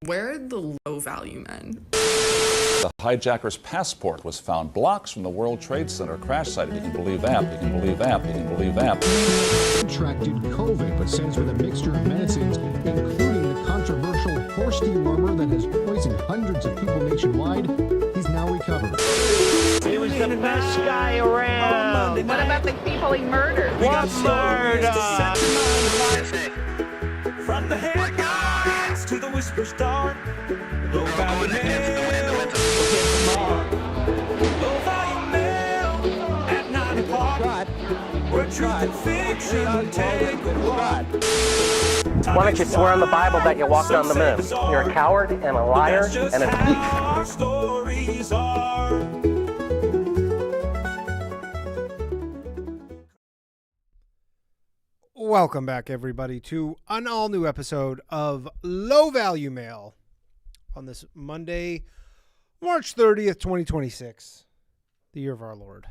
Where are the low-value men? The hijacker's passport was found blocks from the World Trade Center crash site. If you can believe that, you can believe that, you can believe that. Contracted COVID, but says with a mixture of medicines, including the controversial horse dewormer that has poisoned hundreds of people nationwide, he's now recovered. He was the best guy around. What about the people he murdered? What murder? From the headlines to the whisper star, low value mail, low value mail at 9 o'clock. Where truth and fiction take a walk. Why don't you swear on the Bible that you walked on the moon? You're a coward and a liar and a thief. Our stories are. Welcome back, everybody, to an all-new episode of Low Value Mail on this Monday, March 30th, 2026, the year of our Lord.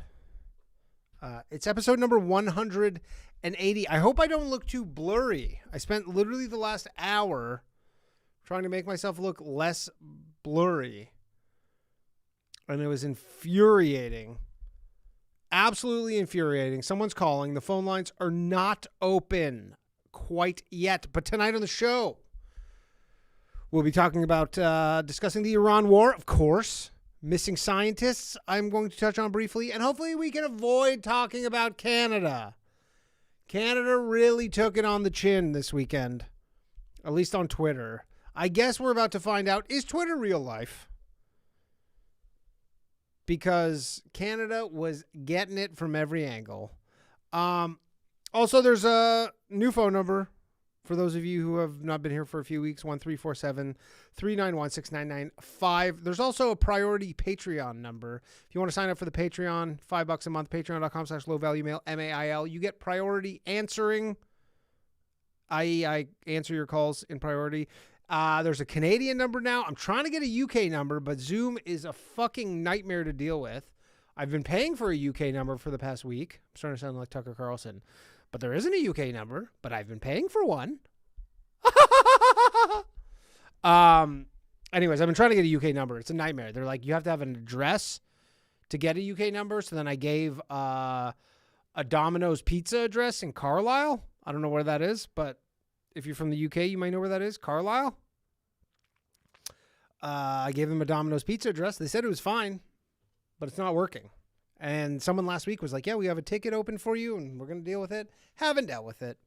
It's episode number 180. I hope I don't look too blurry. I spent literally the last hour trying to make myself look less blurry, and it was infuriating. Absolutely infuriating. Someone's calling. The phone lines are not open quite yet. But tonight on the show, we'll be talking about discussing the Iran war, of course. Missing scientists, I'm going to touch on briefly. And hopefully we can avoid talking about Canada. Canada really took it on the chin this weekend, at least on Twitter. I guess we're about to find out, is Twitter real life? Because Canada was getting it from every angle. Also, there's a new phone number for those of you who have not been here for a few weeks, 1-347-391-6995. There's also a priority Patreon number. If you want to sign up for the Patreon, $5 a month, patreon.com/lowvaluemail, MAIL. You get priority answering, i.e. I answer your calls in priority. There's a Canadian number now. I'm trying to get a UK number, but Zoom is a fucking nightmare to deal with. I've been paying for a UK number for the past week. I'm starting to sound like Tucker Carlson. But there isn't a UK number, but I've been paying for one. Anyways, I've been trying to get a UK number. It's a nightmare. They're like, you have to have an address to get a UK number. So then I gave a Domino's pizza address in Carlisle. I don't know where that is, but if you're from the UK, you might know where that is. Carlisle. I gave them a Domino's pizza address. They said it was fine, but it's not working. And someone last week was like, yeah, we have a ticket open for you and we're going to deal with it. Haven't dealt with it.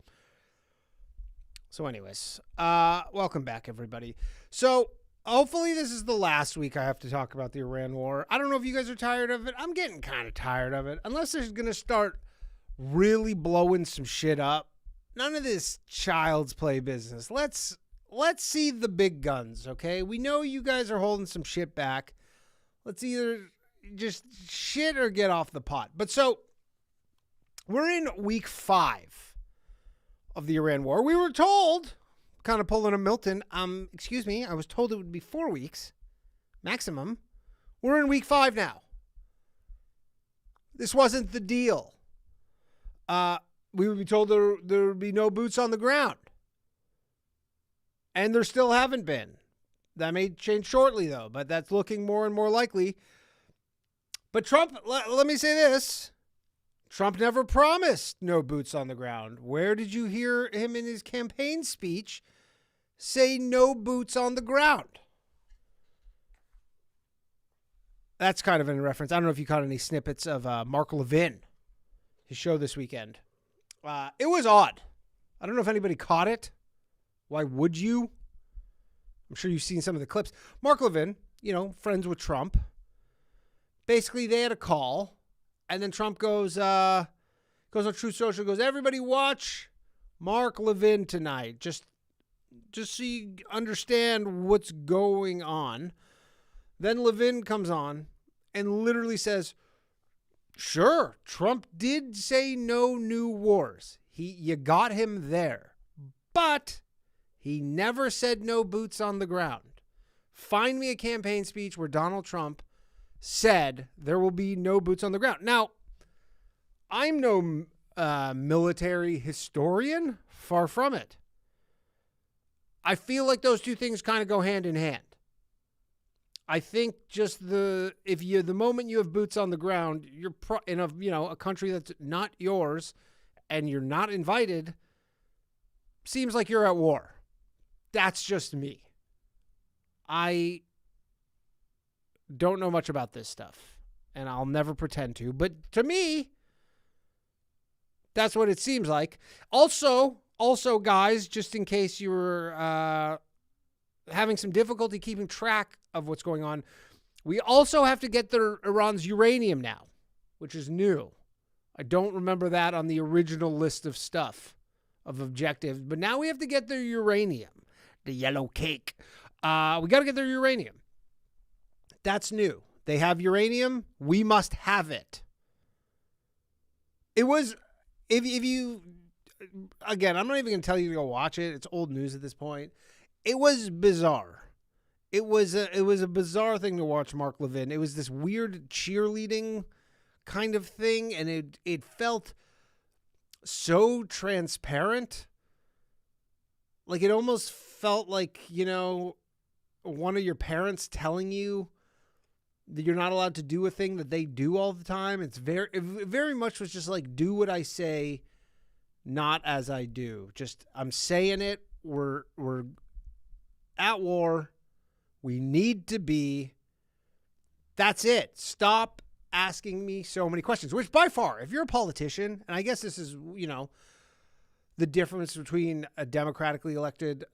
So anyways, welcome back, everybody. So hopefully this is the last week I have to talk about the Iran war. I don't know if you guys are tired of it. I'm getting kind of tired of it. Unless they're going to start really blowing some shit up. None of this child's play business. Let's see the big guns, okay? We know you guys are holding some shit back. Let's either just shit or get off the pot. But so we're in week 5 of the Iran war. We were told, kind of pulling a Milton, excuse me, I was told it would be 4 weeks maximum. We're in week 5 now. This wasn't the deal. We would be told there would be no boots on the ground. And there still haven't been. That may change shortly, though, but that's looking more and more likely. But Trump, let me say this. Trump never promised no boots on the ground. Where did you hear him in his campaign speech say no boots on the ground? That's kind of in reference. I don't know if you caught any snippets of Mark Levin, his show this weekend. It was odd. I don't know if anybody caught it. Why would you? I'm sure you've seen some of the clips. Mark Levin, friends with Trump. Basically, they had a call, and then Trump goes on Truth Social, goes, everybody watch Mark Levin tonight, just so you understand what's going on. Then Levin comes on and literally says, sure, Trump did say no new wars. You got him there, but he never said no boots on the ground. Find me a campaign speech where Donald Trump said there will be no boots on the ground. Now, I'm no military historian, far from it. I feel like those two things kind of go hand in hand. I think just the moment you have boots on the ground, you're in a country that's not yours, and you're not invited, seems like you're at war. That's just me. I don't know much about this stuff, and I'll never pretend to. But to me, that's what it seems like. Also, guys, just in case you were having some difficulty keeping track of what's going on, we also have to get Iran's uranium now, which is new. I don't remember that on the original list of stuff, of objectives, but now we have to get their uranium, the yellow cake. We got to get their uranium. That's new. They have uranium. We must have it. It was, if you, again, I'm not even going to tell you to go watch it. It's old news at this point. It was bizarre. It was a bizarre thing to watch Mark Levin. It was this weird cheerleading kind of thing, and it felt so transparent. Like, it almost felt like, one of your parents telling you that you're not allowed to do a thing that they do all the time. It very much was just like, do what I say, not as I do. Just, I'm saying it. We're at war. We need to be. That's it. Stop asking me so many questions, which by far, if you're a politician, and I guess this is, the difference between a democratically elected,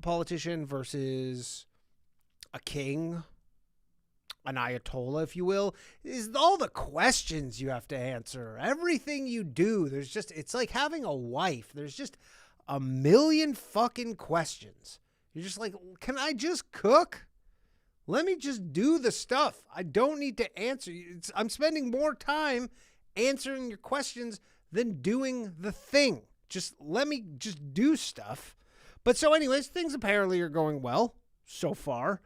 politician versus a king, an ayatollah, if you will, is all the questions you have to answer. Everything you do, it's like having a wife. There's just a million fucking questions. You're just like, can I just cook? Let me just do the stuff. I don't need to answer. I'm spending more time answering your questions than doing the thing. Just let me just do stuff. But so anyways, things apparently are going well so far.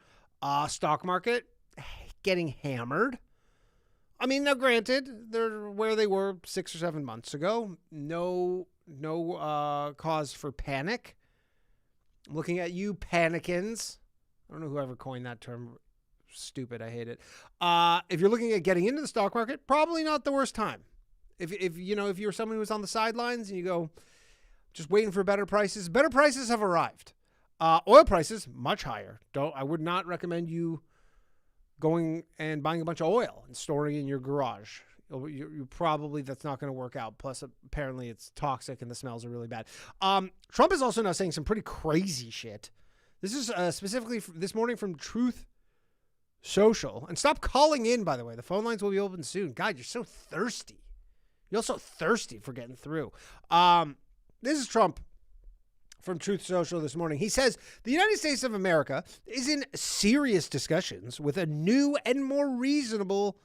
Stock market getting hammered. I mean, now granted, they're where they were 6 or 7 months ago. No cause for panic. I'm looking at you, panicins. I don't know whoever coined that term. Stupid. I hate it. If you're looking at getting into the stock market, probably not the worst time. If you're someone who's on the sidelines and you go, just waiting for better prices have arrived. Oil prices, much higher. I would not recommend you going and buying a bunch of oil and storing it in your garage. You probably, that's not going to work out. Plus, apparently it's toxic and the smells are really bad. Trump is also now saying some pretty crazy shit. This is specifically this morning from Truth Social. And stop calling in, by the way. The phone lines will be open soon. God, you're so thirsty. You're also thirsty for getting through. This is Trump from Truth Social this morning. He says, the United States of America is in serious discussions with a new and more reasonable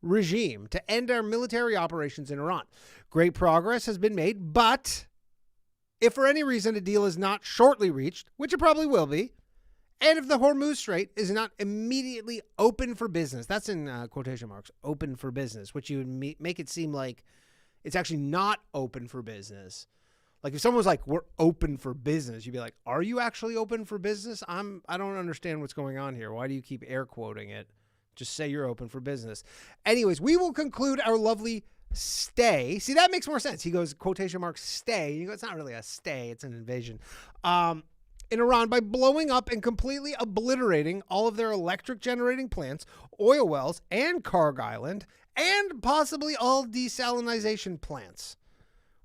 regime to end our military operations in Iran. Great progress has been made, but if for any reason a deal is not shortly reached, which it probably will be, and if the Hormuz Strait is not immediately open for business, that's in quotation marks, open for business, which you would make it seem like it's actually not open for business. Like if someone was like, we're open for business, you'd be like, are you actually open for business? I don't understand what's going on here. Why do you keep air quoting it? Just say you're open for business. Anyways, we will conclude our lovely stay. See, that makes more sense. He goes, quotation marks, stay. You go, it's not really a stay. It's an invasion. In Iran by blowing up and completely obliterating all of their electric generating plants, oil wells, and Karg Island, and possibly all desalinization plants,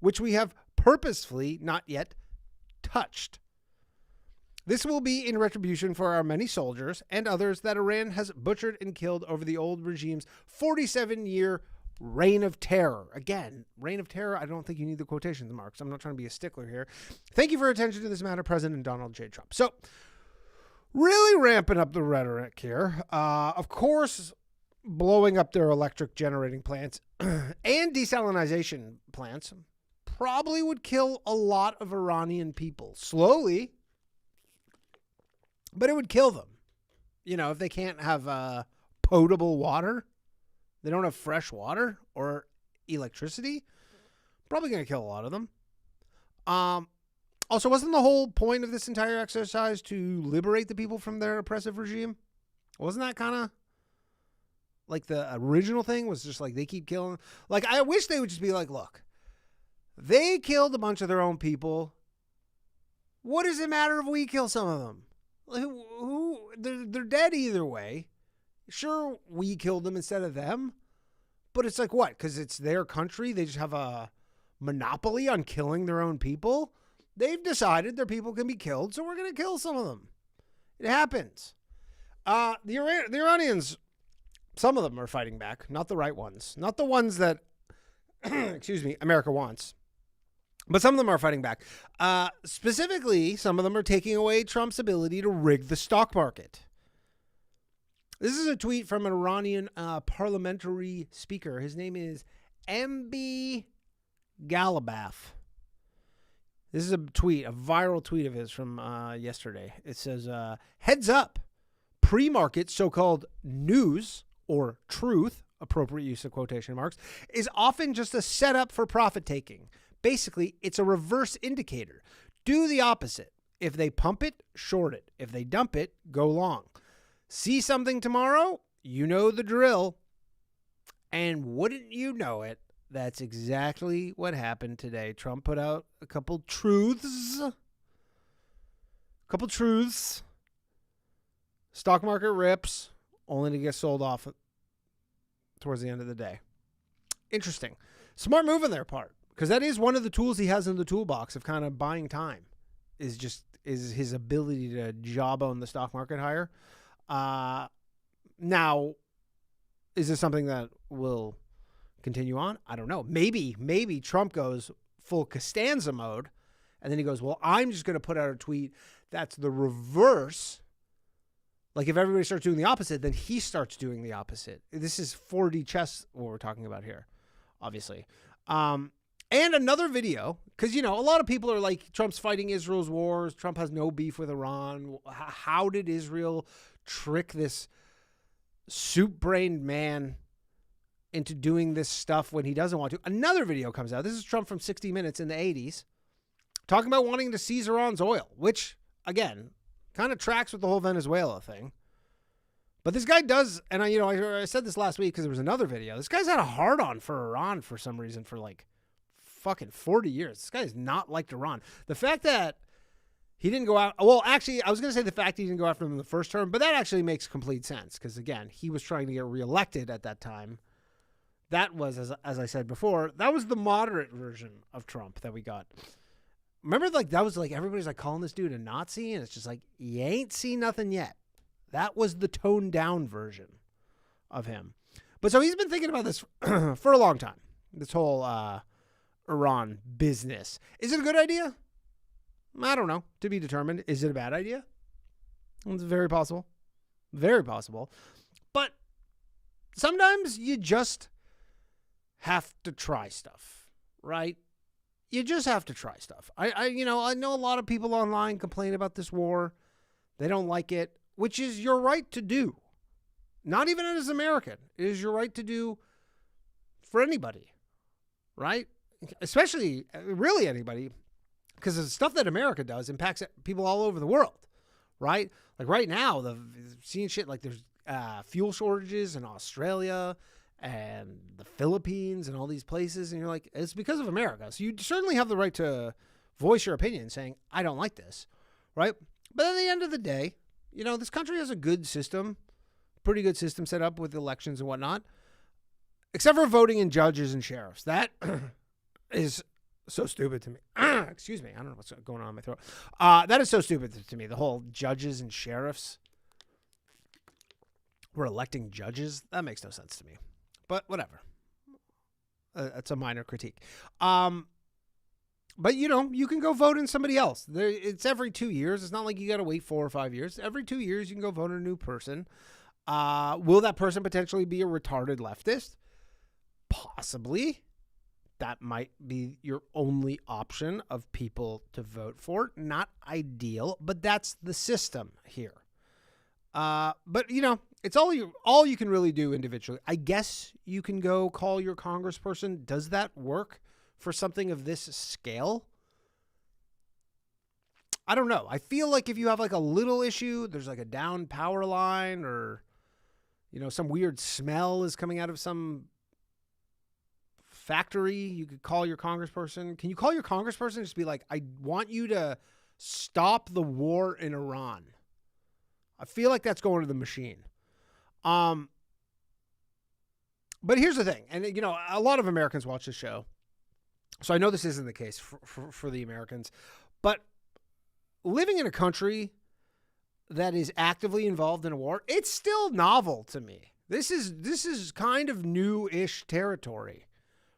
which we have purposefully not yet touched. This will be in retribution for our many soldiers and others that Iran has butchered and killed over the old regime's 47-year reign of terror. Again, reign of terror, I don't think you need the quotation marks. I'm not trying to be a stickler here. Thank you for your attention to this matter, President Donald J. Trump. So, really ramping up the rhetoric here. Of course, blowing up their electric generating plants and desalinization plants probably would kill a lot of Iranian people. Slowly, but it would kill them. If they can't have potable water, they don't have fresh water or electricity, probably going to kill a lot of them. Also, wasn't the whole point of this entire exercise to liberate the people from their oppressive regime? Wasn't that kind of like the original thing? Was just like they keep killing. Like, I wish they would just be like, look, they killed a bunch of their own people. What does it matter if we kill some of them? They're dead either way. Sure, we killed them instead of them. But it's like, what? Because it's their country? They just have a monopoly on killing their own people? They've decided their people can be killed, so we're going to kill some of them. It happens. The Iranians, some of them are fighting back, not the right ones. Not the ones that, excuse me, America wants. But some of them are fighting back. Specifically, some of them are taking away Trump's ability to rig the stock market. This is a tweet from an Iranian parliamentary speaker. His name is MB Ghalibaf. This is a tweet, a viral tweet of his from yesterday. It says, heads up, pre-market so-called news or truth, appropriate use of quotation marks, is often just a setup for profit taking. Basically, it's a reverse indicator. Do the opposite. If they pump it, short it. If they dump it, go long. See something tomorrow? You know the drill. And wouldn't you know it, that's exactly what happened today. Trump put out a couple truths. Stock market rips, only to get sold off towards the end of the day. Interesting. Smart move on their part, because that is one of the tools he has in the toolbox of kind of buying time, is his ability to jawbone the stock market higher. Now, is this something that will continue on? I don't know. Maybe Trump goes full Costanza mode, and then he goes, well, I'm just going to put out a tweet that's the reverse. Like, if everybody starts doing the opposite, then he starts doing the opposite. This is 4D chess, what we're talking about here, obviously. And another video, because, a lot of people are like, Trump's fighting Israel's wars. Trump has no beef with Iran. How did Israel trick this soup-brained man into doing this stuff when he doesn't want to? Another video comes out. This is Trump from 60 Minutes in the 80s, talking about wanting to seize Iran's oil, which, again, kind of tracks with the whole Venezuela thing. But this guy does, and I said this last week because there was another video. This guy's had a hard-on for Iran for some reason for like fucking 40 years. This guy has not liked Iran. The fact that he didn't go out, well, actually, I was going to say the fact he didn't go after him in the first term, but that actually makes complete sense because, again, he was trying to get reelected at that time. That was, as I said before, that was the moderate version of Trump that we got. Remember, like, that was like, everybody's like calling this dude a Nazi, and it's just like, you ain't seen nothing yet. That was the toned down version of him. But so he's been thinking about this for a long time, this whole Iran business. Is it a good idea? I don't know. To be determined. Is it a bad idea? It's very possible. Very possible. But sometimes you just have to try stuff, right? You just have to try stuff. I know a lot of people online complain about this war. They don't like it, which is your right to do. Not even as an American. It is your right to do for anybody, right? Especially, really anybody, because the stuff that America does impacts people all over the world, right? Like right now, seeing shit like there's fuel shortages in Australia and the Philippines and all these places, and you're like, it's because of America. So you certainly have the right to voice your opinion saying, I don't like this, right? But at the end of the day, this country has a good system, pretty good system set up with elections and whatnot, except for voting in judges and sheriffs. That is so stupid to me. Excuse me. I don't know what's going on in my throat. That is so stupid to me. The whole judges and sheriffs. We're electing judges. That makes no sense to me. But whatever. It's a minor critique. But, you can go vote in somebody else. It's every 2 years. It's not like you got to wait 4 or 5 years. Every 2 years, you can go vote in a new person. Will that person potentially be a retarded leftist? Possibly. That might be your only option of people to vote for. Not ideal, but that's the system here. But, it's all you can really do individually. I guess you can go call your congressperson. Does that work for something of this scale? I don't know. I feel like if you have like a little issue, there's like a down power line or, some weird smell is coming out of some factory, you could call your congressperson. Can you call your congressperson and just be like, I want you to stop the war in Iran? I feel like that's going to the machine. But here's the thing. And, a lot of Americans watch this show. So I know this isn't the case for the Americans. But living in a country that is actively involved in a war, it's still novel to me. This is kind of new-ish territory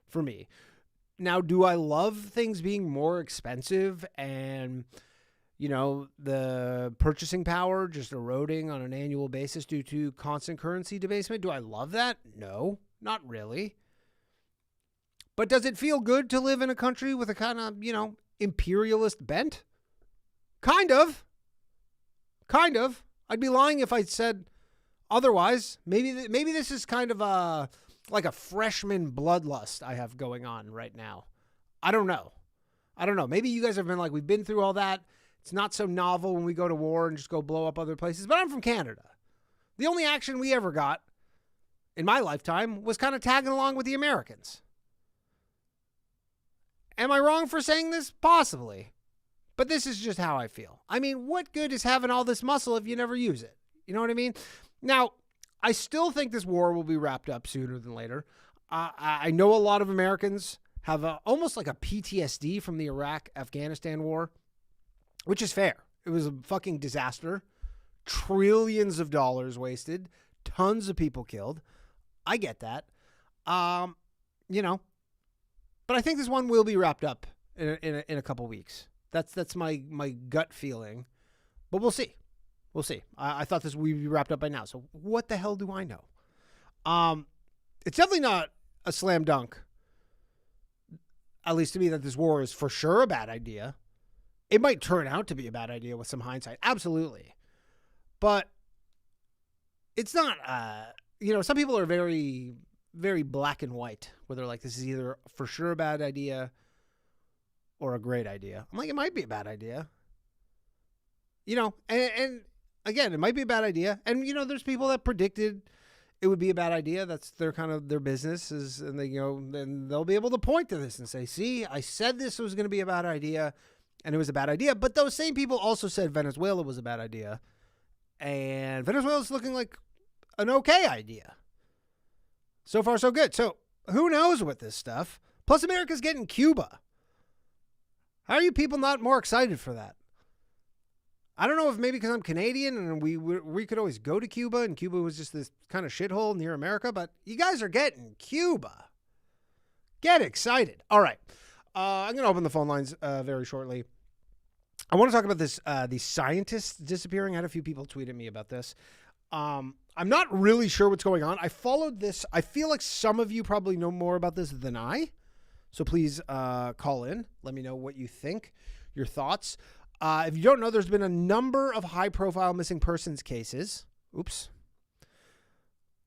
for me. Now, do I love things being more expensive and, the purchasing power just eroding on an annual basis due to constant currency debasement? Do I love that? No, not really. But does it feel good to live in a country with a kind of, imperialist bent? Kind of. I'd be lying if I said otherwise. Maybe this is kind of like a freshman bloodlust I have going on right now. I don't know. Maybe you guys have been like, we've been through all that. It's not so novel when we go to war and just go blow up other places. But I'm from Canada. The only action we ever got in my lifetime was kind of tagging along with the Americans. Am I wrong for saying this? Possibly. But this is just how I feel. I mean, what good is having all this muscle if you never use it? You know what I mean? Now, I still think this war will be wrapped up sooner than later. I know a lot of Americans have almost like a PTSD from the Iraq-Afghanistan war, which is fair. It was a fucking disaster. Trillions of dollars wasted. Tons of people killed. I get that. But I think this one will be wrapped up in a couple weeks. That's my gut feeling. But we'll see. We'll see. I thought this would be wrapped up by now. So what the hell do I know? It's definitely not a slam dunk, at least to me, that this war is for sure a bad idea. It might turn out to be a bad idea with some hindsight. Absolutely. But it's not, some people are very, very black and white, where they're like, this is either for sure a bad idea or a great idea. I'm like, it might be a bad idea. And again, it might be a bad idea. And, there's people that predicted it would be a bad idea. That's their kind of their business and they, then they'll be able to point to this and say, see, I said this was going to be a bad idea and it was a bad idea. But those same people also said Venezuela was a bad idea. And Venezuela's looking like an okay idea. So far, so good. So who knows with this stuff? Plus, America's getting Cuba. How are you people not more excited for that? I don't know if maybe because I'm Canadian and we could always go to Cuba and Cuba was just this kind of shithole near America, but you guys are getting Cuba. Get excited. All right. I'm going to open the phone lines very shortly. I want to talk about this, these scientists disappearing. I had a few people tweet at me about this. I'm not really sure what's going on. I followed this. I feel like some of you probably know more about this than I. So please call in. Let me know what you think, your thoughts. If you don't know, there's been a number of high-profile missing persons cases.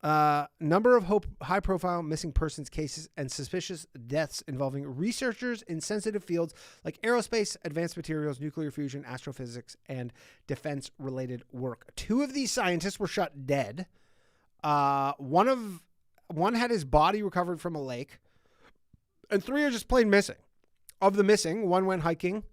Number of high-profile missing persons cases and suspicious deaths involving researchers in sensitive fields like aerospace, advanced materials, nuclear fusion, astrophysics, and defense-related work. 2 of these scientists were shot dead. One had his body recovered from a lake, and 3 are just plain missing. Of the missing, 1 went hiking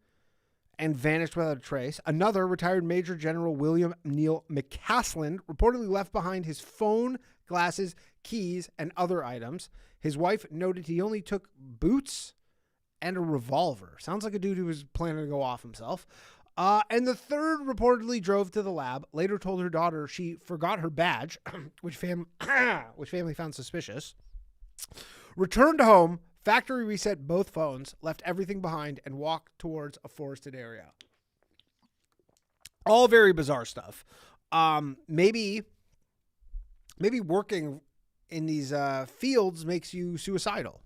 and vanished without a trace. Another, retired Major General William Neil McCaslin, reportedly left behind his phone, glasses, keys, and other items. His wife noted he only took boots and a revolver. Sounds like a dude who was planning to go off himself. And the third reportedly drove to the lab, later told her daughter she forgot her badge, which family found suspicious. Returned home, factory reset both phones, left everything behind, and walked towards a forested area. All very bizarre stuff. Maybe working in these fields makes you suicidal.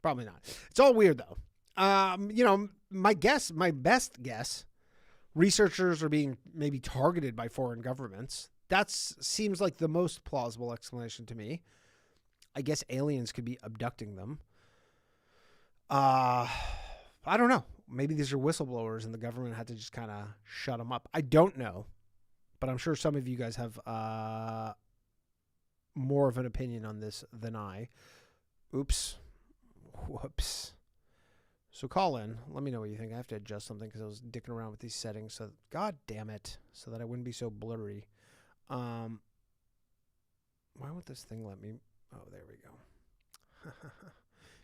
Probably not. It's all weird, though. My best guess, researchers are being maybe targeted by foreign governments. That seems like the most plausible explanation to me. I guess aliens could be abducting them. I don't know. maybe these are whistleblowers and the government had to just kind of shut them up. I don't know, but I'm sure some of you guys have more of an opinion on this than I. Oops. Whoops. So call in. Let me know what you think. I have to adjust something because I was dicking around with these settings. So, God damn it. So that I wouldn't be so blurry. Why won't this thing let me? Oh, there we go.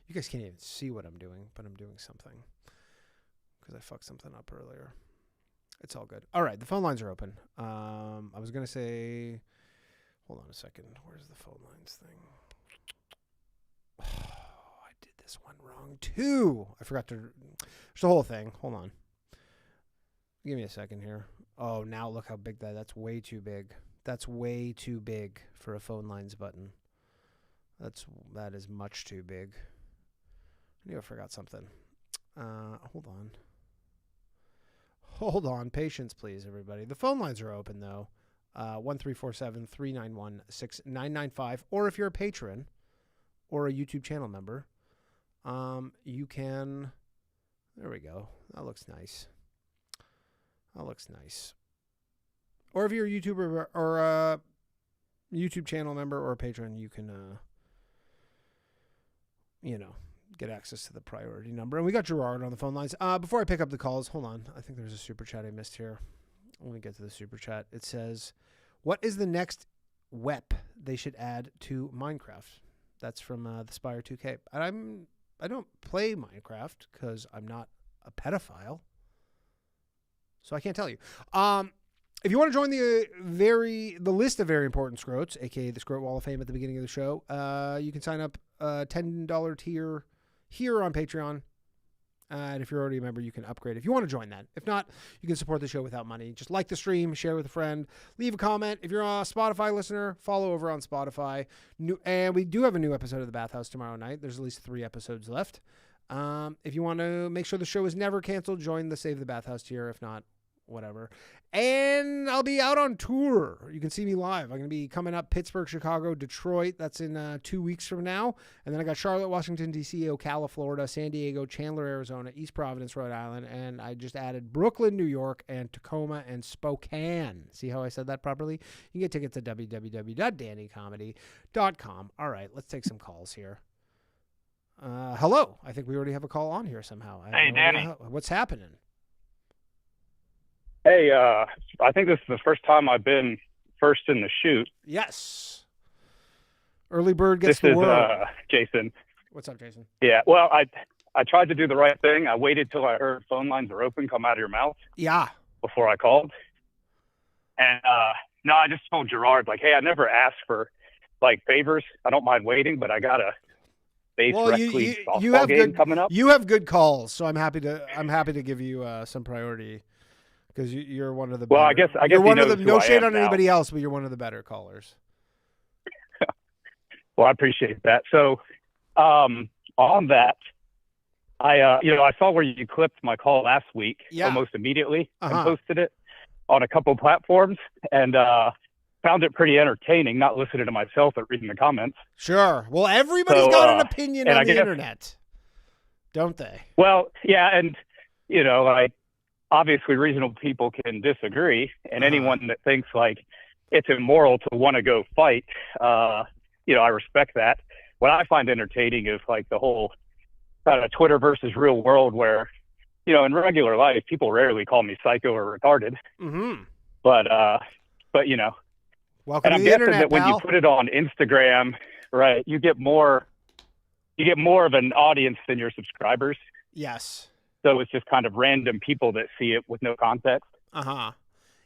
You guys can't even see what I'm doing, but I'm doing something because I fucked something up earlier. It's all good. All right, the phone lines are open. I was going to say, hold on a second. Where's the phone lines thing? Oh, I did this one wrong too. I forgot to, there's the whole thing. Hold on. Give me a second here. Oh, now look how big that's way too big. That's way too big for a phone lines button. That is much too big. I knew I forgot something. Hold on. Hold on. Patience, please, everybody. The phone lines are open, though. 1-347-391-6995. Or if you're a patron or a YouTube channel member, you can... There we go. That looks nice. That looks nice. Or if you're a YouTuber or a YouTube channel member or a patron, you can, get access to the priority number. And we got Gerard on the phone lines. Before I pick up the calls, hold on. I think there's a super chat I missed here. Let me get to the super chat. It says, what is the next WEP they should add to Minecraft? That's from the Spire 2K. I don't play Minecraft because I'm not a pedophile. So I can't tell you. If you want to join the list of very important scrotes, aka the Scrote Wall of Fame at the beginning of the show, you can sign up $10 tier here on Patreon. And if you're already a member, you can upgrade if you want to join that. If not, you can support the show without money. Just like the stream, share with a friend, leave a comment. If you're a Spotify listener, follow over on Spotify. And we do have a new episode of the Bathhouse tomorrow night. There's at least 3 episodes left. If you want to make sure the show is never canceled, join the Save the Bathhouse tier. If not, whatever. And I'll be out on tour. You can see me live. I'm going to be coming up Pittsburgh, Chicago, Detroit. That's in 2 weeks from now. And then I got Charlotte, Washington, D.C., Ocala, Florida, San Diego, Chandler, Arizona, East Providence, Rhode Island. And I just added Brooklyn, New York, and Tacoma and Spokane. See how I said that properly? You can get tickets at www.dannycomedy.com. All right, let's take some calls here. Hello. I think we already have a call on here somehow. Hey, Danny. What's happening? Hey, I think this is the first time I've been first in the shoot. Yes. Early bird gets the worm. This is Jason. What's up, Jason? Yeah, well, I tried to do the right thing. I waited till I heard phone lines are open come out of your mouth. Yeah. Before I called. And, no, I just told Gerard, like, hey, I never asked for, like, favors. I don't mind waiting, but I got a base rec league softball game coming up. You have good calls, so I'm happy to give you some priority. Because you're one of the well, better. I guess one of the no shade on anybody else, but you're one of the better callers. Well, I appreciate that. So, on that, I saw where you clipped my call last week almost immediately and posted it on a couple platforms and found it pretty entertaining. Not listening to myself, but reading the comments. Sure. Well, everybody's got an opinion on the internet, don't they? Well, yeah, and obviously reasonable people can disagree, and anyone that thinks like it's immoral to want to go fight, I respect that. What I find entertaining is like the whole kind of Twitter versus real world where, in regular life, people rarely call me psycho or retarded. Mm-hmm. But welcome and I'm to the guessing internet, that when you put it on Instagram, right, you get more of an audience than your subscribers. Yes. So it's just kind of random people that see it with no context.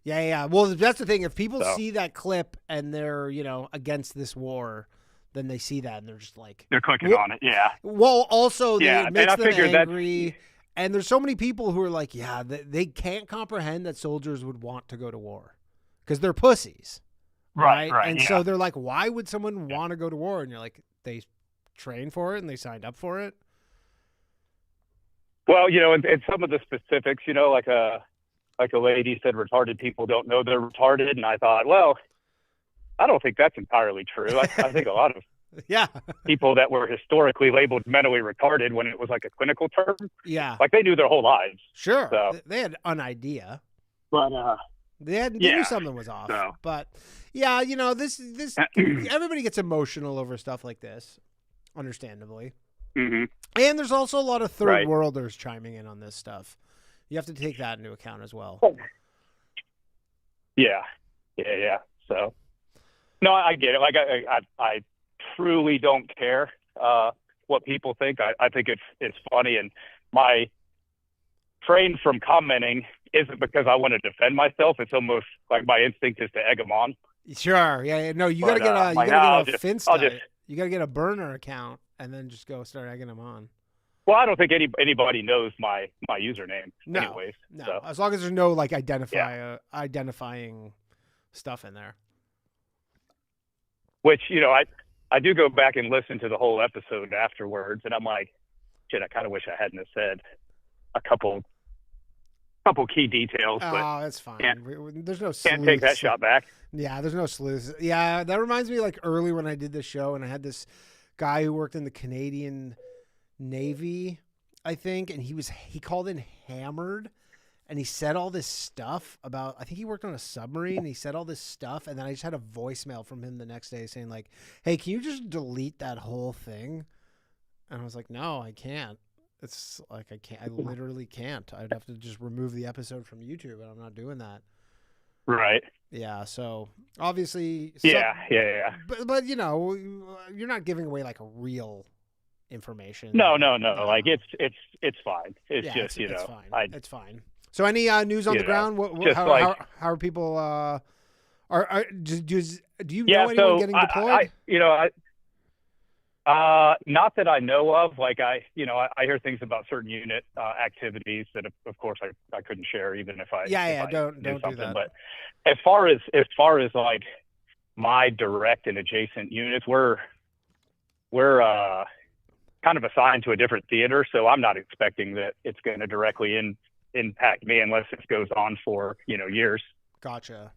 Yeah. Well, that's the thing. If people see that clip and they're, against this war, then they see that and they're just like... They're clicking on it, yeah. Well, also, it makes them angry. And there's so many people who are like, they can't comprehend that soldiers would want to go to war because they're pussies. Right. And so they're like, why would someone want to go to war? And you're like, they trained for it and they signed up for it. Well, and some of the specifics, like a lady said, retarded people don't know they're retarded. And I thought, well, I don't think that's entirely true. I think a lot of Yeah. people that were historically labeled mentally retarded when it was like a clinical term. Yeah. Like they knew their whole lives. Sure. So. They had an idea. But they knew something was off. So. But yeah, this everybody gets emotional over stuff like this, understandably. Mm-hmm. And there's also a lot of third worlders chiming in on this stuff. You have to take that into account as well. Yeah. So, no, I get it. Like I truly don't care what people think. I think it's funny, and my refrain from commenting isn't because I want to defend myself. It's almost like my instinct is to egg them on. Sure. Yeah. No, you gotta get a Finsta. You gotta get a burner account and then just go start egging them on. Well, I don't think anybody knows my username. No, anyways. No. So. As long as there's no like identifying stuff in there. Which I do go back and listen to the whole episode afterwards, and I'm like, shit, I kind of wish I hadn't have said a couple key details. But that's fine. There's no sleuths. Can't take that shot back. Yeah, there's no sleuths. Yeah, that reminds me like early when I did this show, and I had this guy who worked in the Canadian Navy, I think, and he called in hammered, and he said all this stuff about, I think he worked on a submarine, and he said all this stuff, and then I just had a voicemail from him the next day saying like, hey, can you just delete that whole thing? And I was like, no, I can't. It's like, I literally can't. I'd have to just remove the episode from YouTube, and I'm not doing that. Right. Yeah. So obviously. Yeah. But you're not giving away like a real information. No. Like it's fine. It's just, it's fine. It's fine. So any news on the ground? How are people? Do you know anyone getting deployed? Not that I know of. Like I hear things about certain unit activities that, of course, I couldn't share even if I don't do that. But as far as like my direct and adjacent units, we're kind of assigned to a different theater, so I'm not expecting that it's going to directly impact me unless it goes on for years. Gotcha.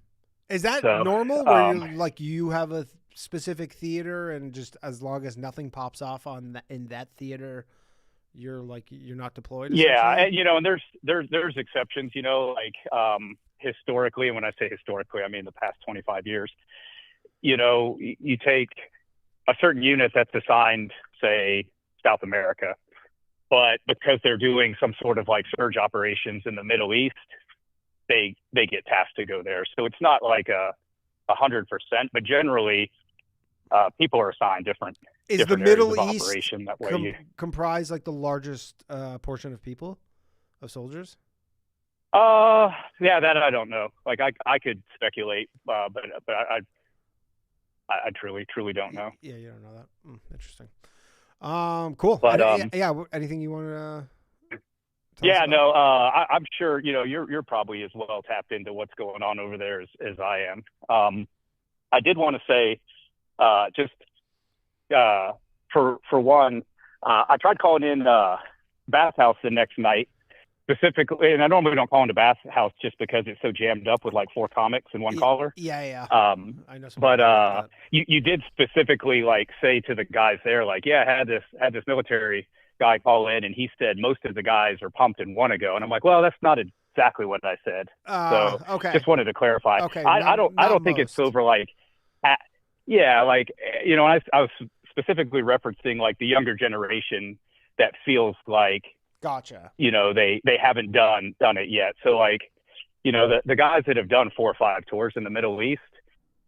Is that normal? Where you have a specific theater, and just as long as nothing pops off in that theater, you're not deployed? Yeah, and there's exceptions. Historically, and when I say historically, I mean the past 25 years. You take a certain unit that's assigned, say, South America, but because they're doing some sort of like surge operations in the Middle East, they get tasked to go there. So it's not like 100%, but generally people are assigned different. Is the Middle East operation that way comprise like the largest portion of people, of soldiers? Yeah, that I don't know. Like I could speculate, but I truly don't know. Yeah, you don't know that. Interesting. Cool. But anything you want to? Yeah, no. I'm sure you're probably as well tapped into what's going on over there as I am. I did want to say, for one, I tried calling in Bathhouse the next night. Specifically, and I normally don't call into Bathhouse just because it's so jammed up with like 4 comics and one caller. Yeah. I know. But you did specifically like say to the guys there, like, yeah, I had this military guy call in, and he said most of the guys are pumped and want to go. And I'm like, well, that's not exactly what I said. So okay. Just wanted to clarify. Okay. I don't think it's over like, I was specifically referencing like the younger generation that feels like. Gotcha. They haven't done it yet. So like, the guys that have done 4 or 5 tours in the Middle East,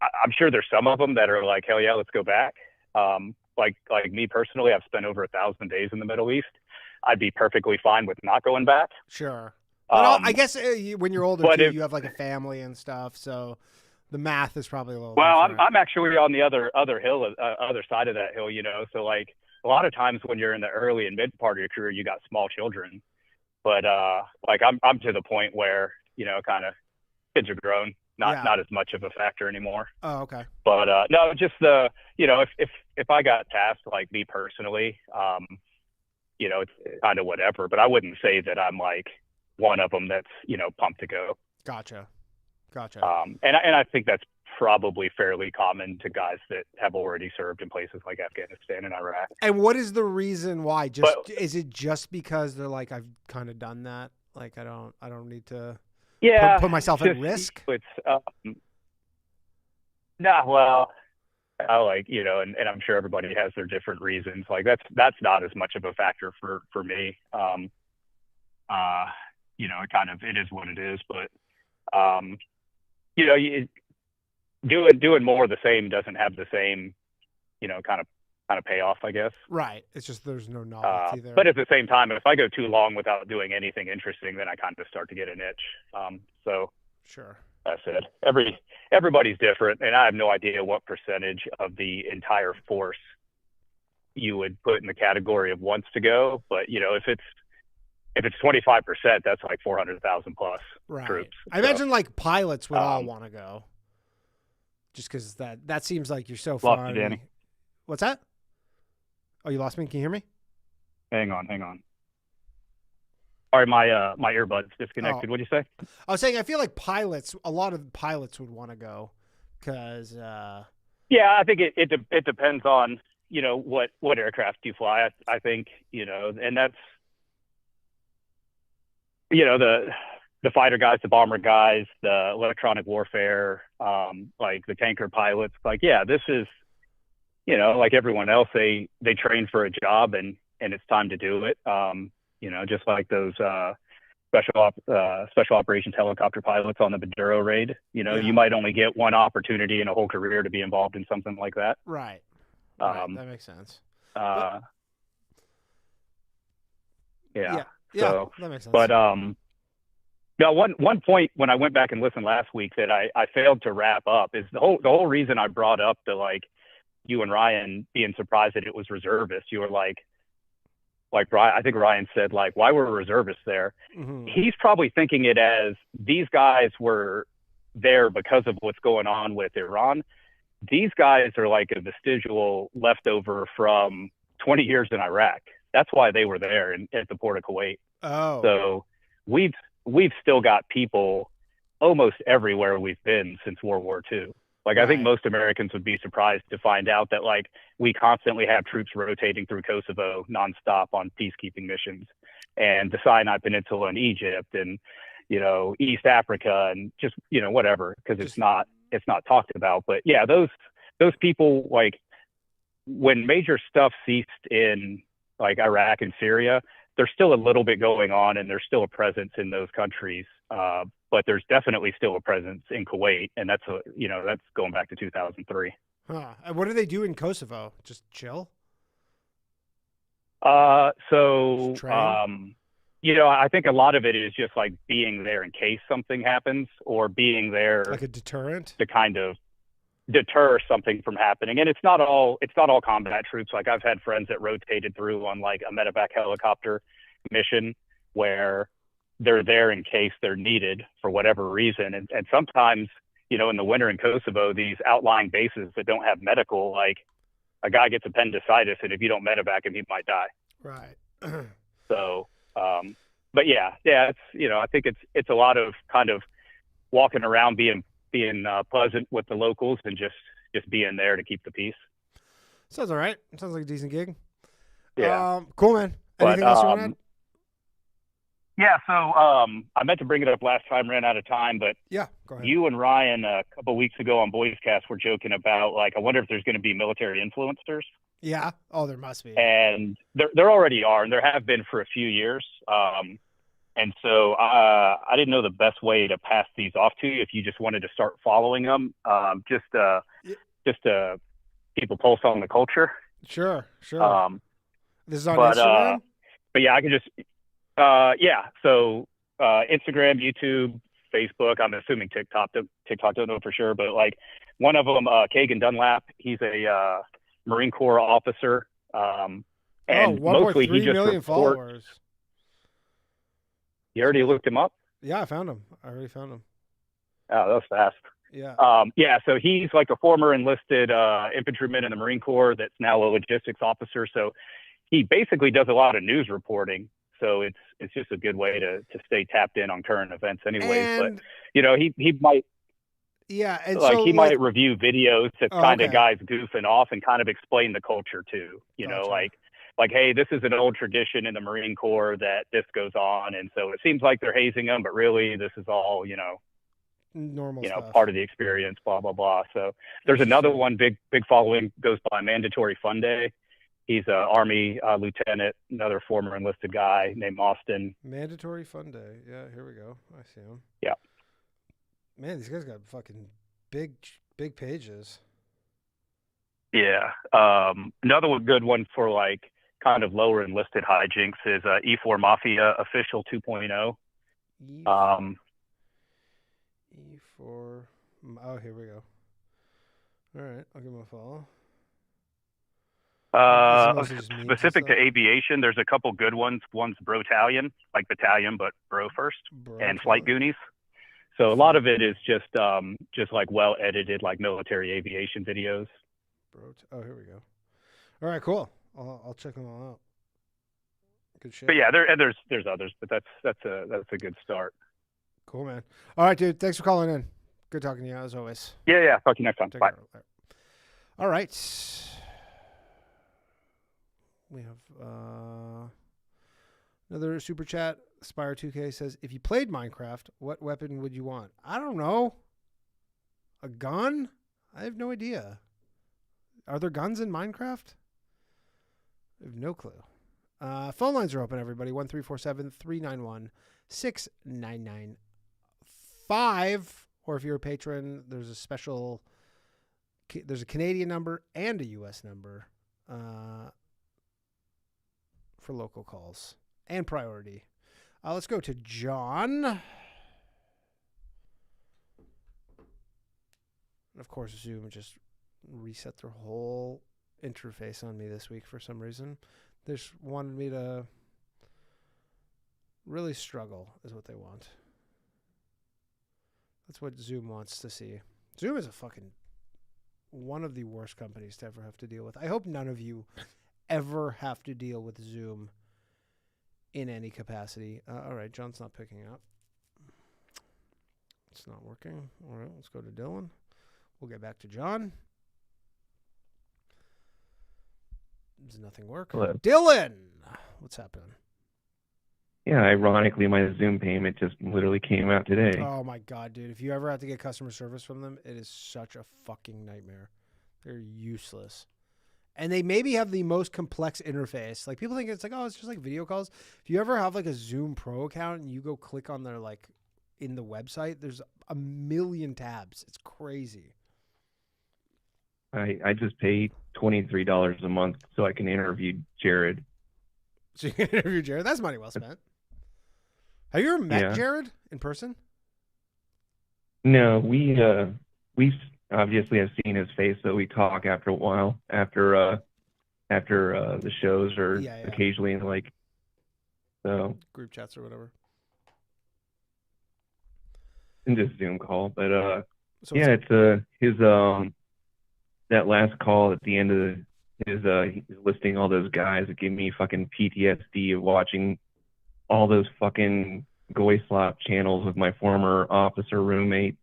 I'm sure there's some of them that are like, hell yeah, let's go back. Like me personally, I've spent over 1,000 days in the Middle East. I'd be perfectly fine with not going back. Sure. But I guess when you're older, too, you have like a family and stuff. So the math is probably a little. Well, different. I'm actually on the other hill, other side of that hill. So like. A lot of times when you're in the early and mid part of your career, you got small children, but like I'm to the point where kind of kids are grown, not as much of a factor anymore. Oh, okay. But no, just if I got tasked, like me personally, it's kind of whatever. But I wouldn't say that I'm like one of them that's pumped to go. Gotcha. And I think that's probably fairly common to guys that have already served in places like Afghanistan and Iraq. And what is the reason why? Is it just because they're like, I've kind of done that? Like, I don't need to put myself at risk? It's, well, I like, and I'm sure everybody has their different reasons. Like that's not as much of a factor for me. It is what it is, but, doing more of the same doesn't have the same, kind of payoff, I guess. Right. It's just, there's no novelty there. But at the same time, if I go too long without doing anything interesting, then I kind of start to get an itch. So sure. That's it. Everybody's different, and I have no idea what percentage of the entire force you would put in the category of wants to go. But if it's 25%, that's like 400,000 plus troops. I imagine like pilots would all want to go, just because that seems like you're so far. Lost you, Danny. What's that? Oh, you lost me. Can you hear me? Hang on. Sorry, my earbuds disconnected. What'd you say? I was saying I feel like a lot of pilots would want to go because. Yeah, I think it depends on what aircraft you fly. I think and that's the fighter guys, the bomber guys, the electronic warfare, like the tanker pilots. Like, yeah, this is like everyone else, they train for a job and it's time to do it. Just like those special operations helicopter pilots on the Maduro raid. You might only get one opportunity in a whole career to be involved in something like that. Right. That makes sense. Yeah. So, that makes sense. But one point when I went back and listened last week that I failed to wrap up is the whole reason I brought up you and Ryan being surprised that it was reservists. You were like Ryan, I think Ryan said, why were reservists there? Mm-hmm. He's probably thinking it as these guys were there because of what's going on with Iran. These guys are like a vestigial leftover from 20 years in Iraq. That's why they were there at the port of Kuwait. Oh. So we've still got people almost everywhere we've been since World War II. Right. I think most Americans would be surprised to find out that we constantly have troops rotating through Kosovo nonstop on peacekeeping missions, and the Sinai Peninsula in Egypt, and East Africa, and just whatever, because it's not talked about. But yeah, those people, when major stuff ceased in Iraq and Syria, there's still a little bit going on, and there's still a presence in those countries. But there's definitely still a presence in Kuwait, and that's going back to 2003. Huh. And what do they do in Kosovo? Just chill? I think a lot of it is just being there in case something happens, or being there like a deterrent to kind of deter something from happening. And it's not all combat troops. I've had friends that rotated through on a medevac helicopter mission where they're there in case they're needed for whatever reason. And sometimes, in the winter in Kosovo, these outlying bases that don't have medical, a guy gets appendicitis, and if you don't medevac him, he might die. Right. So, but yeah, it's, I think it's a lot of kind of walking around, being pleasant with the locals, and just being there to keep the peace. Sounds all right. Sounds like a decent gig. Yeah. Cool, man. Anything else you want to add? Yeah, so I meant to bring it up last time, ran out of time, but yeah, go ahead. You and Ryan a couple of weeks ago on Boys Cast were joking about I wonder if there's going to be military influencers. Yeah. Oh, there must be. And there already are, and there have been for a few years. And so I didn't know the best way to pass these off to you if you just wanted to start following them, just to keep a pulse on the culture. Sure. This is on Instagram? But yeah, I can just so Instagram, YouTube, Facebook, I'm assuming TikTok don't know for sure, but one of them, Kagan Dunlap, he's a Marine Corps officer, and mostly he just million followers. You already looked him up? Yeah, I already found him. Oh, that was fast. Yeah. So he's a former enlisted infantryman in the Marine Corps that's now a logistics officer. So he basically does a lot of news reporting. So it's just a good way to stay tapped in on current events anyways. But he might. Yeah, and Like so he might review videos to kind of okay. guys goofing off and kind of explain the culture too. You know, Gotcha. like, hey, this is an old tradition in the Marine Corps that this goes on, and so it seems like they're hazing them, but really this is all, normal stuff. part of the experience, blah blah blah. So there's another one, big following, goes by Mandatory Fun Day. He's a Army lieutenant, another former enlisted guy named Austin. Mandatory Fun Day. Yeah, here we go. I see him. Yeah. Man, these guys got fucking big pages. Yeah. Another good one for like kind of lower enlisted hijinks is E4 Mafia Official 2.0. E4. Oh, here we go. All right, I'll give him a follow. Specific to aviation, there's a couple good ones. One's Brotalion, like battalion, but bro first, and Flight Goonies. So a lot of it is just like well edited, like military aviation videos. Oh, here we go. All right, cool. I'll check them all out. Good shit. But yeah, there's others, but that's a good start. Cool, man. All right, dude. Thanks for calling in. Good talking to you as always. Yeah. Talk to you next time. Bye. All right. We have another super chat. Spire 2K says, if you played Minecraft, what weapon would you want? I don't know. A gun? I have no idea. Are there guns in Minecraft? I have no clue. Phone lines are open, everybody. 1-347-391-6995. Or if you're a patron, there's a Canadian number and a U.S. number for local calls and priority. Let's go to John. And of course, Zoom just reset their whole interface on me this week for some reason. They just wanted me to really struggle is what they want. That's what Zoom wants to see. Zoom is one of the worst companies to ever have to deal with. I hope none of you ever have to deal with Zoom in any capacity. All right, John's not picking up. It's not working. All right, let's go to Dylan. We'll get back to John. Does nothing work? Hello. Dylan! What's happening? Yeah, ironically, my Zoom payment just literally came out today. Oh, my God, dude. If you ever have to get customer service from them, it is such a fucking nightmare. They're useless. And they maybe have the most complex interface. Like, people think it's like, oh, it's just like video calls. If you ever have like a Zoom Pro account and you go click on their like in the website, there's a million tabs. It's crazy. I just paid $23 a month so I can interview Jared. So you can interview Jared? That's money well spent. Have you ever met Jared in person? No, we obviously have seen his face, so we talk after a while, after the shows or occasionally like so group chats or whatever. In just Zoom call, but it's his that last call at the end of his he's listing all those guys that give me fucking PTSD of watching all those fucking goy slop channels with my former officer roommate.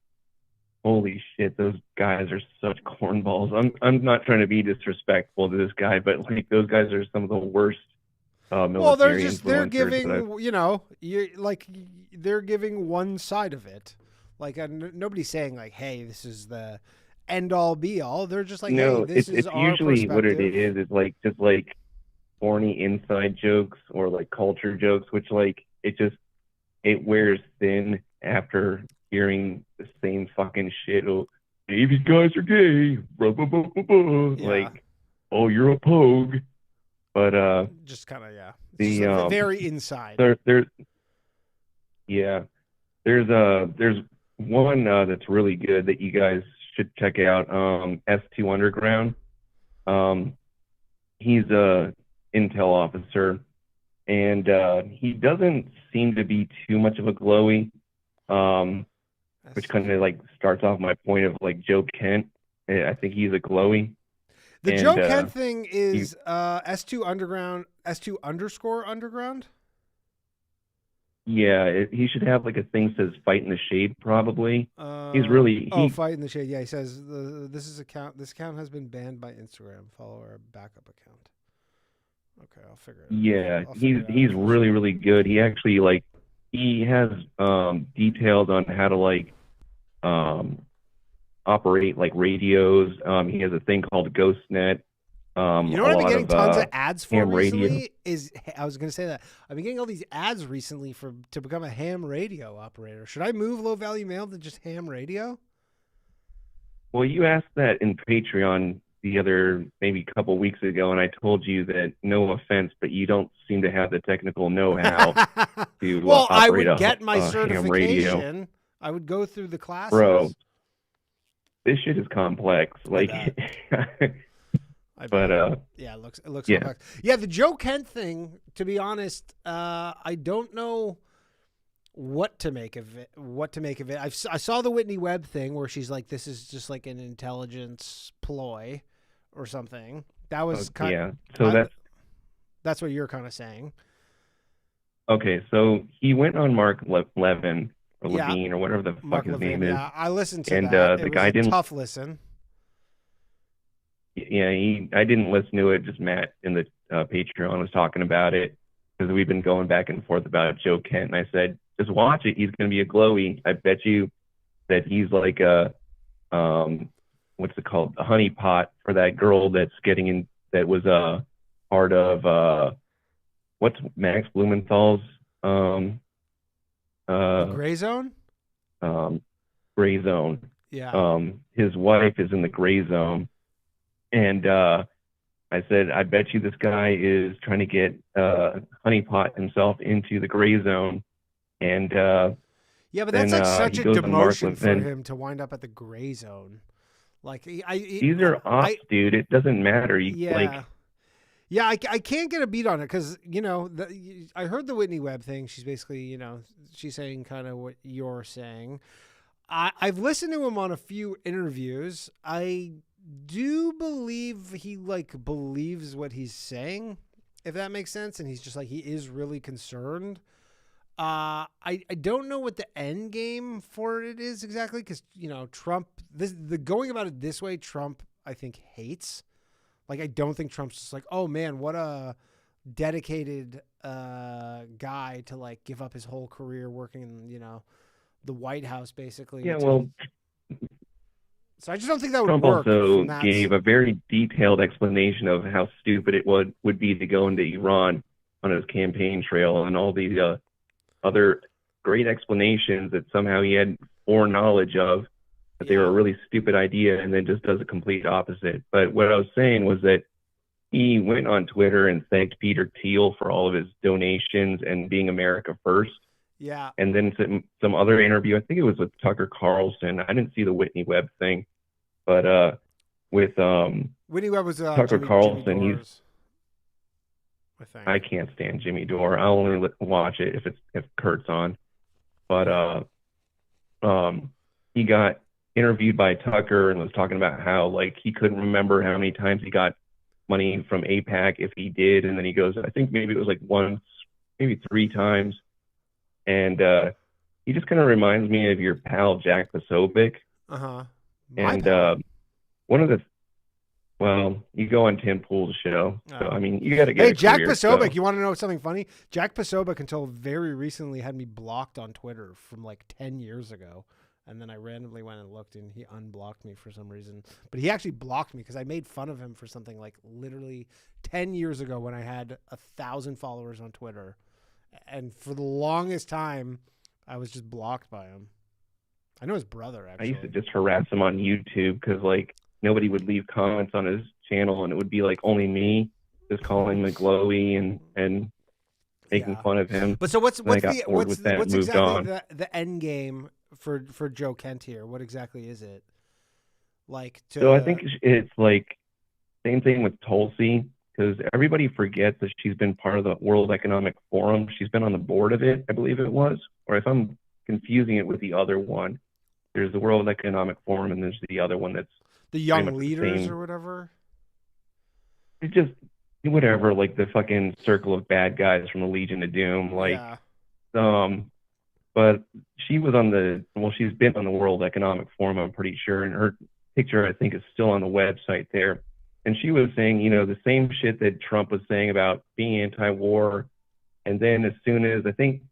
Holy shit, those guys are such cornballs. I'm not trying to be disrespectful to this guy, but like those guys are some of the worst military. Well, they're giving they're giving one side of it. Like nobody's saying like, hey, this is the end all be all. They're just like, no, hey, this is it's our usually what it perspective. is like just like corny inside jokes or like culture jokes, which like it wears thin after hearing the same fucking shit. Oh, Navy guys are gay. Blah, blah, blah, blah, blah. Yeah. Like, oh, you're a pogue. But just kind of the very inside. There's one that's really good that you guys should check out. S2 Underground. He's a intel officer, and he doesn't seem to be too much of a glowy. Which kind of like starts off my point of like Joe Kent. I think he's a glowy. The Joe Kent thing is S2 Underground, S2 _ Underground. Yeah, he should have like a thing that says "Fight in the Shade." Probably. He's really Fight in the Shade. Yeah, he says this account has been banned by Instagram. Follow our backup account. Okay, I'll figure it out. Yeah, I'll he's really really good. He actually he has details on how to operate like radios. He has a thing called GhostNet. You know what I've been getting tons of ads for recently? Radio. I was going to say that. I've been getting all these ads recently to become a ham radio operator. Should I move low value mail to just ham radio? Well, you asked that in Patreon the other maybe couple weeks ago, and I told you that no offense, but you don't seem to have the technical know-how to well, I operate would get my ham certification. Radio. I would go through the classes. Bro, this shit is complex. Like, but yeah, it looks complex. Yeah, the Joe Kent thing. To be honest, I don't know what to make of it. I saw the Whitney Webb thing where she's like, "This is just like an intelligence ploy or something." That was kind of, so that's what you're kind of saying. Okay, so he went on Mark Levin or Levine or whatever the fuck his name is. Yeah, I listened to and, that. The guy didn't. Tough listen. Yeah, I didn't listen to it. Just Matt in the Patreon was talking about it because we've been going back and forth about Joe Kent, and I said, just watch it. He's going to be a glowy. I bet you that he's like a what's it called? A honeypot for that girl that's getting in. That was a part of what's Max Blumenthal's Gray Zone. Gray Zone. Yeah. His wife is in the Gray Zone. And I said, I bet you this guy is trying to get honeypot himself into the Gray Zone. And yeah, but that's like such a demotion for him to wind up at the Gray Zone. Like these are off, dude. It doesn't matter. I can't get a beat on it because I heard the Whitney Webb thing. She's basically she's saying kind of what you're saying. I've listened to him on a few interviews. I do believe he believes what he's saying, if that makes sense, and he's just he is really concerned. I don't know what the end game for it is exactly because Trump, the going about it this way, Trump I think hates. I don't think Trump's just oh man, what a dedicated guy to give up his whole career working in the White House basically. Yeah, well. So I just don't think that would Trump work. Trump also gave a very detailed explanation of how stupid it would be to go into Iran on his campaign trail and all these other great explanations that somehow he had foreknowledge of, that they were a really stupid idea, and then just does a complete opposite. But what I was saying was that he went on Twitter and thanked Peter Thiel for all of his donations and being America first. Yeah. And then some other interview, I think it was with Tucker Carlson. I didn't see the Whitney Webb thing, but with Whitney Webb was Tucker Carlson. Jimmy I can't stand Jimmy Dore. I'll only watch it if Kurt's on. But he got interviewed by Tucker and was talking about how he couldn't remember how many times he got money from AIPAC if he did, and then he goes, I think maybe it was once, maybe 3 times. And he just kind of reminds me of your pal Jack Posobiec. And one of the, you go on Tim Pool's show, so I mean you got to get. Hey, Jack Posobiec, so. You want to know something funny? Jack Posobiec until very recently had me blocked on Twitter from 10 years ago, and then I randomly went and looked, and he unblocked me for some reason. But he actually blocked me because I made fun of him for something literally 10 years ago when I had 1,000 followers on Twitter. And for the longest time, I was just blocked by him. I know his brother, actually. I used to just harass him on YouTube because, nobody would leave comments on his channel, and it would be, only me just calling him a glowy and making fun of him. But so what's exactly the end game for Joe Kent here? What exactly is it? So I think it's same thing with Tulsi. Because everybody forgets that she's been part of the World Economic Forum. She's been on the board of it, I believe it was. Or if I'm confusing it with the other one, there's the World Economic Forum and there's the other one that's the Young Leaders or whatever. It's just whatever, the fucking circle of bad guys from the Legion of Doom. But she was on she's been on the World Economic Forum, I'm pretty sure, and her picture, I think, is still on the website there. And she was saying, the same shit that Trump was saying about being anti-war. And then as soon as, I think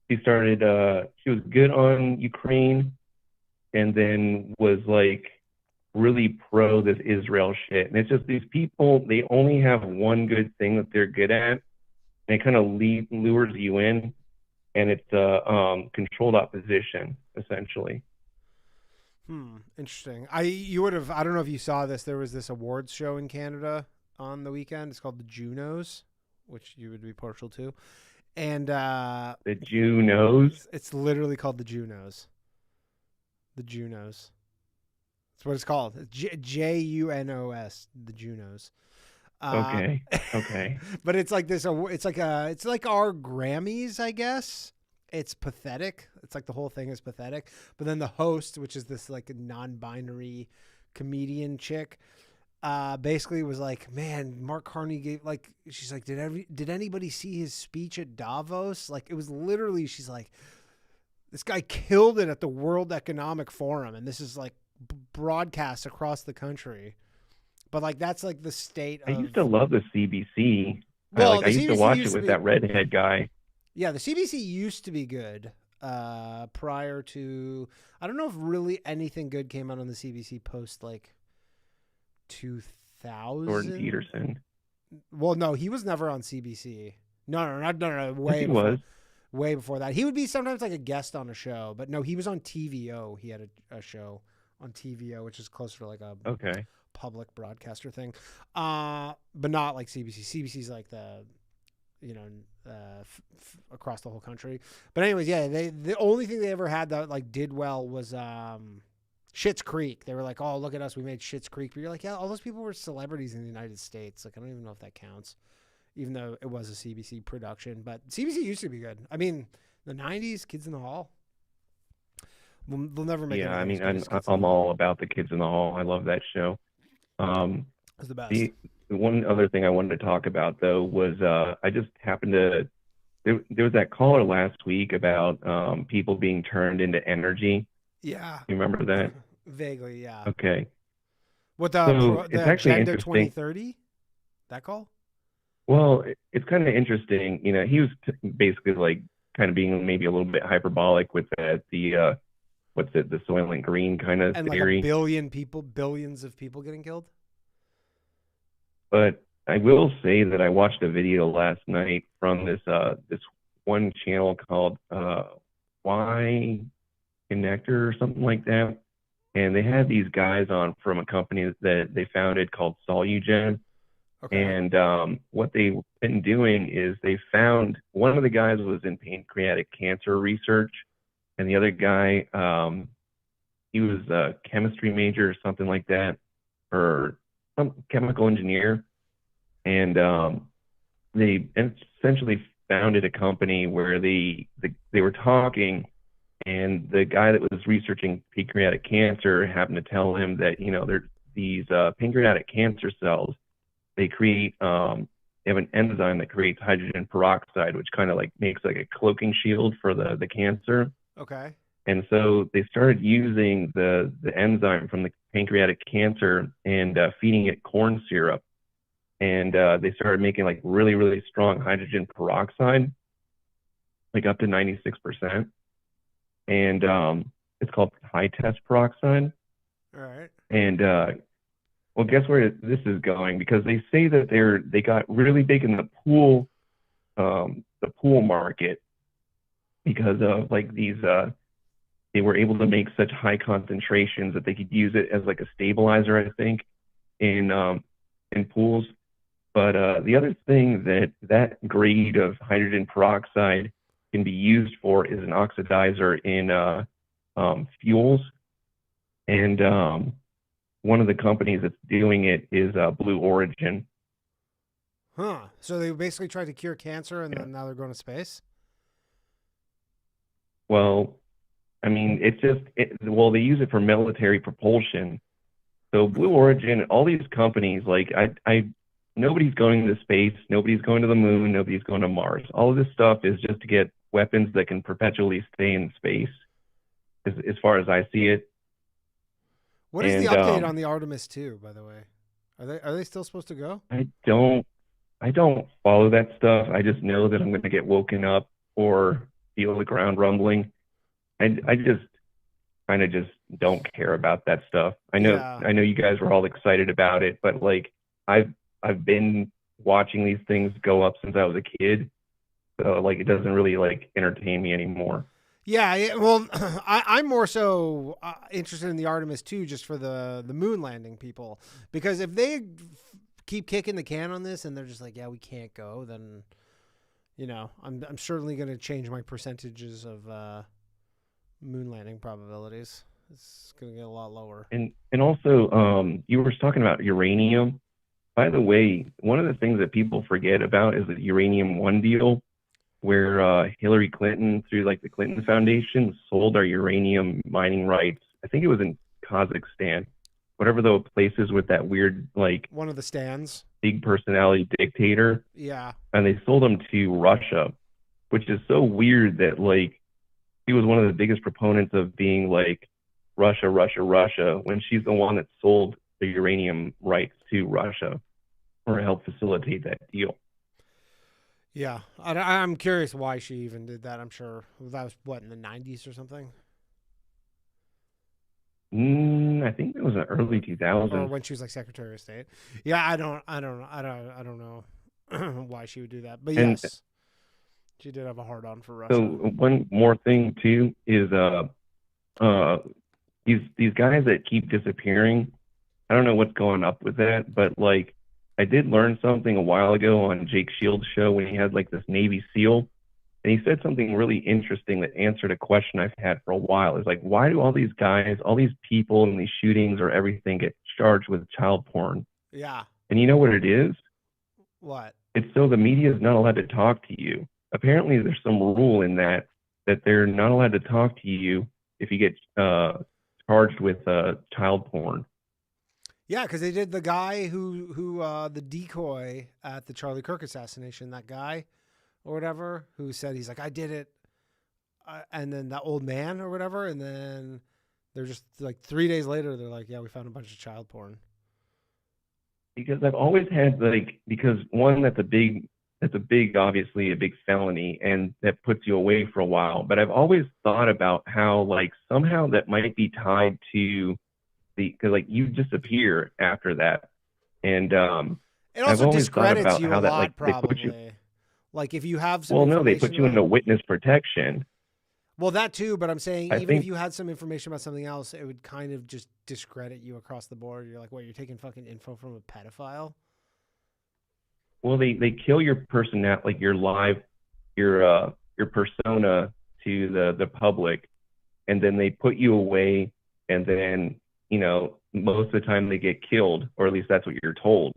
she started, she was good on Ukraine, and then was like really pro this Israel shit. And it's just these people, they only have one good thing that they're good at, and it kind of lures you in. And it's controlled opposition, essentially. Interesting. I don't know if you saw this. There was this awards show in Canada on the weekend. It's called the Junos, which you would be partial to. And the Junos? It's literally called the Junos. The Junos. That's what it's called. Junos. The Junos. Okay. But it's like this. It's like our Grammys, I guess. It's pathetic. It's like the whole thing is pathetic. But then the host, which is this like non-binary comedian chick, basically was like, "Man, Mark Carney gave like." She's like, "Did anybody see his speech at Davos?" Like it was literally. She's like, "This guy killed it at the World Economic Forum, and this is like broadcast across the country." But like that's like the state of... I used to love the CBC. Well, I used to watch it with that redhead guy. Yeah, the CBC used to be good prior to... I don't know if really anything good came out on the CBC post like 2000. Jordan Peterson. Well, no, he was never on CBC. No. Way before that. He would be sometimes like a guest on a show, but no, he was on TVO. He had a show on TVO, which is closer to like a... Okay. public broadcaster thing, but not like CBC. CBC's like the, across the whole country. But anyways, yeah, the only thing they ever had that like did well was Schitt's Creek. They were like, "Oh, look at us, we made Schitt's Creek." But you're like, yeah, all those people were celebrities in the United States. Like, I don't even know if that counts, even though it was a CBC production. But CBC used to be good. I mean, the '90s, Kids in the Hall. They'll never make. Yeah, I mean, I'm all about the Kids in the Hall. I love that show. It's the best. The one other thing I wanted to talk about though was I just happened to there was that caller last week about people being turned into energy. Yeah. You remember that? Vaguely, yeah. Okay. What the it's actually Agenda 2030? That call? Well, it's kind of interesting. He was basically like kind of being maybe a little bit hyperbolic with the the Soylent Green kind of theory. And like billions of people getting killed? But I will say that I watched a video last night from this one channel called Y Connector or something like that. And they had these guys on from a company that they founded called Solugen. Okay. And what they've been doing is they found one of the guys was in pancreatic cancer research. And the other guy, he was a chemistry major or something like that, or some chemical engineer. And they essentially founded a company where they were talking, and the guy that was researching pancreatic cancer happened to tell him that, these pancreatic cancer cells, they create, they have an enzyme that creates hydrogen peroxide, which kind of like makes like a cloaking shield for the cancer. Okay. And so they started using the enzyme from the pancreatic cancer and feeding it corn syrup. And they started making like really, really strong hydrogen peroxide, like up to 96%. And it's called high test peroxide. All right. And well, guess where this is going? Because they say that they got really big in the pool market because of like these they were able to make such high concentrations that they could use it as like a stabilizer, I think, in pools. But the other thing that grade of hydrogen peroxide can be used for is an oxidizer in fuels. And one of the companies that's doing it is Blue Origin. Huh. So they basically tried to cure cancer, and then now they're going to space? Well, I mean, they use it for military propulsion. So Blue Origin, all these companies, like nobody's going to space, nobody's going to the moon, nobody's going to Mars. All of this stuff is just to get weapons that can perpetually stay in space, as far as I see it. What is the update on the Artemis 2, by the way? Are they still supposed to go? I don't follow that stuff. I just know that I'm going to get woken up or feel the ground rumbling. I just kind of just don't care about that stuff. I know you guys were all excited about it, but like I've been watching these things go up since I was a kid. So like it doesn't really like entertain me anymore. Yeah, well, I'm more so interested in the Artemis 2 just for the moon landing people, because if they keep kicking the can on this and they're just like, yeah, we can't go, then I'm certainly going to change my percentages of moon landing probabilities. It's going to get a lot lower. And also, you were talking about uranium. By the way, one of the things that people forget about is the Uranium One deal, where Hillary Clinton, through like the Clinton Foundation, sold our uranium mining rights. I think it was in Kazakhstan, whatever the place is with that weird, like, one of the stands, big personality dictator. Yeah. And they sold them to Russia, which is so weird that like she was one of the biggest proponents of being like Russia, when she's the one that sold the uranium rights to Russia or helped facilitate that deal. Yeah, I'm curious why she even did that. I'm sure that was in the 90s or something. I think it was the early 2000s. Or when she was like Secretary of State. Yeah, I don't know why she would do that. But yes, she did have a hard on for Russia. So one more thing too is these guys that keep disappearing. I don't know what's going up with that, but like I did learn something a while ago on Jake Shields' show when he had like this Navy SEAL, and he said something really interesting that answered a question I've had for a while. It's like, why do all these guys, all these people in these shootings or everything get charged with child porn? Yeah. And you know what it is? What? It's so the media is not allowed to talk to you. Apparently there's some rule in that they're not allowed to talk to you if you get charged with child porn. Yeah, because they did the guy who the decoy at the Charlie Kirk assassination, that guy or whatever, who said he's like, I did it. And then that old man or whatever. And then they're just like 3 days later, they're like, yeah, we found a bunch of child porn. Because I've always had because one, that's a big, obviously a big felony, and that puts you away for a while. But I've always thought about how like somehow that might be tied to because like you disappear after that, and it also discredits you a lot, probably. Like if you have some they put you into witness protection. Well, that too, but I'm saying if you had some information about something else, it would kind of just discredit you across the board. You're like, what, you're taking fucking info from a pedophile? Well, they kill your persona, like your persona to the public, and then they put you away, and then most of the time they get killed, or at least that's what you're told.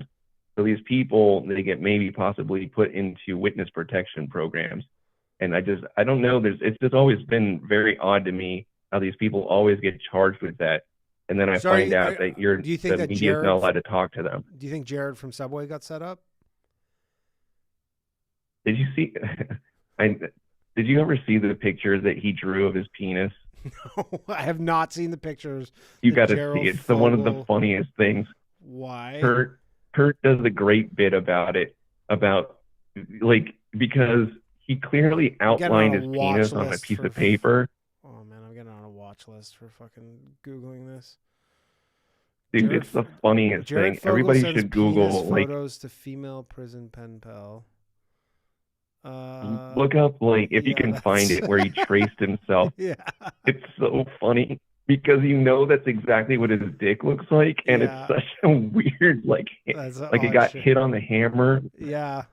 So these people, they get maybe possibly put into witness protection programs. And I don't know. It's just always been very odd to me how these people always get charged with that. And then I find out that the media's not allowed to talk to them. Do you think Jared from Subway got set up? Did you see? Did you ever see the picture that he drew of his penis? No, I have not seen the pictures. You got to see it. It's one of the funniest things. Why? Kurt does a great bit about it, because he clearly outlined his penis on a piece of paper. Oh man, I'm getting on a watch list for fucking Googling this. Dude, it's the funniest thing. Everybody should Google photos to female prison pen pal. Look up if you can find it where he traced himself. Yeah, it's so funny because that's exactly what his dick looks like, and it's such a weird it got hit on the hammer. Yeah,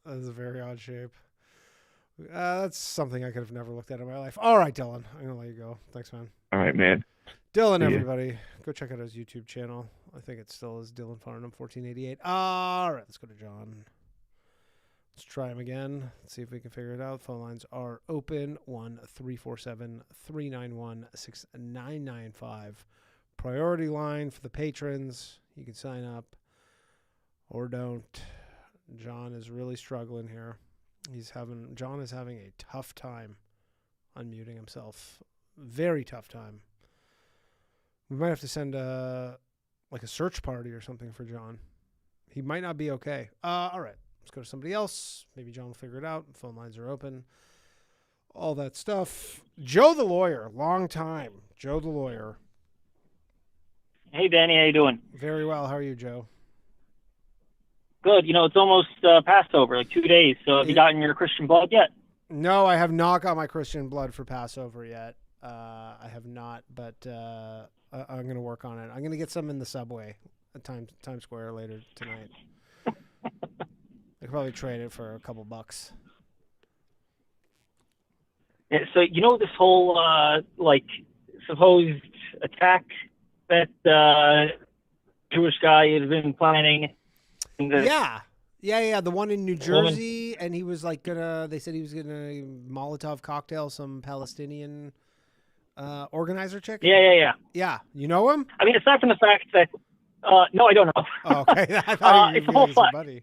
that's a very odd shape. That's something I could have never looked at in my life. All right, Dylan, I'm gonna let you go. Thanks, man. All right, man. Dylan, everybody, go check out his YouTube channel. I think it still is Dylan Farnham 1488. All right, let's go to John. Let's try him again. Let's see if we can figure it out. Phone lines are open. 1-347-391-6995. Priority line for the patrons. You can sign up or don't. John is really struggling here. John is having a tough time unmuting himself. Very tough time. We might have to send a search party or something for John. He might not be okay. All right. Let's go to somebody else. Maybe John will figure it out. Phone lines are open. All that stuff. Joe the lawyer. Long time. Joe the lawyer. Hey, Danny. How you doing? Very well. How are you, Joe? Good. It's almost Passover, like 2 days. So have you gotten your Christian blood yet? No, I have not got my Christian blood for Passover yet. I have not, but I'm going to work on it. I'm going to get some in the subway at Times Square later tonight. I could probably trade it for a couple bucks. Yeah, so this whole supposed attack that Jewish guy has been planning. Yeah. The one in New Jersey, and he was they said he was gonna Molotov cocktail some Palestinian organizer chick. Yeah. Yeah, you know him? I mean, aside from the fact that, no, I don't know. Oh, okay. I thought it's a false flag. Buddy.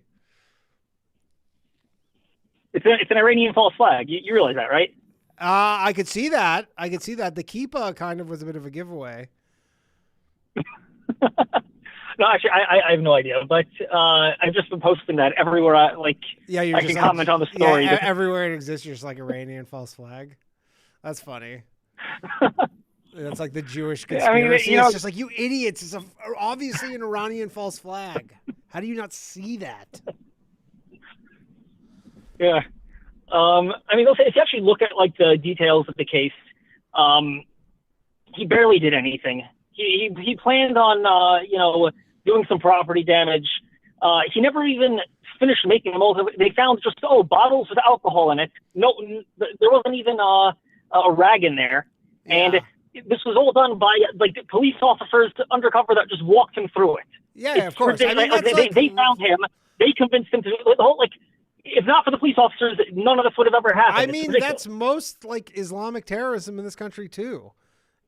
It's an Iranian false flag. You realize that, right? I could see that. The kippah kind of was a bit of a giveaway. No, actually, I have no idea. But I've just been posting that everywhere. I can comment on the story. Yeah, everywhere it exists, you're just like Iranian false flag. That's funny. That's like the Jewish conspiracy. It's just like, you idiots. It's obviously an Iranian false flag. How do you not see that? Yeah. If you actually look at the details of the case, he barely did anything. He planned on doing some property damage. He never even finished making them. They found just bottles with alcohol in it. No, there wasn't even a rag in there, and this was all done by police officers undercover that just walked him through it. Yeah, of course. They found him. They convinced him to the whole if not for the police officers, none of this would have ever happened. I mean, that's most Islamic terrorism in this country too.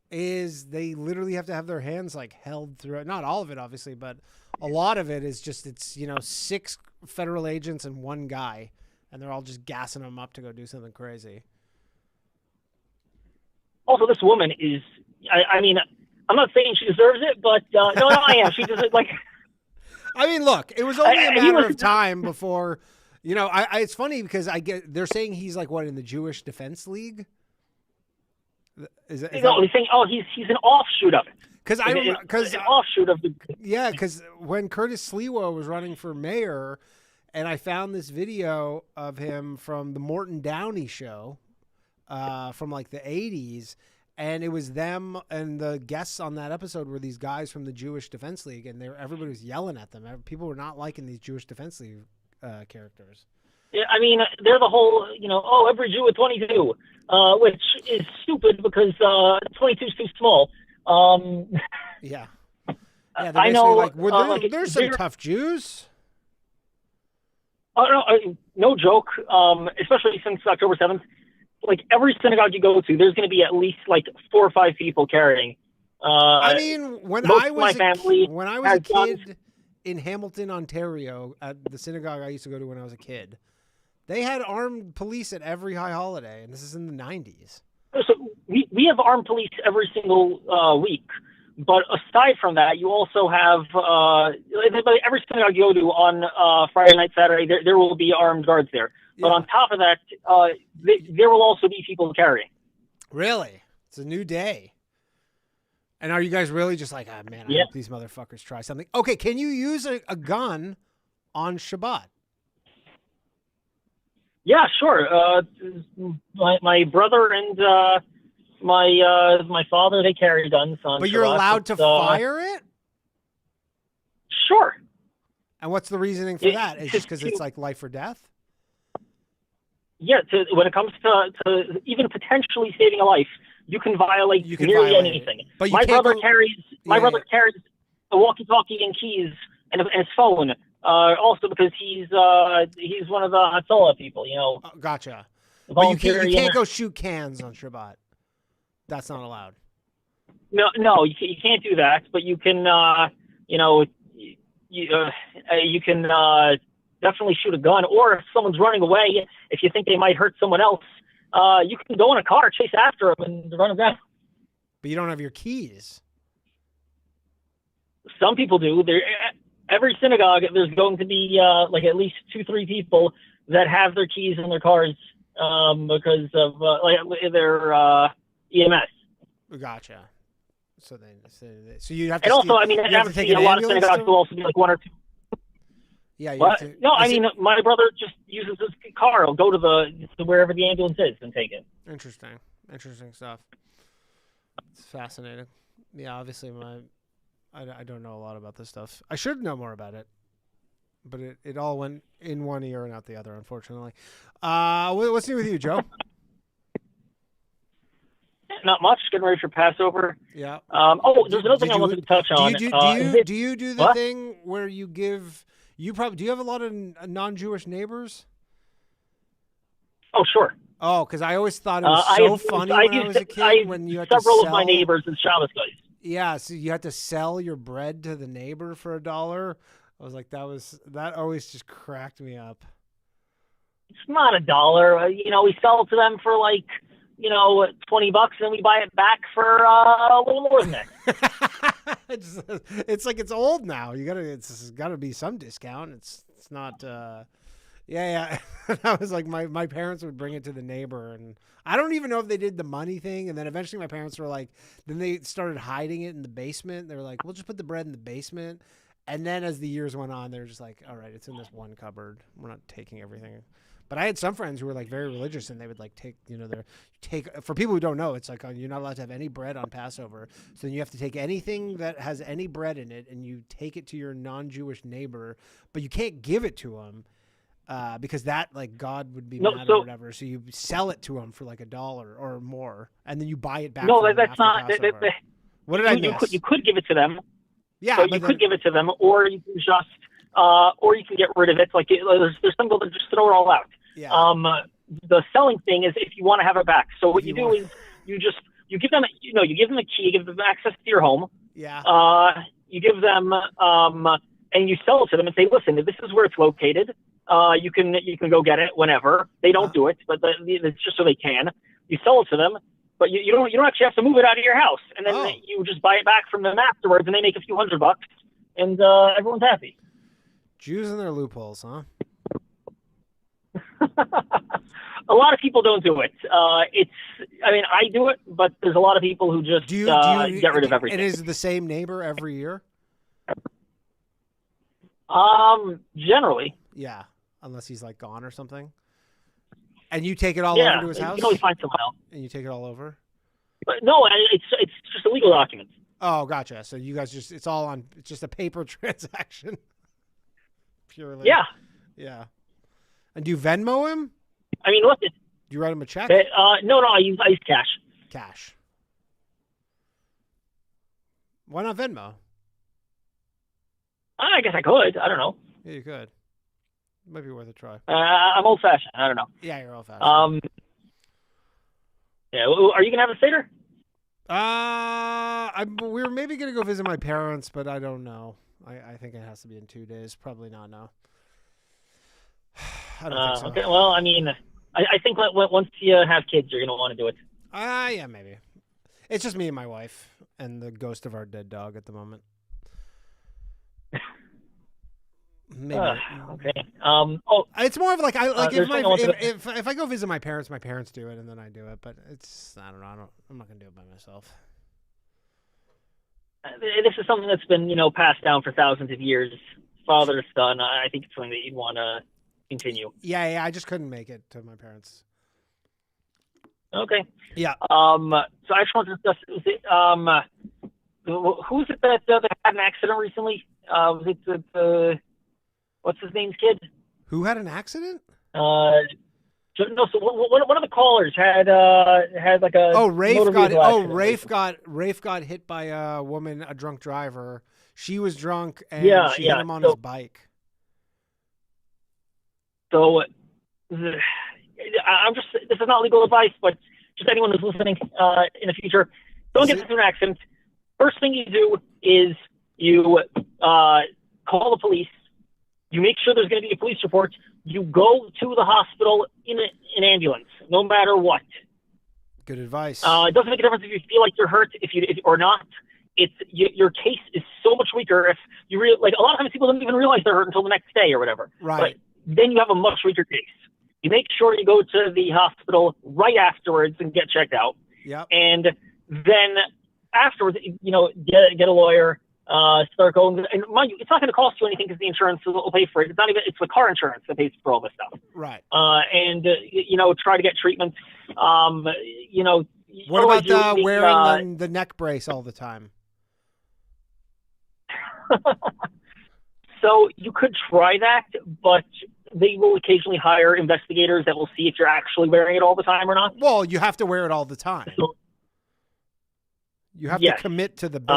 Is they literally have to have their hands held through it. Not all of it, obviously, but a lot of it is just 6 federal agents and one guy, and they're all just gassing them up to go do something crazy. Also, this woman is. I mean, I'm not saying she deserves it, but no, I am. She does it I mean, look, it was only a matter of time before. It's funny because they're saying he's in the Jewish Defense League. They're saying, he's an offshoot of it. Because an offshoot of the. Yeah, because when Curtis Sliwa was running for mayor, and I found this video of him from the Morton Downey show, from the 80s, and it was them and the guests on that episode were these guys from the Jewish Defense League, and everybody was yelling at them. People were not liking these Jewish Defense League characters. Yeah, I mean, they're the whole, every Jew at 22, which is stupid because 22 is too small. Yeah, I know. There's some tough Jews. No joke. Especially since October 7th, every synagogue you go to, there's going to be at least 4 or 5 people carrying. I mean, when I was a kid. Guns. In Hamilton, Ontario, at the synagogue I used to go to when I was a kid, they had armed police at every high holiday, and this is in the 90s. So we have armed police every single week, but aside from that, you also have every synagogue you go to on Friday night, Saturday, there will be armed guards there. But on top of that, there will also be people carrying. Really? It's a new day. And are you guys really just I hope these motherfuckers try something? Okay, can you use a gun on Shabbat? Yeah, sure. My brother and my father, they carry guns on Shabbat. But you're allowed to fire it? Sure. And what's the reasoning for that? Is it just because it's life or death? Yeah, when it comes to even potentially saving a life, you can violate nearly anything. But my brother carries a walkie-talkie and keys and his phone. Also because he's one of the Hatzalah people, Gotcha. But you can't go shoot cans on Shabbat. That's not allowed. No, you can't do that. But you can, you can definitely shoot a gun. Or if someone's running away, if you think they might hurt someone else, you can go in a car, chase after them, and run them down. But you don't have your keys. Some people do. Every synagogue, there's going to be like at least 2-3 people that have their keys in their cars because of their EMS. Gotcha. So you have to. And also, I mean, obviously, a lot of synagogues will also be like 1 or 2. Yeah. I mean, my brother just uses his car. He'll go to wherever the ambulance is and take it. Interesting stuff. It's fascinating. Yeah, obviously, I don't know a lot about this stuff. I should know more about it, but it all went in one ear and out the other, unfortunately. What's new with you, Joe? Not much. Getting ready for Passover. Yeah. There's another thing I wanted to touch on. Do you do the thing where you give? Do you have a lot of non-Jewish neighbors? Oh, sure. Oh, because I always thought it was so funny when I was a kid when you had to several sell... of my neighbors in Shabbos guys. Yeah, so you had to sell your bread to the neighbor for $1. I was like, that always just cracked me up. It's not $1. We sell it to them for like, $20, and we buy it back for a little more than that. It's like it's old now. It's got to be some discount. It's not. Yeah. I was like, my parents would bring it to the neighbor, and I don't even know if they did the money thing. And then eventually my parents were like, then they started hiding it in the basement. They were like, we'll just put the bread in the basement. And then as the years went on, they were just like, all right, it's in this one cupboard. We're not taking everything. But I had some friends who were like very religious, and they would like take, for people who don't know, it's like you're not allowed to have any bread on Passover. So then you have to take anything that has any bread in it, and you take it to your non-Jewish neighbor, but you can't give it to him. Because that, like, God would be mad or whatever. So you sell it to him for like $1 or more, and then you buy it back. No, that's not. What did I miss? You could give it to them. Yeah, so you could give it to them, or you can just, or you can get rid of it. Like there's some people that just throw it all out. Yeah. The selling thing is if you want to have it back. So what you do is you give them, you give them a key, you give them access to your home. Yeah. You give them, and you sell it to them and say, listen, this is where it's located. You can go get it whenever. They don't do it, but it's just so they can. You sell it to them, but you don't actually have to move it out of your house, and then you just buy it back from them afterwards, and they make a few $100, and everyone's happy. Jews and their loopholes, huh? A lot of people don't do it. I do it, but there's a lot of people who just get rid of everything. And is it the same neighbor every year? Generally. Yeah, unless he's like gone or something. And you take it all over to his house? You can always find someone else. And you take it all over? But no, it's just a legal document. Oh, gotcha. So you guys it's just a paper transaction. Purely. Yeah. Yeah. And do you Venmo him? I mean, look. Do you write him a check? No, I use cash. Cash. Why not Venmo? I guess I could. I don't know. Yeah, you could. Might be worth a try. I'm old-fashioned. I don't know. Yeah, you're old-fashioned. Yeah. Are you gonna have a Seder? We were maybe gonna go visit my parents, but I don't know. I think it has to be in 2 days. Probably not now. I don't think so. Okay. Well, I mean, I think once you have kids, you're gonna want to do it. Yeah, maybe. It's just me and my wife and the ghost of our dead dog at the moment. Maybe. Okay. It's more of like if I go visit my parents do it, and then I do it. But I don't know. I'm not gonna do it by myself. This is something that's been passed down for thousands of years, father to son. I think it's something that you'd want to continue. Yeah. I just couldn't make it to my parents. Okay. Yeah. So I just want to discuss. Who is it that had an accident recently? Was it the what's his name's kid? Who had an accident? No. So one of the callers had like a Rafe got hit by a woman, a drunk driver. She was drunk and she hit him on his bike. So I'm just, this is not legal advice, but just anyone who's listening in the future, don't get into an accident. First thing you do is you call the police. You make sure there's going to be a police report. You go to the hospital in an ambulance, no matter what. Good advice. It doesn't make a difference if you feel like you're hurt if or not. It's your case is so much weaker if you like. A lot of times people don't even realize they're hurt until the next day or whatever. Right. But then you have a much weaker case. You make sure you go to the hospital right afterwards and get checked out. Yep. And then afterwards, get a lawyer. Start going, and mind you, it's not going to cost you anything because the insurance will pay for it. It's the car insurance that pays for all this stuff. Right. And try to get treatment. What about wearing the neck brace all the time? So you could try that, but they will occasionally hire investigators that will see if you're actually wearing it all the time or not. Well, you have to wear it all the time. So, you have to commit to the bit.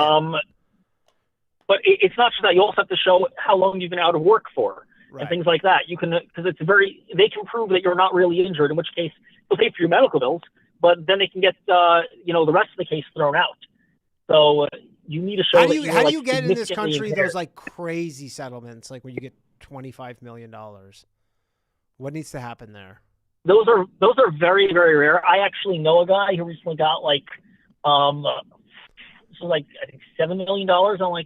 But it's not just that. You also have to show how long you've been out of work for and things like that. You can, because they can prove that you're not really injured, in which case they'll pay for your medical bills, but then they can get, the rest of the case thrown out. So you need to show how do you get in this country impaired. those like crazy settlements, like when you get $25 million? What needs to happen there? Those are very, very rare. I actually know a guy who recently got I think $7 million on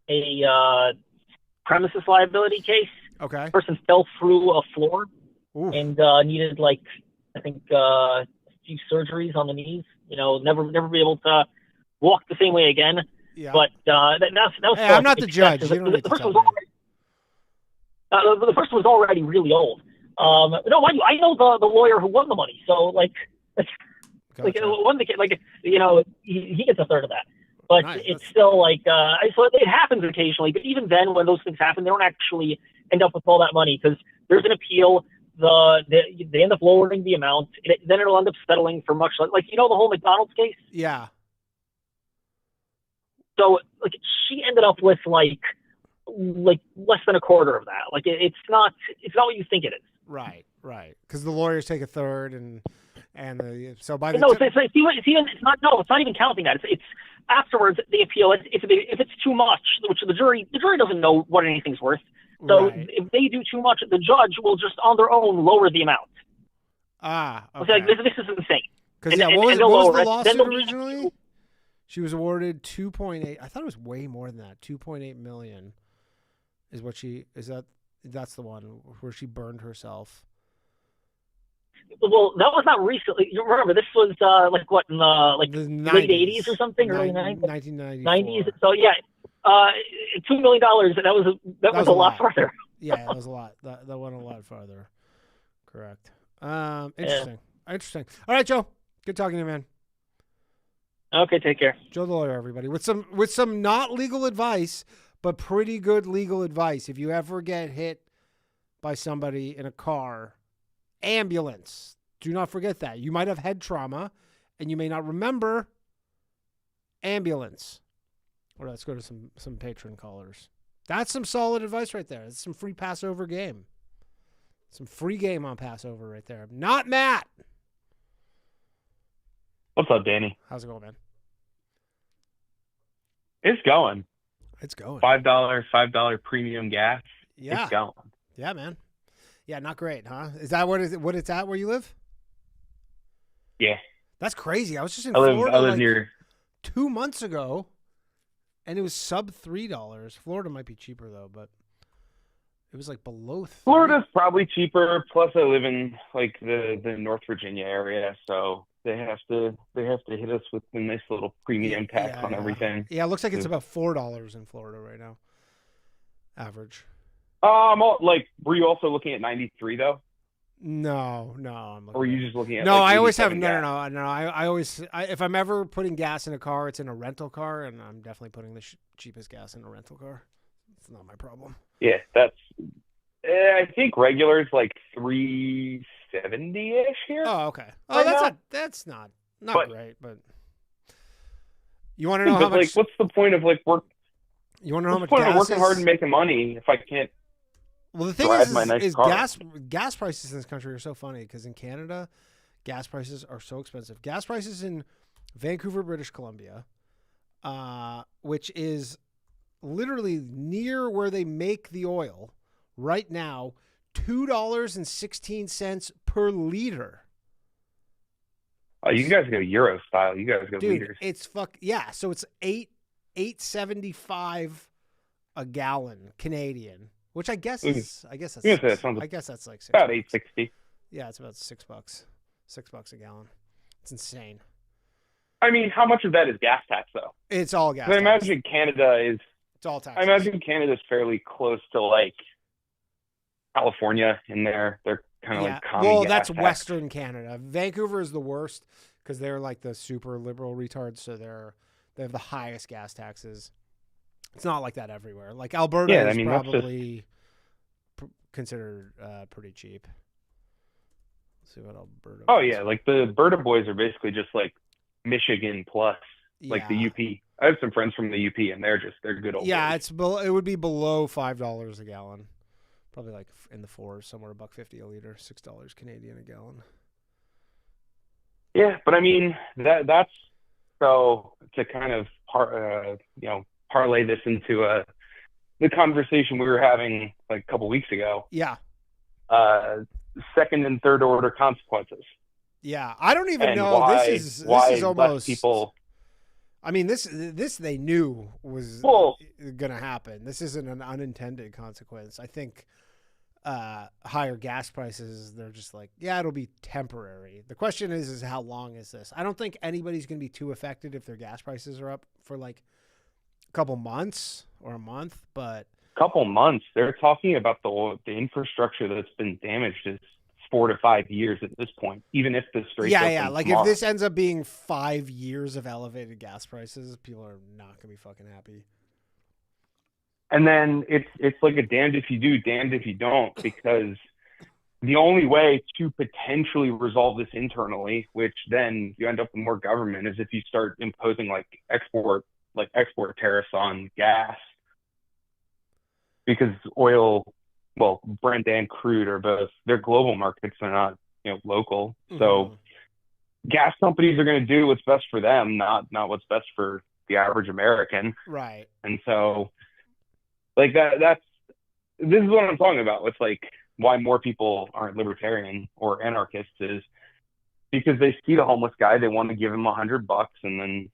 a premises liability case. Okay. The person fell through a floor. Oof. And needed a few surgeries on the knees. Never be able to walk the same way again. Yeah. But that was. Hey, I'm not the judge. You don't need to tell me. The person was already really old. No, mind you, I know the lawyer who won the money. So Gotcha. he gets a third of that. But nice. it's still so it happens occasionally. But even then, when those things happen, they don't actually end up with all that money because there's an appeal. They end up lowering the amount. Then it'll end up settling for much the whole McDonald's case. Yeah. So she ended up with less than a quarter of that. It's not what you think it is. Right. Because the lawyers take a third, and so by the it's not even counting that. It's afterwards they appeal. If it's too much, which the jury doesn't know what anything's worth. So if they do too much, the judge will just on their own lower the amount. Okay. This is insane. Because what was the lawsuit originally? She was awarded 2.8. I thought it was way more than that. 2.8 million is what that's the one where she burned herself. Well, that was not recently. You remember, this was in the late 80s or something, early 90s? 1990s. So yeah, $2 million. That was a lot farther. Yeah, that was a lot. That went a lot farther. Correct. Interesting. Interesting. All right, Joe. Good talking to you, man. Okay, take care. Joe the lawyer, everybody, with some not legal advice, but pretty good legal advice. If you ever get hit by somebody in a car, ambulance. Do not forget that. You might have head trauma, and you may not remember ambulance. Or let's go to some patron callers. That's some solid advice right there. That's some free Passover game. Some free game on Passover right there. NotMatt. What's up, Danny? How's it going, man? It's going. It's going. $5 premium gas. Yeah. It's going. Yeah, man. Yeah, not great, huh? Is that what it's at where you live? Yeah. That's crazy. I was just in Florida I live near 2 months ago, and it was sub $3. Florida might be cheaper though, but it was below $3. Florida's probably cheaper. Plus, I live in the North Virginia area, so they have to hit us with a nice little premium tax on everything. Yeah, it looks like it's about $4 in Florida right now, average. Were you also looking at 93 though? No, I'm looking. Or were you just looking at? No, I always have no. I always if I'm ever putting gas in a car, it's in a rental car, and I'm definitely putting the cheapest gas in a rental car. It's not my problem. Yeah, that's. I think regular is $3.70-ish here. Oh, okay. Oh, that's not great, but you want to know how much? What's the point of work? You want to know how much gas? What's the point of working hard and making money if I can't? Well, the thing is gas prices in this country are so funny because in Canada, gas prices are so expensive. Gas prices in Vancouver, British Columbia, which is literally near where they make the oil right now, $2.16 per liter. Oh, you guys go Euro style. You guys go Dude, liters. it's yeah. So it's $8.75 a gallon Canadian, which I guess is I guess that's like $6. About $8.60. Yeah, it's about $6. $6 a gallon. It's insane. I mean, how much of that is gas tax though? It's all gas. I imagine Canada is. It's all tax. I imagine Canada's fairly close to like California in there. They're kind of like common. Well, gas that's tax. Western Canada. Vancouver is the worst because they're like the super liberal retards, so they have the highest gas taxes. It's not like that everywhere. Like Alberta is probably considered pretty cheap. Let's see what Alberta. Oh yeah, like the Alberta boys are basically just like Michigan plus, like the UP. I have some friends from the UP, and they're good old. Yeah, boys. it would be below $5 a gallon. Probably like in the fours, somewhere $1.50 a liter, $6 Canadian a gallon. Yeah, but I mean that's so to kind of parlay this into the conversation we were having like a couple weeks ago. Yeah. Second and third order consequences. Yeah, I don't even know. Why, this is almost people. I mean, this they knew was going to happen. This isn't an unintended consequence. I think higher gas prices, they're just like, yeah, it'll be temporary. The question is how long is this? I don't think anybody's going to be too affected if their gas prices are up for like a couple months or a month, but couple months. They're talking about the infrastructure that's been damaged is 4 to 5 years at this point, even if the Straits open like tomorrow. If this ends up being 5 years of elevated gas prices, people are not gonna be fucking happy. And then it's like a damned if you do, damned if you don't, because the only way to potentially resolve this internally, which then you end up with more government, is if you start imposing like export tariffs on gas. Because oil, well, Brent and crude are both, they're global markets, they're not, local. Mm-hmm. So gas companies are going to do what's best for them, not what's best for the average American. Right. And so like this is what I'm talking about. It's like why more people aren't libertarian or anarchists is because they see the homeless guy, they want to give him $100 and then,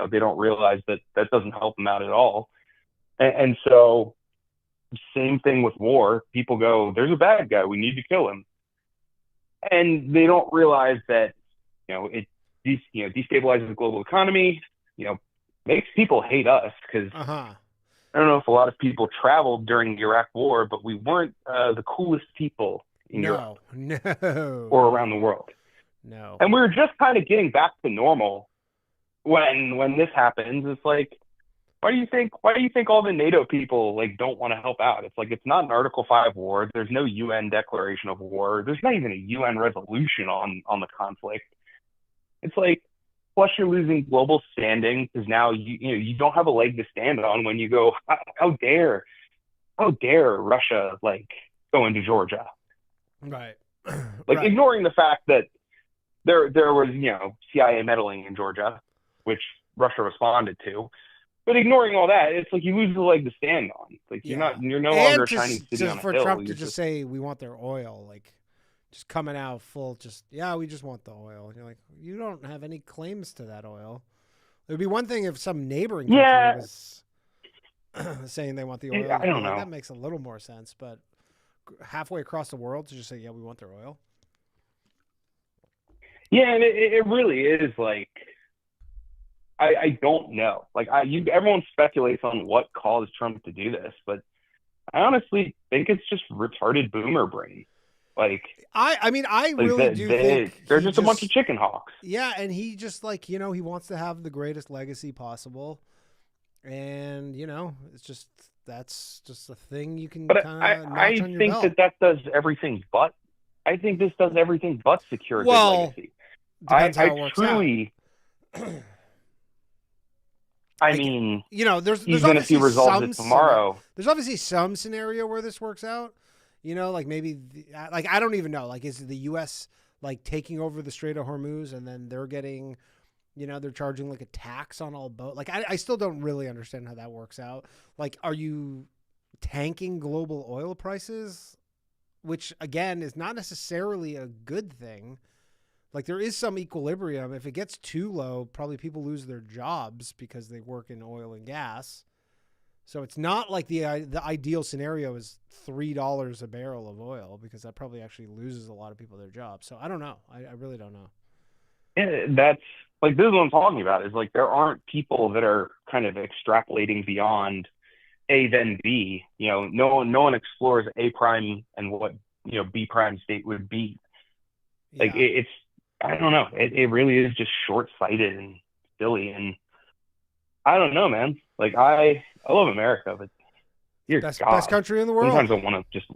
they don't realize that doesn't help them out at all. And so same thing with war. People go, there's a bad guy, we need to kill him. And they don't realize that, it destabilizes the global economy, makes people hate us because I don't know if a lot of people traveled during the Iraq war, but we weren't the coolest people in Europe or around the world. No. And we were just kind of getting back to normal when this happens. It's like, why do you think all the NATO people like don't want to help out? It's like it's not an Article 5 war. There's no UN declaration of war. There's not even a UN resolution on the conflict. It's like, plus you're losing global standing because now you don't have a leg to stand on when you go, how dare Russia like go into Georgia? Right. Like ignoring the fact that there was CIA meddling in Georgia, which Russia responded to. But ignoring all that, it's like you lose the leg to stand on. Like you're no longer a Chinese city on a for hill. Trump to just say we want their oil, like just coming out full, we just want the oil. And you're like, you don't have any claims to that oil. It would be one thing if some neighboring country was saying they want the oil. I don't know. That makes a little more sense. But halfway across the world to just say, we want their oil. Yeah, and it really is like. I don't know. Like everyone speculates on what caused Trump to do this, but I honestly think it's just retarded boomer brain. Like I really do think they're just a bunch of chicken hawks. Yeah, and he just like he wants to have the greatest legacy possible, and it's just that's just a thing you can. But I think that does everything but. I think this does everything but secure a good legacy. Depends how it works truly. I mean, there's he's going to see results tomorrow. There's obviously some scenario where this works out. Like maybe, I don't even know. Like, is the U.S. like taking over the Strait of Hormuz, and then they're getting You know, they're charging like a tax on all boat. Like, I still don't really understand how that works out. Like, are you tanking global oil prices? Which, again, is not necessarily a good thing. Like, there is some equilibrium. If it gets too low, probably people lose their jobs because they work in oil and gas. So it's not like the ideal scenario is $3 a barrel of oil, because that probably actually loses a lot of people their jobs. So I don't know. I really don't know. And that's like, this is what I'm talking about, is like, there aren't people that are kind of extrapolating beyond A then B. You know, no one explores A prime and what, you know, B prime state would be. Like, it's, I don't know. It really is just short-sighted and silly. And I don't know, man. Like, I love America, but best country in the world. Sometimes I want to just.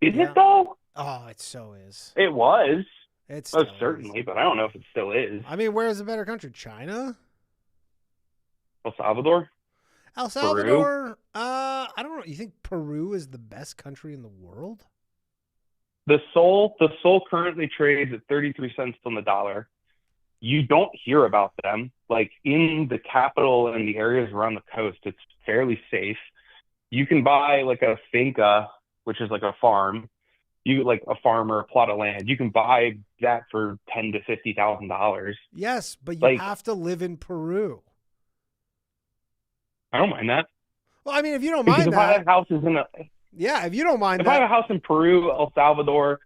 Is it though? Oh, it so is. It was. It's most certainly, but I don't know if it still is. I mean, where is a better country? China? El Salvador? El Salvador? I don't know. You think Peru is the best country in the world? The sol currently trades at 33 cents on the dollar. You don't hear about them. Like, in the capital and the areas around the coast, it's fairly safe. You can buy like a finca, which is like a farm. You like a farm or a plot of land. You can buy that for $10,000 to $50,000. Yes, but you have to live in Peru. I don't mind that. Well, I mean, if you don't mind if I have houses in if you don't mind if I have a house in Peru, El Salvador,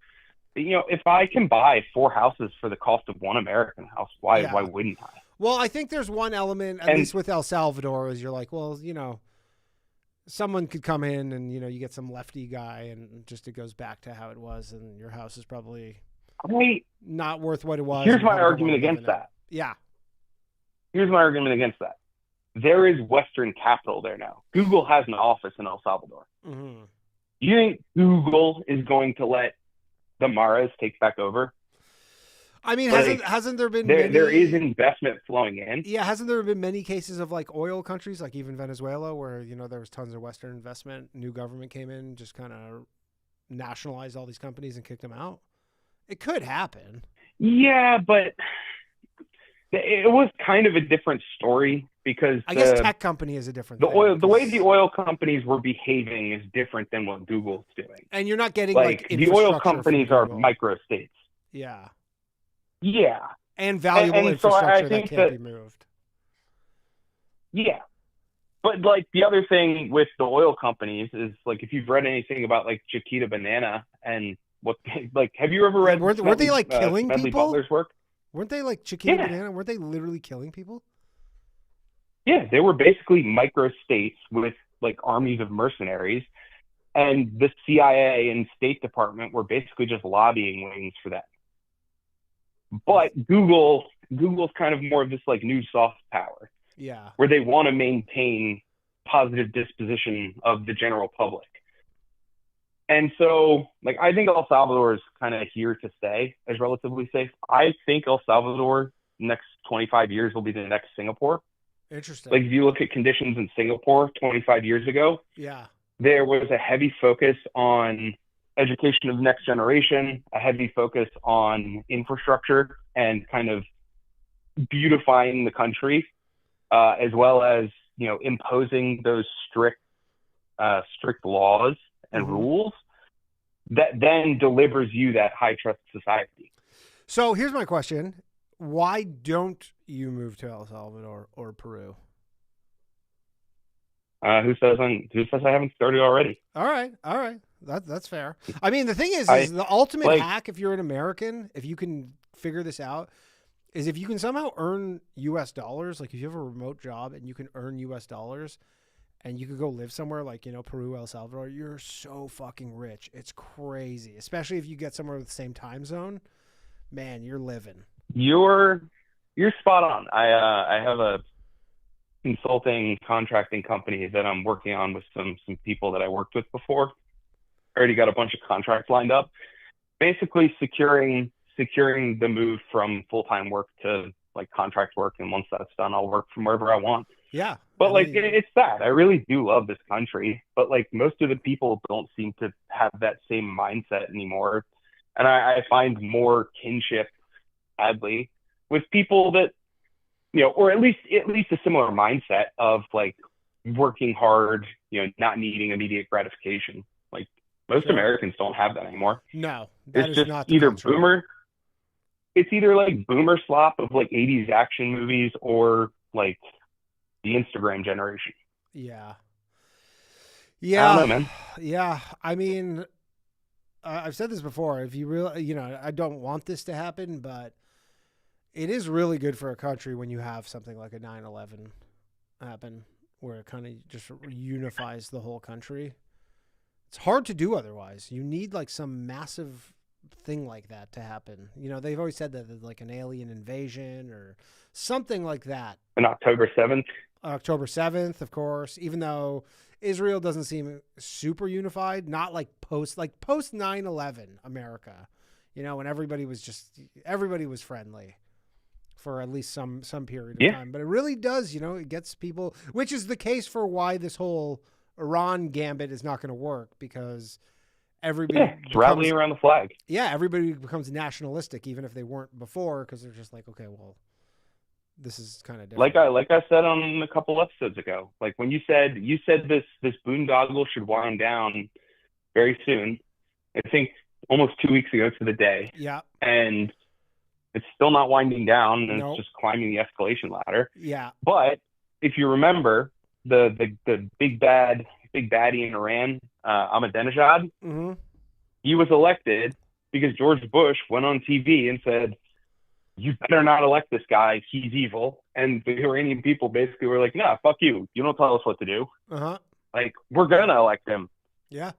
you know, if I can buy 4 houses for the cost of one American house, why wouldn't I? Well, I think there's one element, at least with El Salvador, is you're like, well, you know, someone could come in and, you know, you get some lefty guy and just it goes back to how it was, and your house is probably not worth what it was. Here's my argument against that. Yeah. Here's my argument against that. There is Western capital there now. Google has an office in El Salvador. Mm-hmm. You think Google is going to let the Maras take back over? I mean, hasn't there been there is investment flowing in? Yeah, hasn't there been many cases of like oil countries, like even Venezuela, where, you know, there was tons of Western investment, new government came in, just kind of nationalized all these companies and kicked them out? It could happen. Yeah, but it was kind of a different story, because I guess tech company is a different thing. The way the oil companies were behaving is different than what Google's doing. And you're not getting like the oil companies are micro states. Yeah. Yeah. And valuable infrastructure that can't be moved. Yeah. But like the other thing with the oil companies is, like, if you've read anything about like Chiquita Banana and what, like, have you ever read? Weren't they like killing Smedley people? Butler's work? Weren't they like Chiquita Banana? Weren't they literally killing people? Yeah, they were basically micro states with like armies of mercenaries, and the CIA and State Department were basically just lobbying wings for that. But Google's kind of more of this like new soft power. Yeah. Where they want to maintain positive disposition of the general public. And so, like, I think El Salvador is kind of here to stay as relatively safe. I think El Salvador, next 25 years, will be the next Singapore. Interesting. Like, if you look at conditions in Singapore 25 years ago, there was a heavy focus on education of the next generation, a heavy focus on infrastructure and kind of beautifying the country, as well as, you know, imposing those strict laws and rules that then delivers you that high trust society. So here's my question. Why don't you move to El Salvador or Peru? Who says I haven't started already? All right. That's fair. I mean, the thing is the ultimate hack, if you're an American, if you can figure this out, is if you can somehow earn US dollars, like if you have a remote job and you can earn US dollars and you could go live somewhere like, you know, Peru, El Salvador, you're so fucking rich. It's crazy. Especially if you get somewhere with the same time zone, man, you're living. You're spot on. I have a consulting contracting company that I'm working on with some people that I worked with before. I already got a bunch of contracts lined up, basically securing the move from full-time work to like contract work. And once that's done, I'll work from wherever I want. Yeah. But like, it's sad. I really do love this country, but like most of the people don't seem to have that same mindset anymore. And I find more kinship, sadly, with people that, or at least a similar mindset of like working hard, not needing immediate gratification. Like most Americans don't have that anymore. No, that it's is just not the either country. boomer. It's either like boomer slop of like 80s action movies or like the Instagram generation. Yeah. I don't know, man. Yeah. I mean, I've said this before. If you really, I don't want this to happen, but it is really good for a country when you have something like a 9/11 happen, where it kind of just unifies the whole country. It's hard to do otherwise. You need like some massive thing like that to happen. They've always said that there's like an alien invasion or something like that. On October 7th. October 7th, of course, even though Israel doesn't seem super unified, not like post 9/11 America, when everybody was friendly for at least some period of time. But it really does, it gets people, which is the case for why this whole Iran gambit is not going to work, because everybody it's rallying around the flag. Yeah, everybody becomes nationalistic, even if they weren't before, because they're just like, okay, well, this is kind of different. Like I said on a couple episodes ago, like when you said this boondoggle should wind down very soon. I think almost 2 weeks ago to the day. Yeah. And it's still not winding down, and Nope. it's just climbing the escalation ladder. Yeah. But if you remember the big baddie in Iran, Ahmadinejad, Mm-hmm. he was elected because George Bush went on TV and said, "You better not elect this guy. He's evil." And the Iranian people basically were like, "Nah, fuck you. You don't tell us what to do. Uh-huh. Like, we're gonna elect him." Yeah.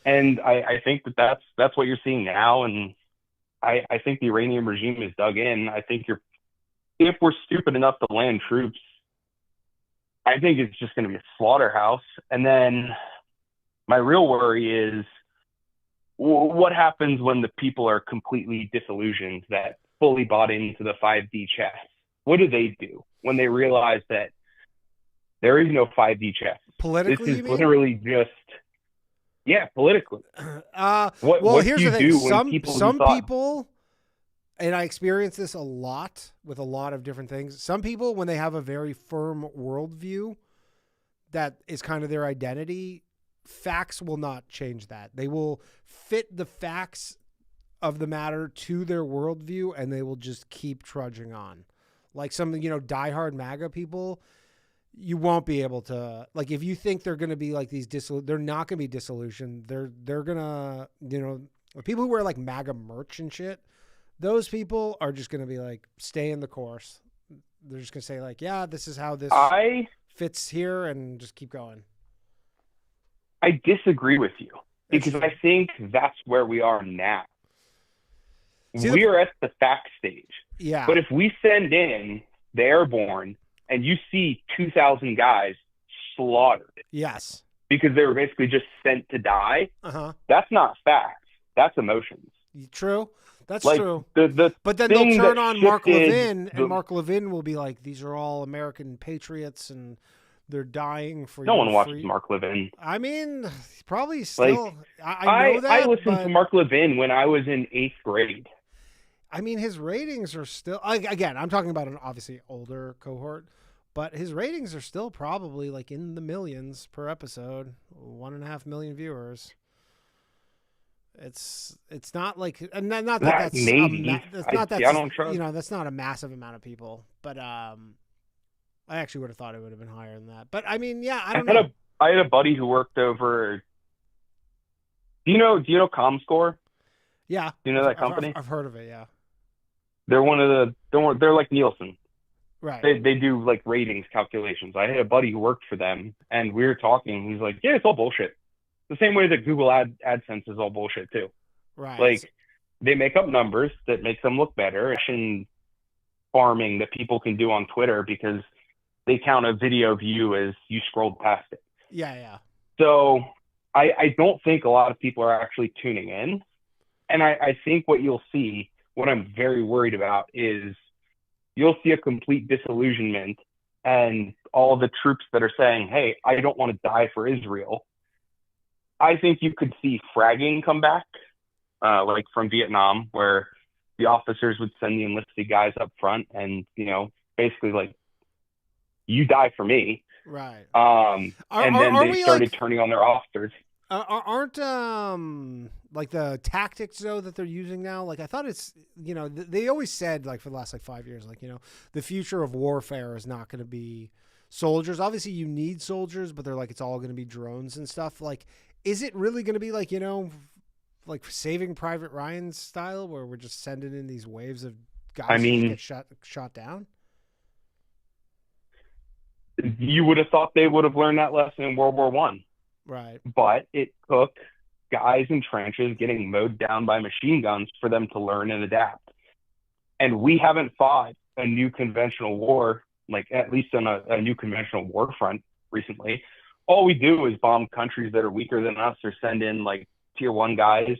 And I think that's what you're seeing now. And I think the Iranian regime is dug in. I think if we're stupid enough to land troops, I think it's just going to be a slaughterhouse. And then my real worry is what happens when the people are completely disillusioned, that fully bought into the 5D chess. What do they do when they realize that there is no 5D chess? Politically, this is literally just, politically. Well, here's the thing. Some people, people, and I experience this a lot with a lot of different things. Some people, when they have a very firm worldview that is kind of their identity, facts will not change that. They will fit the facts of the matter to their worldview, and they will just keep trudging on. Like some, diehard MAGA people, you won't be able to, like, if you think they're going to be like these, they're not going to be disillusioned. They're going to, people who wear like MAGA merch and shit, those people are just going to be like, stay in the course. They're just going to say like, yeah, this is how this fits here, and just keep going. I disagree with you, because I think that's where we are now. We are at the fact stage. Yeah. But if we send in the airborne and you see 2,000 guys slaughtered, yes, because they were basically just sent to die, that's not facts. That's emotions. True. That's like, true. But then they'll turn on Mark Levin, and Mark Levin will be like, these are all American patriots, and they're dying for no one watches Mark Levin. I mean, probably still. Like, I know that. I listened to Mark Levin when I was in 8th grade. I mean, his ratings are still, again, I'm talking about an obviously older cohort, but his ratings are still probably like in the millions per episode, 1.5 million viewers. It's not like, not that that's maybe. that's not a massive amount of people, but I actually would have thought it would have been higher than that. But I mean, yeah, I don't know. I had a buddy who worked over. Do you know ComScore? Yeah. Do you know that company? I've heard of it. Yeah. They're they're like Nielsen. Right. They do like ratings calculations. I had a buddy who worked for them, and we were talking. He's like, "Yeah, it's all bullshit." The same way that Google AdSense is all bullshit too. Right. Like, they make up numbers that make them look better. And farming that people can do on Twitter because they count a video view as you scrolled past it. Yeah. So I don't think a lot of people are actually tuning in. And I think what you'll see, what I'm very worried about, is you'll see a complete disillusionment, and all the troops that are saying, "Hey, I don't want to die for Israel." I think you could see fragging come back, like from Vietnam, where the officers would send the enlisted guys up front and, basically like, you die for me. Right. And then they started turning on their officers. Aren't like the tactics though that they're using now? Like I thought it's they always said like for the last like 5 years like the future of warfare is not going to be soldiers. Obviously you need soldiers, but they're like it's all going to be drones and stuff. Like is it really going to be like like Saving Private Ryan style where we're just sending in these waves of guys who get shot down? You would have thought they would have learned that lesson in World War I. Right. But it took guys in trenches getting mowed down by machine guns for them to learn and adapt. And we haven't fought a new conventional war, like at least on a new conventional war front recently. All we do is bomb countries that are weaker than us or send in like tier 1 guys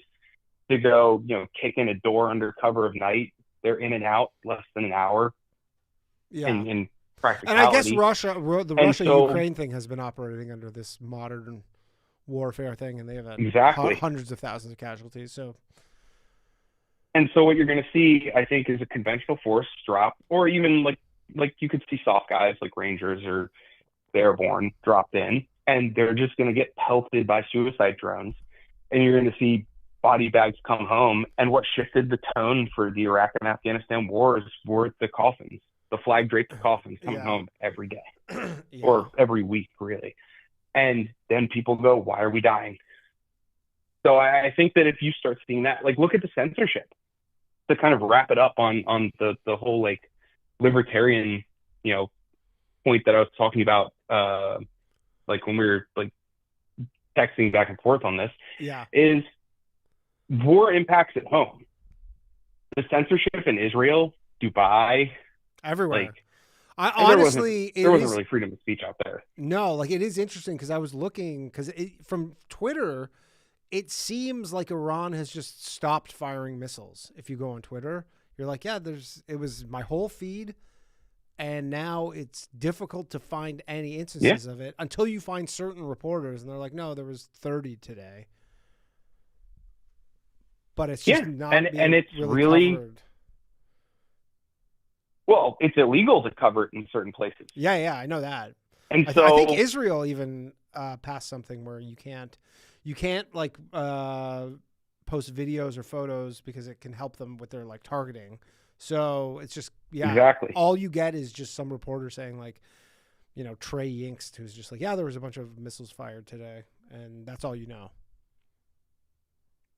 to go, kick in a door under cover of night. They're in and out less than an hour. Yeah. In practicality. And I guess the Russia-Ukraine thing has been operating under this modern warfare thing, and they have had hundreds of thousands of casualties. And so what you're going to see, I think, is a conventional force drop, or even like you could see soft guys like Rangers or the Airborne dropped in, and they're just going to get pelted by suicide drones. And you're going to see body bags come home. And what shifted the tone for the Iraq and Afghanistan wars were the coffins. The flag draped coffins coming home every day or every week, really. And then people go, why are we dying? So I think that if you start seeing that, like, look at the censorship to kind of wrap it up on the whole, like, libertarian, point that I was talking about, like when we were like texting back and forth on this, is war impacts at home. The censorship in Israel, Dubai, everywhere. Like, honestly, there wasn't really freedom of speech out there. No, like it is interesting because I was looking from Twitter, it seems like Iran has just stopped firing missiles. If you go on Twitter, you're like, it was my whole feed, and now it's difficult to find any instances of it until you find certain reporters, and they're like, no, there was 30 today. But it's just not and it's really covered. Well, it's illegal to cover it in certain places. Yeah, I know that. And I think Israel even passed something where you can't like post videos or photos because it can help them with their like targeting. So it's just exactly all you get is just some reporter saying like, Trey Yinkst, who's just like, there was a bunch of missiles fired today, and that's all you know.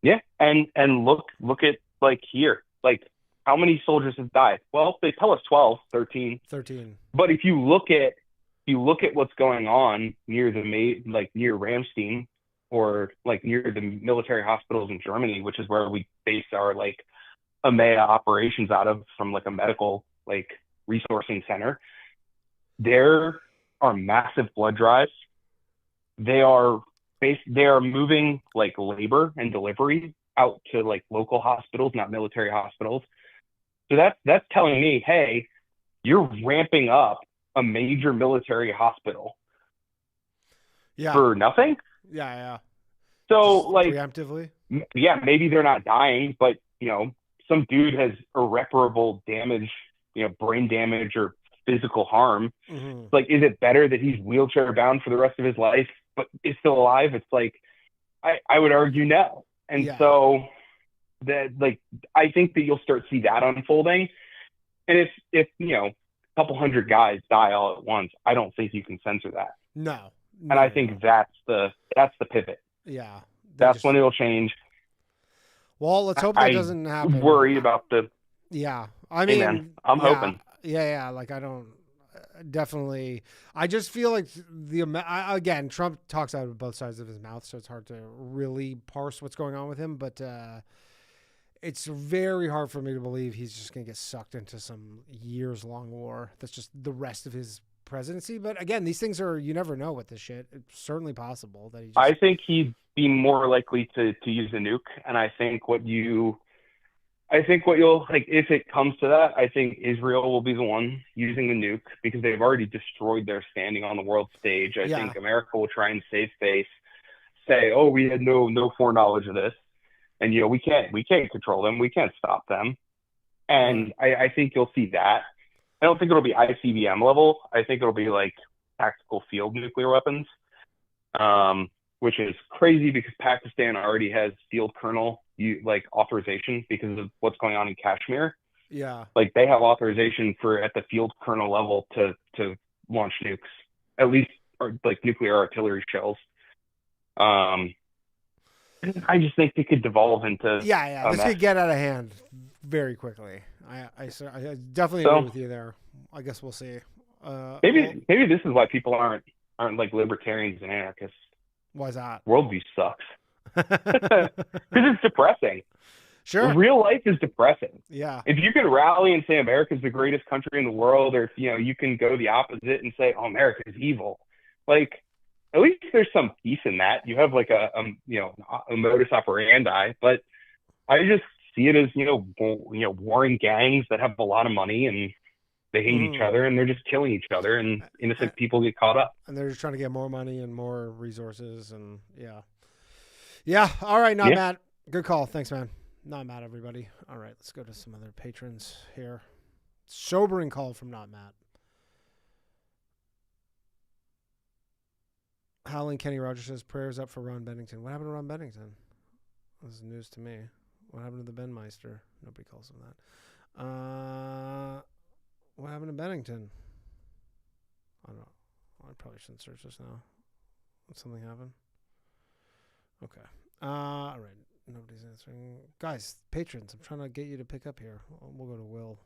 Yeah, and look at like here, like. How many soldiers have died? Well, they tell us 12, 13. But if you look at what's going on near near Ramstein or like near the military hospitals in Germany, which is where we base our like EMEA operations out of, from like a medical like resourcing center, there are massive blood drives. They are moving like labor and delivery out to like local hospitals, not military hospitals. So that's telling me, hey, you're ramping up a major military hospital for nothing. Yeah. So just like preemptively. Yeah, maybe they're not dying, but some dude has irreparable damage, brain damage or physical harm. Mm-hmm. Like, is it better that he's wheelchair bound for the rest of his life but is still alive? It's like I would argue no. And so that, like, I think that you'll start to see that unfolding. And if a couple hundred guys die all at once, I don't think you can censor that. No. And I think that's the pivot. Yeah. That's when it'll change. Well, let's hope that doesn't happen. I'm worried about the. Yeah. I mean, man, I'm hoping. Yeah. Like, I don't definitely. I just feel like again, Trump talks out of both sides of his mouth, so it's hard to really parse what's going on with him. But it's very hard for me to believe he's just going to get sucked into some years-long war. That's just the rest of his presidency. But again, these things you never know with this shit. It's certainly possible that he just... I think he'd be more likely to use a nuke. And I think what you'll, like, if it comes to that, I think Israel will be the one using the nuke because they've already destroyed their standing on the world stage. I think America will try and save face, say, oh, we had no foreknowledge of this. And, we can't control them. We can't stop them. And I think you'll see that. I don't think it'll be ICBM level. I think it'll be like tactical field nuclear weapons, which is crazy because Pakistan already has field kernel authorization because of what's going on in Kashmir. Yeah. Like they have authorization for at the field kernel level to launch nukes, at least or like nuclear artillery shells. I just think it could devolve into this could get out of hand very quickly. I definitely agree with you there. I guess we'll see. Maybe this is why people aren't like libertarians and anarchists. Why is that? Worldview sucks because it's depressing. Sure. Real life is depressing. Yeah. If you can rally and say America's the greatest country in the world, or if you can go the opposite and say, oh, America's evil, like at least there's some peace in that. You have like a modus operandi, but I just see it as warring gangs that have a lot of money and they hate each other and they're just killing each other and innocent people get caught up. And they're just trying to get more money and more resources and yeah. All right, NotMatt. Good call. Thanks, man. NotMatt, everybody. All right, let's go to some other patrons here. Sobering call from NotMatt. Howling Kenny Rogers says prayers up for Ron Bennington. What happened to Ron Bennington? This is news to me. What happened to the Ben Meister? Nobody calls him that. What happened to Bennington? I don't know. I probably shouldn't search this now. Did something happen? Okay. All right. Nobody's answering. Guys, patrons, I'm trying to get you to pick up here. We'll go to Will.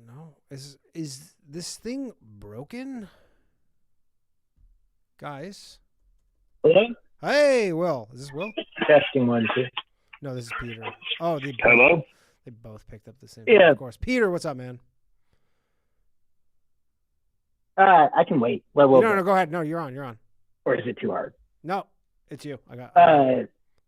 No. Is this thing broken? Guys? Hello? Hey, Will. Is this Will? Testing 1, 2. No, this is Peter. Oh, Hello? They both picked up the same. Yeah. Of course. Peter, what's up, man? I can wait. No, go ahead. No, you're on. Or is it too hard? No, it's you. I got.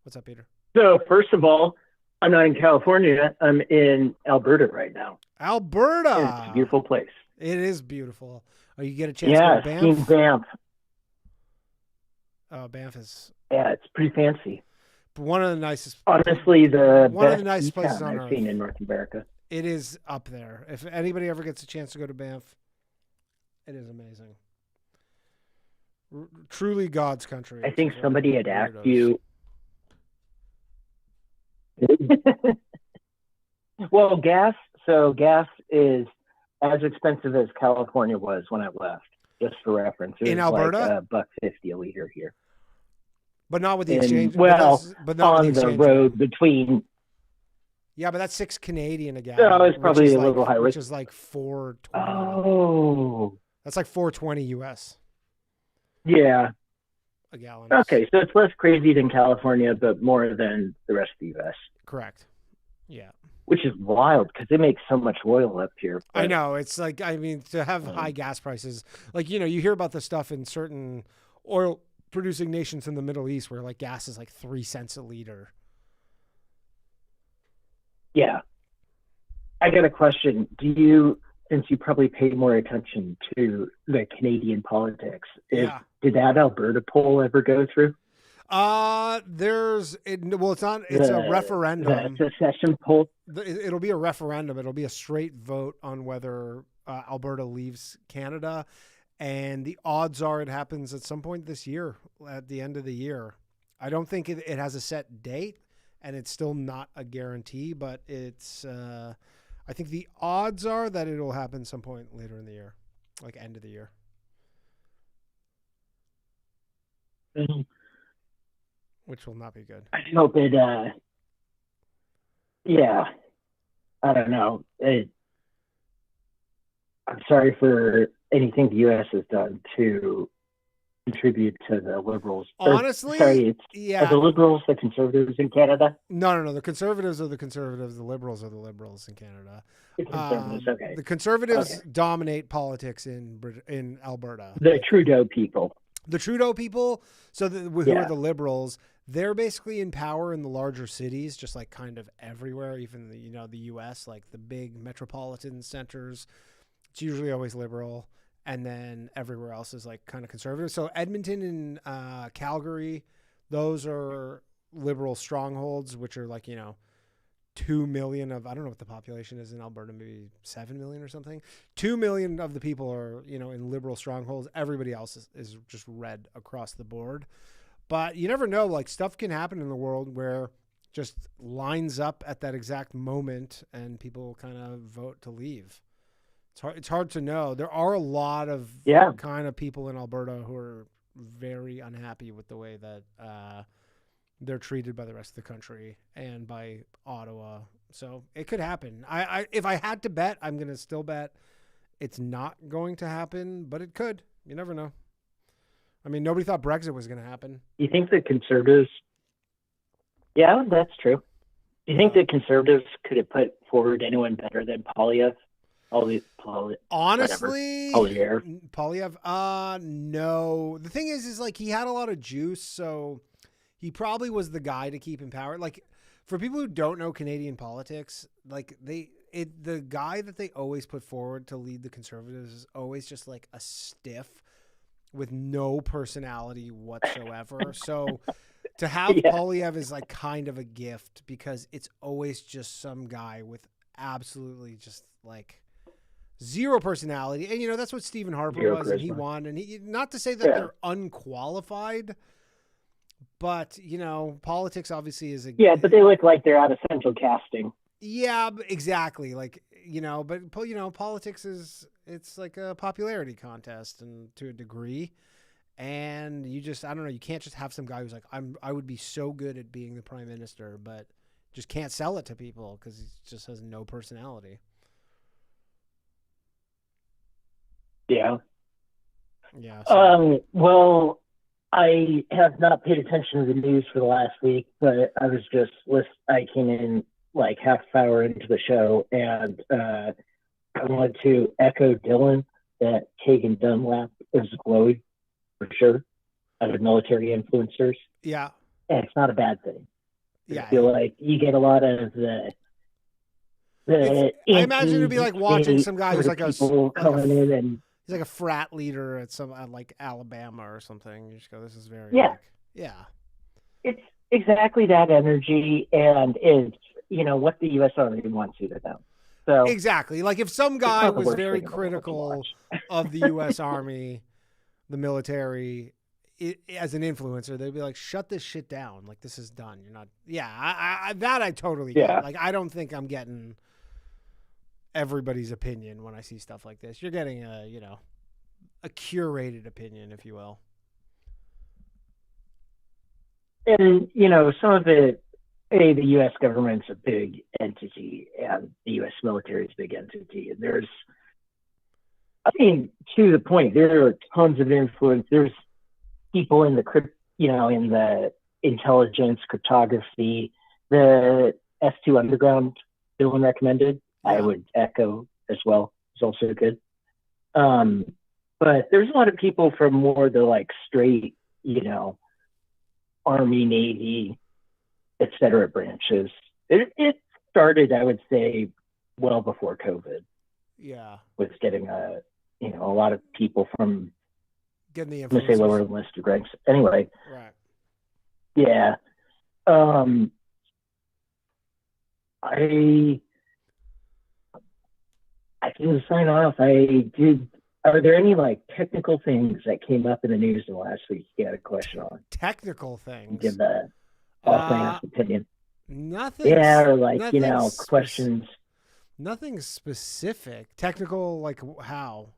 What's up, Peter? So first of all, I'm not in California. I'm in Alberta right now. Alberta. It's a beautiful place. It is beautiful. Oh, you get a chance to go to Banff? Skiing Banff. Oh, Banff is. Yeah, it's pretty fancy. One of the nicest. Honestly, one of the nicest places on I've earth. seen in North America. It is up there. If anybody ever gets a chance to go to Banff, it is amazing. Truly God's country. I think somebody had asked you. Well, gas is as expensive as California was when I left, just for reference. It in was Alberta? like $1.50 a liter here. But not with the exchange. Well, but not on with the the exchange road between. Yeah, but that's $6 Canadian a gallon. No, it's probably a little higher. Which is like $4.20. Oh. That's like $4.20 US. Yeah. A gallon. Okay, so it's less crazy than California, but more than the rest of the U.S. Correct. Yeah. Which is wild because they make so much oil up here. I know. It's like, I mean, to have high gas prices, like, you hear about this stuff in certain oil producing nations in the Middle East where like gas is like 3 cents a liter. Yeah. I got a question. Since you probably pay more attention to the Canadian politics, did that Alberta poll ever go through? It's a referendum. The secession poll? It'll be a referendum. It'll be a straight vote on whether Alberta leaves Canada. And the odds are it happens at some point this year, at the end of the year. I don't think it has a set date, and it's still not a guarantee, but it's... I think the odds are that it'll happen some point later in the year, like end of the year. Mm-hmm. Which will not be good. I hope it, yeah, I don't know. I'm sorry for anything the U.S. has done to contribute to the liberals. Honestly, are the liberals the conservatives in Canada? No. The conservatives are the conservatives. The liberals are the liberals in Canada. The conservatives, okay. The conservatives dominate politics in Alberta. The Trudeau people. The Trudeau people. So who are the liberals? They're basically in power in the larger cities, just like kind of everywhere, even the U.S., like the big metropolitan centers. It's usually always liberal. And then everywhere else is like kind of conservative. So Edmonton and Calgary Those are liberal strongholds, which are like, 2 million of, I don't know what the population is in Alberta, maybe 7 million or something. 2 million of the people are, in liberal strongholds. Everybody else is just red across the board. But you never know, like stuff can happen in the world where just lines up at that exact moment and people kind of vote to leave. It's hard to know. There are a lot of kind of people in Alberta who are very unhappy with the way that they're treated by the rest of the country and by Ottawa. So it could happen. If I had to bet, I'm going to still bet it's not going to happen, but it could. You never know. I mean, nobody thought Brexit was going to happen. You think the Conservatives... Yeah, that's true. Do you think the Conservatives could have put forward anyone better than Polyev? Honestly, Polyev? No. The thing is like he had a lot of juice, so he probably was the guy to keep in power. Like, for people who don't know Canadian politics, like the guy that they always put forward to lead the Conservatives is always just like a stiff with no personality whatsoever. So to have Polyev is like kind of a gift because it's always just some guy with absolutely just like zero personality. And, that's what Stephen Harper was, and he won. And he, not to say that they're unqualified, but, politics obviously is a... Yeah, but they look like they're out of central casting. Yeah, exactly. Like, but, politics it's like a popularity contest and to a degree. And you just, I don't know, you can't just have some guy who's like, I would be so good at being the prime minister, but just can't sell it to people because he just has no personality. Yeah. Yeah. So. Well, I have not paid attention to the news for the last week, but I was just I came in like half an hour into the show, and I wanted to echo Dylan that Kagan Dunlap is glowy for sure out of military influencers. Yeah. And it's not a bad thing. Yeah. I feel like you get a lot of the I imagine it'd be like watching some guy who's like coming in and he's like a frat leader at like Alabama or something. You just go, this is very It's exactly that energy, and it's what the U.S. Army wants you to know. So exactly, like if some guy was very critical of the U.S. Army, the military, as an influencer, they'd be like, "Shut this shit down! Like this is done. You're not." Yeah, I totally get. Like I don't think I'm getting everybody's opinion when I see stuff like this. You're getting a curated opinion, if you will. And some of it, the U.S. government's a big entity, and the U.S. military is a big entity. And there's, to the point, there are tons of influence. There's people in the in the intelligence, cryptography, the S2 Underground Dylan recommended. I would echo as well. It's also good. But there's a lot of people from more the like straight, Army, Navy, etc. branches. It started, I would say, well before COVID. Yeah. With getting a lot of people from getting the let's say lower enlisted ranks. Anyway. Right. Yeah. I can sign off. Are there any like technical things that came up in the news in the last week you had a question on? Technical things? Give the honest opinion. Nothing. Yeah, or like, questions. Nothing specific. Technical, like how?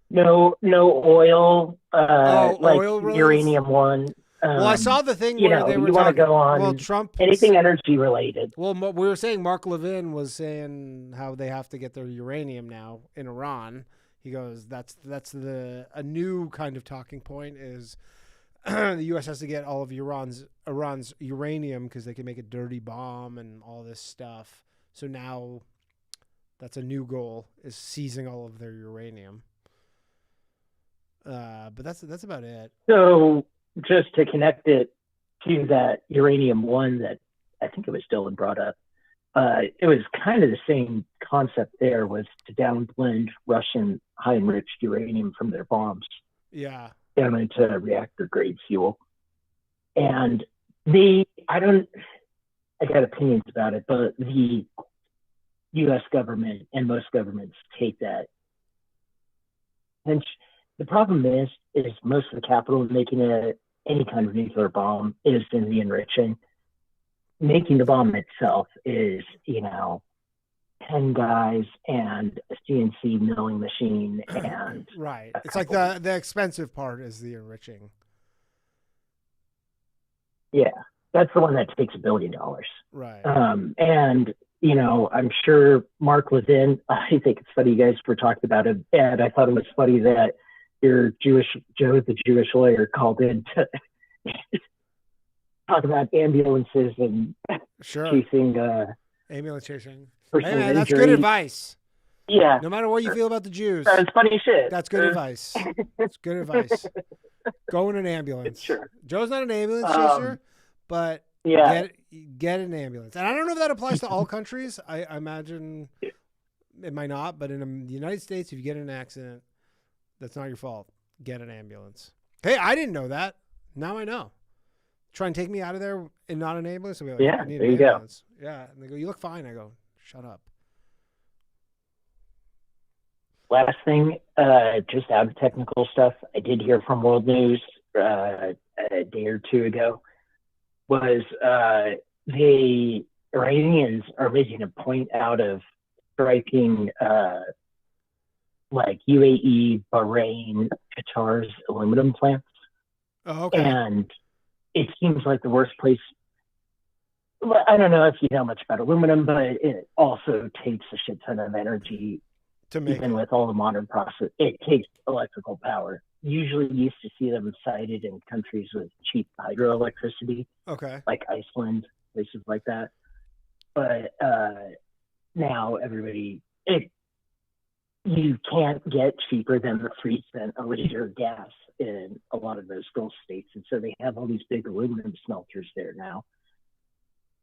No oil. Like oil Uranium One. Well, I saw the thing where they were want to go on. Well, Trump anything energy related. Well, we were saying Mark Levin was saying how they have to get their uranium now in Iran. He goes, that's a new kind of talking point is the U.S. has to get all of Iran's uranium because they can make a dirty bomb and all this stuff. So now that's a new goal is seizing all of their uranium. But that's about it. So just to connect it to that Uranium One that I think it was Dylan brought up, it was kind of the same concept there, was to downblend Russian high-enriched uranium from their bombs. Yeah. Down into reactor-grade fuel. And I got opinions about it, but the U.S. government and most governments take that. And the problem is most of the capital in making any kind of nuclear bomb is in the enriching. Making the bomb itself is, 10 guys and a CNC milling machine and right. It's like the expensive part is the enriching. Yeah, that's the one that takes $1 billion. Right. And I'm sure Mark was in. I think it's funny you guys were talking about it, and I thought it was funny that your Joe, the Jewish lawyer, called in to talk about ambulances and chasing. Ambulance chasing. Hey man, that's good advice. Yeah. No matter what you feel about the Jews. That's funny shit. That's good advice. That's good advice. Go in an ambulance. Sure. Joe's not an ambulance chaser, but get an ambulance. And I don't know if that applies to all countries. I imagine it might not, but in the United States, if you get in an accident, that's not your fault. Get an ambulance. Hey, I didn't know that. Now I know. Try and take me out of there and not an ambulance. I'll be like, yeah, I need there an you ambulance. Go. Yeah, and they go, you look fine. I go, shut up. Last thing, just out of technical stuff, I did hear from World News a day or two ago, was the Iranians are making a point out of striking like UAE, Bahrain, Qatar's aluminum plants. Oh, okay. And it seems like the worst place. Well, I don't know if you know much about aluminum, but it also takes a shit ton of energy to make. Even with all the modern process, it takes electrical power. Usually, you used to see them cited in countries with cheap hydroelectricity, okay, like Iceland, places like that. But now you can't get cheaper than the 3 cent a liter gas in a lot of those Gulf states, and so they have all these big aluminum smelters there now,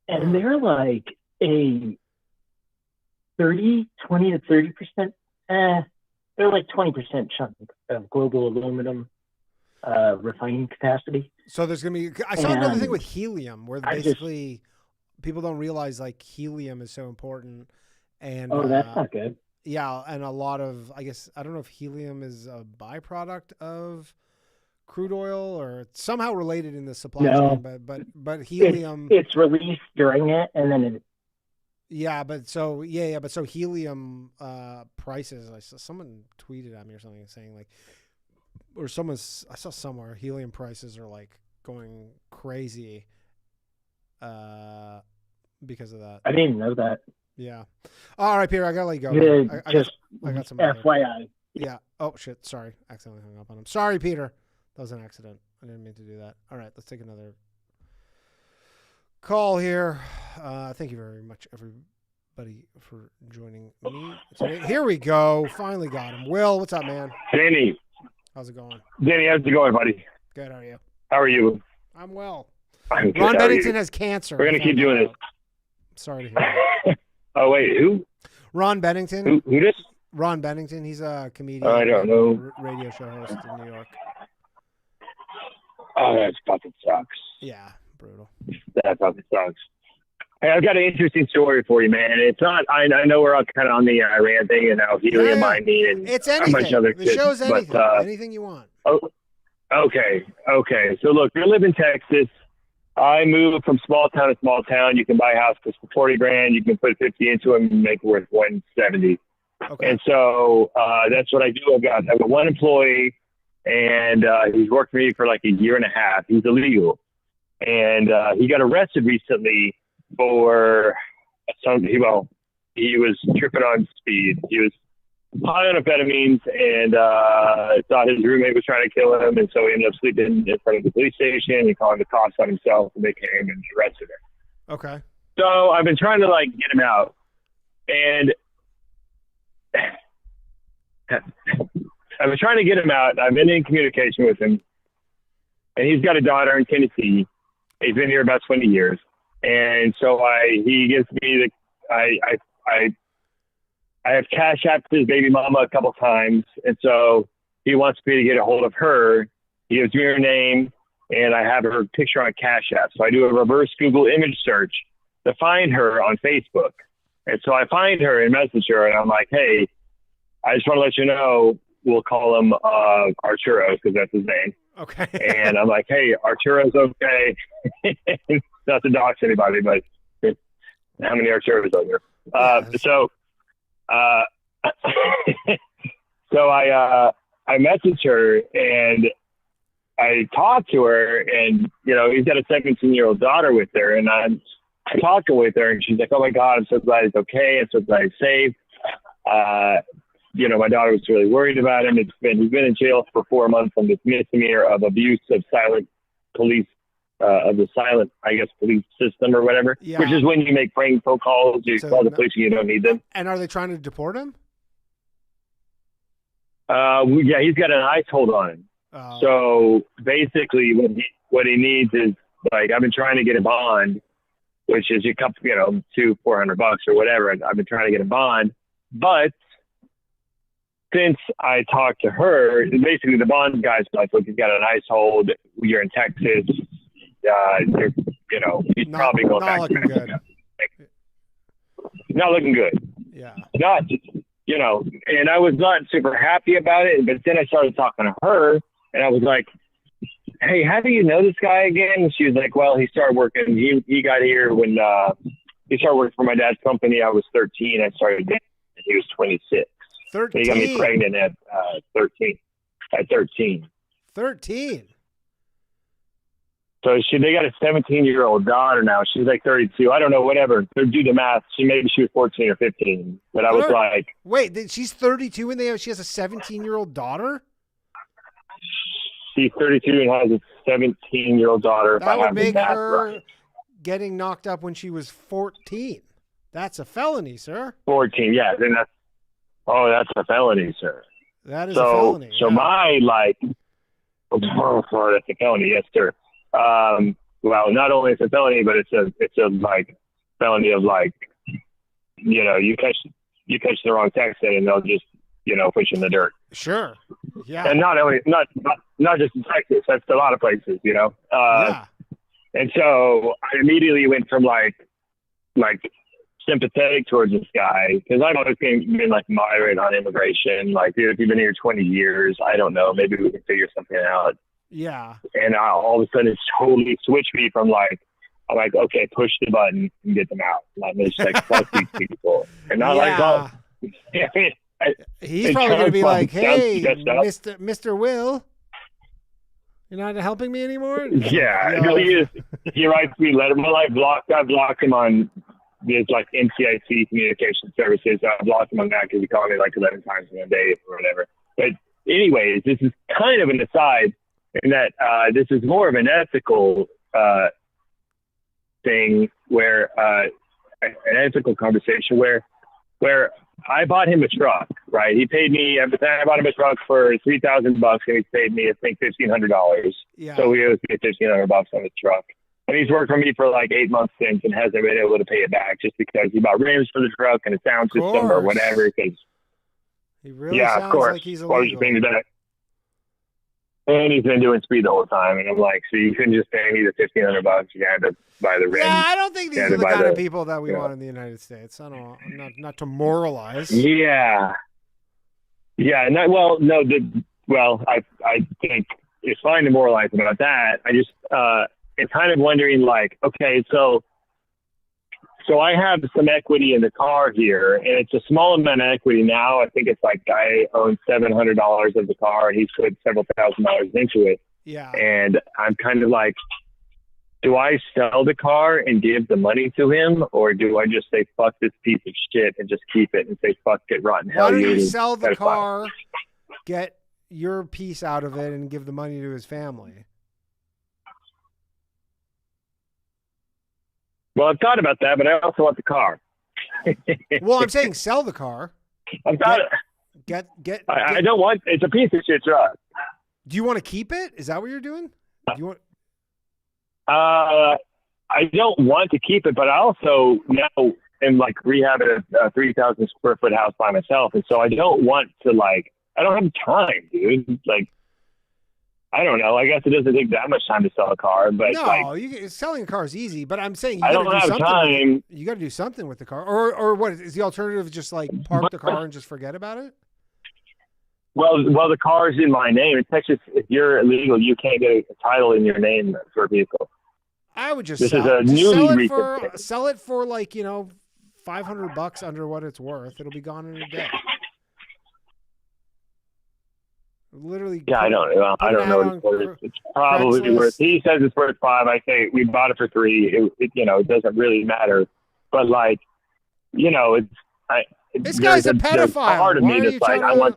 and they're like a 20 to 30%. They're like 20% chunk of global aluminum refining capacity. So there's gonna be. I saw another thing with helium, where basically people don't realize like helium is so important. And that's not good. Yeah, and a lot of, I guess, I don't know if helium is a byproduct of crude oil or somehow related in the supply chain, but helium. It's released during it, and then it. Yeah, but so helium prices. I saw someone tweeted at me or something saying like, or I saw somewhere helium prices are like going crazy because of that. I didn't know that. Yeah. All right, Peter, I gotta let you go. Yeah, I got some FYI. Yeah. Oh shit. Sorry, accidentally hung up on him. Sorry, Peter. That was an accident. I didn't mean to do that. All right, let's take another call here. Thank you very much, everybody, for joining me today. Here we go. Finally got him. Will, what's up, man? Danny. How's it going? Danny, how's it going, buddy? Good. How are you? How are you? I'm well. I'm good. Ron Bennington has cancer. We're gonna keep doing this. Sorry to hear that. Oh wait, who? Ron Bennington. Who this? Ron Bennington. He's a comedian. I don't know. Radio show host in New York. Oh, that fucking sucks. Yeah, brutal. That fucking sucks. Hey, I've got an interesting story for you, man. It's not. I know we're all kind of on the Iran thing and how helium mining and it's a bunch of other the show's shit, anything. but, anything you want. Oh, okay. So look, you live in Texas. I moved from small town to small town. You can buy a house for $40,000. You can put 50 into it and make it worth 170. Okay. And so that's what I do. I've got one employee, and he's worked for me for like a year and a half. He's illegal, and he got arrested recently for he was tripping on speed. He was high on amphetamines and thought his roommate was trying to kill him, and so he ended up sleeping in front of the police station and calling the cops on himself, and they came and arrested him. Okay. So I've been trying to like get him out, and I've been trying to get him out. I've been in communication with him, and he's got a daughter in Tennessee. He's been here about 20 years, and so he gives me I have cash apped his baby mama a couple times, and so he wants me to get a hold of her. He gives me her name, and I have her picture on Cash App. So I do a reverse Google image search to find her on Facebook. And so I find her and message her, and I'm like, hey, I just want to let you know, we'll call him Arturo, because that's his name. Okay. And I'm like, hey, Arturo's okay. Not to dox anybody, but how many Arturos are there? So I messaged her, and I talked to her, and, you know, he's got a 17-year-old daughter with her, and I'm talking with her, and she's like, oh my God, I'm so glad he's okay. I'm so glad he's safe. You know, my daughter was really worried about him. He's been in jail for 4 months on this misdemeanor of abuse of silent police, of the silent, I guess, police system or whatever, which is when you make prank phone calls, you call the police and you don't need them. And are they trying to deport him? Yeah, he's got an ICE hold on him. So basically what he needs is, like, I've been trying to get a bond, which is a couple, you know, $200-400 or whatever. I've been trying to get a bond, but since I talked to her, basically the bond guy's like, look, he's got an ICE hold. You're in Texas. You're, you know, he's probably going back. Not looking good. Not looking good. Yeah. Not, you know, and I was not super happy about it. But then I started talking to her, and I was like, hey, how do you know this guy again? And she was like, well, he started working. He got here when he started working for my dad's company. I was 13. I started dating, and he was 26. 13. He got me pregnant at 13. At 13. 13. So they got a 17-year-old daughter now. She's like 32. I don't know, whatever. Do the math. Maybe she was 14 or 15. But I was like, wait, she's 32 and she has a 17-year-old daughter? She's 32 and has a 17-year-old daughter. That would make her getting knocked up when she was 14. That's a felony, sir. 14, yeah. Then that's a felony, sir. That is a felony. So my, like, that's a felony, yes, sir. Well, not only it's a felony, but it's a like felony of, like, you know, you catch the wrong Texan and they'll just, you know, push you in the dirt. Sure. Yeah. And not just in Texas, that's a lot of places, you know. Yeah. And so I immediately went from like sympathetic towards this guy, because I've always been like moderate on immigration. Like, dude, if you've been here 20 years, I don't know, maybe we can figure something out. Yeah. And all of a sudden it's totally switched me from like, I'm like, okay, push the button and get them out. I'm just like, fuck these people. And not like, oh, he's probably going to be like, hey, Mr. Will, you're not helping me anymore? Yeah. No, he writes me letter. Well, I blocked him on this, like, NCIC communication services. I blocked him on that because he called me like 11 times in a day or whatever. But anyways, this is kind of an aside in that this is more of an ethical thing where an ethical conversation where I bought him a truck, right? He paid me, I bought him a truck for $3,000 and he paid me, I think, $1,500. Yeah. So he owes me $1,500 on the truck. And he's worked for me for like 8 months since and hasn't been able to pay it back just because he bought rims for the truck and a sound system or whatever. Cause, he really sounds like he's illegal. Why would you pay me back? And he's been doing speed the whole time. And I'm like, so you couldn't just pay me the $1,500. You had to buy the rims. Yeah, I don't think these are the kind of people that we want in the United States. I don't know. Not to moralize. Yeah. Yeah. I think it's fine to moralize about that. I just, it's kind of wondering, like, okay, so I have some equity in the car here, and it's a small amount of equity now. I think it's like I own $700 of the car, and he's put several $1,000s into it. Yeah. And I'm kind of like, do I sell the car and give the money to him, or do I just say, fuck this piece of shit and just keep it and say, fuck it, rotten hell? Why don't you sell the car, get your piece out of it, and give the money to his family? Well, I've thought about that, but I also want the car. Well, I'm saying sell the car. I don't want. It's a piece of shit truck. Do you want to keep it? Is that what you're doing? Do you want? I don't want to keep it, but I also now am like rehabbing a 3,000 square foot house by myself, and so I don't want to, like, I don't have time, dude. Like, I don't know. I guess it doesn't take that much time to sell a car, but no, selling a car is easy. But I'm saying you I got to don't do have something. time. You got to do something with the car, or what is the alternative? Just like park the car and just forget about it. Well, the car's in my name. In Texas, if you're illegal, you can't get a title in your name for a vehicle. I would just This sell, is a just newly sell it for like $500 under what it's worth. It'll be gone in a day. Literally. Yeah, I don't know. I don't know what it's worth. It's probably worth. He says it's worth $5. I say we bought it for $3. It doesn't really matter. But this guy's a pedophile. Part of me that's like I want.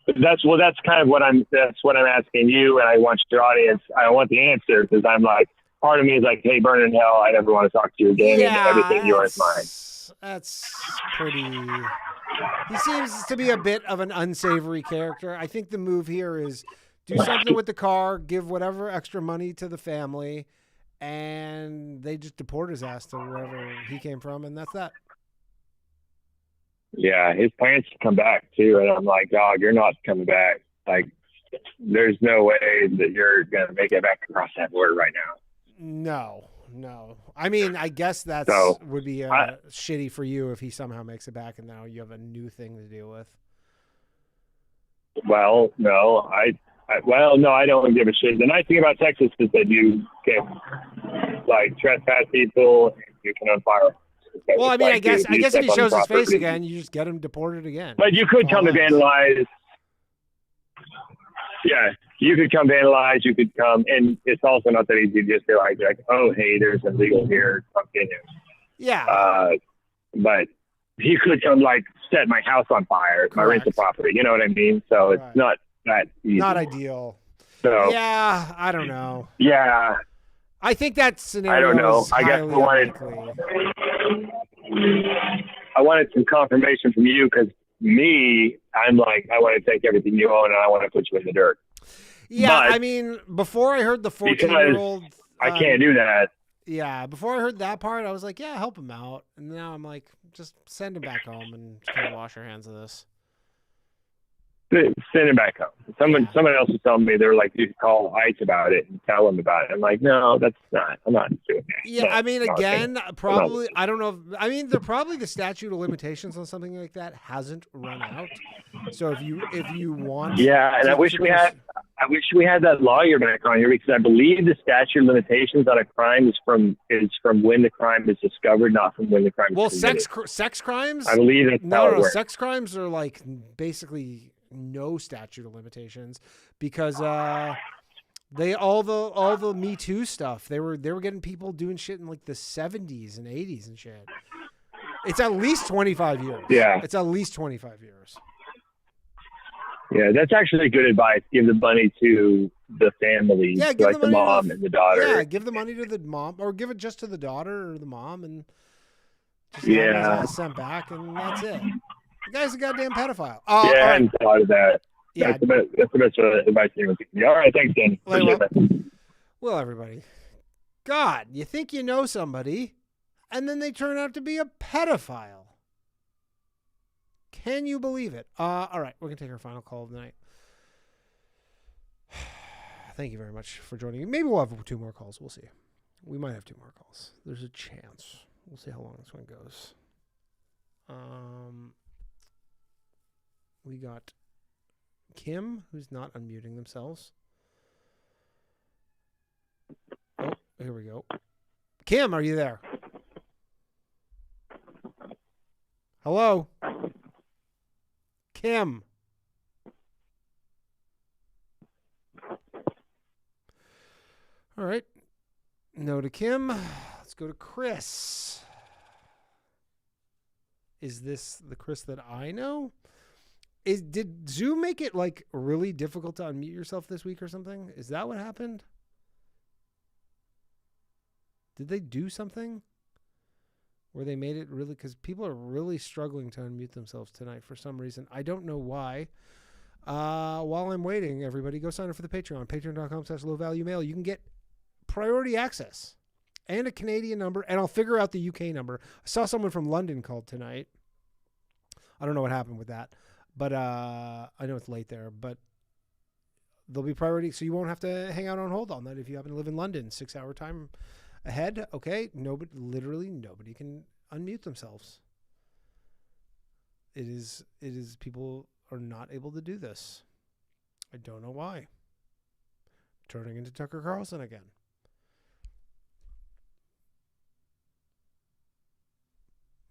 That's kind of what I'm asking you, and I want your audience. I want the answer because I'm like, part of me is like, hey, burn in hell. I never want to talk to you again. Yeah, and everything yours mine. That's pretty. He seems to be a bit of an unsavory character. I think the move here is do something with the car, give whatever extra money to the family, and they just deport his ass to wherever he came from, and that's that. Yeah, his parents come back too, and I'm like, dog, you're not coming back. Like, there's no way that you're gonna make it back across that border right now. No. I mean, I guess would be shitty for you if he somehow makes it back, and now you have a new thing to deal with. Well, no, I don't give a shit. The nice thing about Texas is that you can trespass people, and you can unfire. Well, I mean, I guess if he shows his face again, you just get him deported again. But you could come to vandalize. Yeah, you could come vandalize. You could come, and it's also not that easy to just be like, oh, hey, there's illegal here. Come get him. Yeah. But he could come set my house on fire, my rental property. You know what I mean? So it's not that easy. Not ideal. So yeah, I don't know. Yeah. I think that scenario. I don't know. I guess I wanted some confirmation from you because I'm like, I want to take everything you own and I want to put you in the dirt. Yeah, but I mean, before I heard the 14-year-old, I can't do that. Yeah, before I heard that part, I was like, yeah, help him out, and now I'm like, just send him back home and just kind of wash your hands of this. Send him back home. Someone else was telling me they were like, you could call ICE about it and tell them about it. I'm like, no, that's not. I'm not doing that. Yeah, no, I mean, again, probably. I don't know. I mean, probably the statute of limitations on something like that hasn't run out. So if you want, yeah, and I wish we had that lawyer back on here because I believe the statute of limitations on a crime is from when the crime is discovered, not from when the crime is committed. Sex crimes. I believe that's how it works. Sex crimes are like basically no statute of limitations because they all the Me Too stuff, they were getting people doing shit in like the 70s and 80s and shit. It's at least 25 years. Yeah. It's at least 25 years. Yeah, that's actually good advice. Give the money to the family, like the mom and the daughter. Yeah, give the money to the mom, or give it just to the daughter or the mom, and just have his ass sent back, and that's it. The guy's a goddamn pedophile. I hadn't thought of that. Yeah, that's the best advice anyone can give me. All right, thanks, Dan. Well, everybody, God, you think you know somebody, and then they turn out to be a pedophile. Can you believe it? All right, we're going to take our final call of the night. Thank you very much for joining me. Maybe we'll have 2 more calls. We'll see. We might have 2 more calls. There's a chance. We'll see how long this one goes. We got Kim, who's not unmuting themselves. Oh, here we go. Kim, are you there? Hello? Kim. All right. No to Kim. Let's go to Chris. Is this the Chris that I know? Did Zoom make it like really difficult to unmute yourself this week or something? Is that what happened? Did they do something where they made it really, because people are really struggling to unmute themselves tonight for some reason. I don't know why. While I'm waiting, everybody go sign up for the Patreon, patreon.com/lowvaluemail. You can get priority access and a Canadian number, and I'll figure out the UK number. I saw someone from London called tonight. I don't know what happened with that, but I know it's late there, but they'll be priority. So you won't have to hang out on hold all night if you happen to live in London. 6-hour time ahead. Okay. Literally nobody can unmute themselves. It is people are not able to do this. I don't know why. Turning into Tucker Carlson again.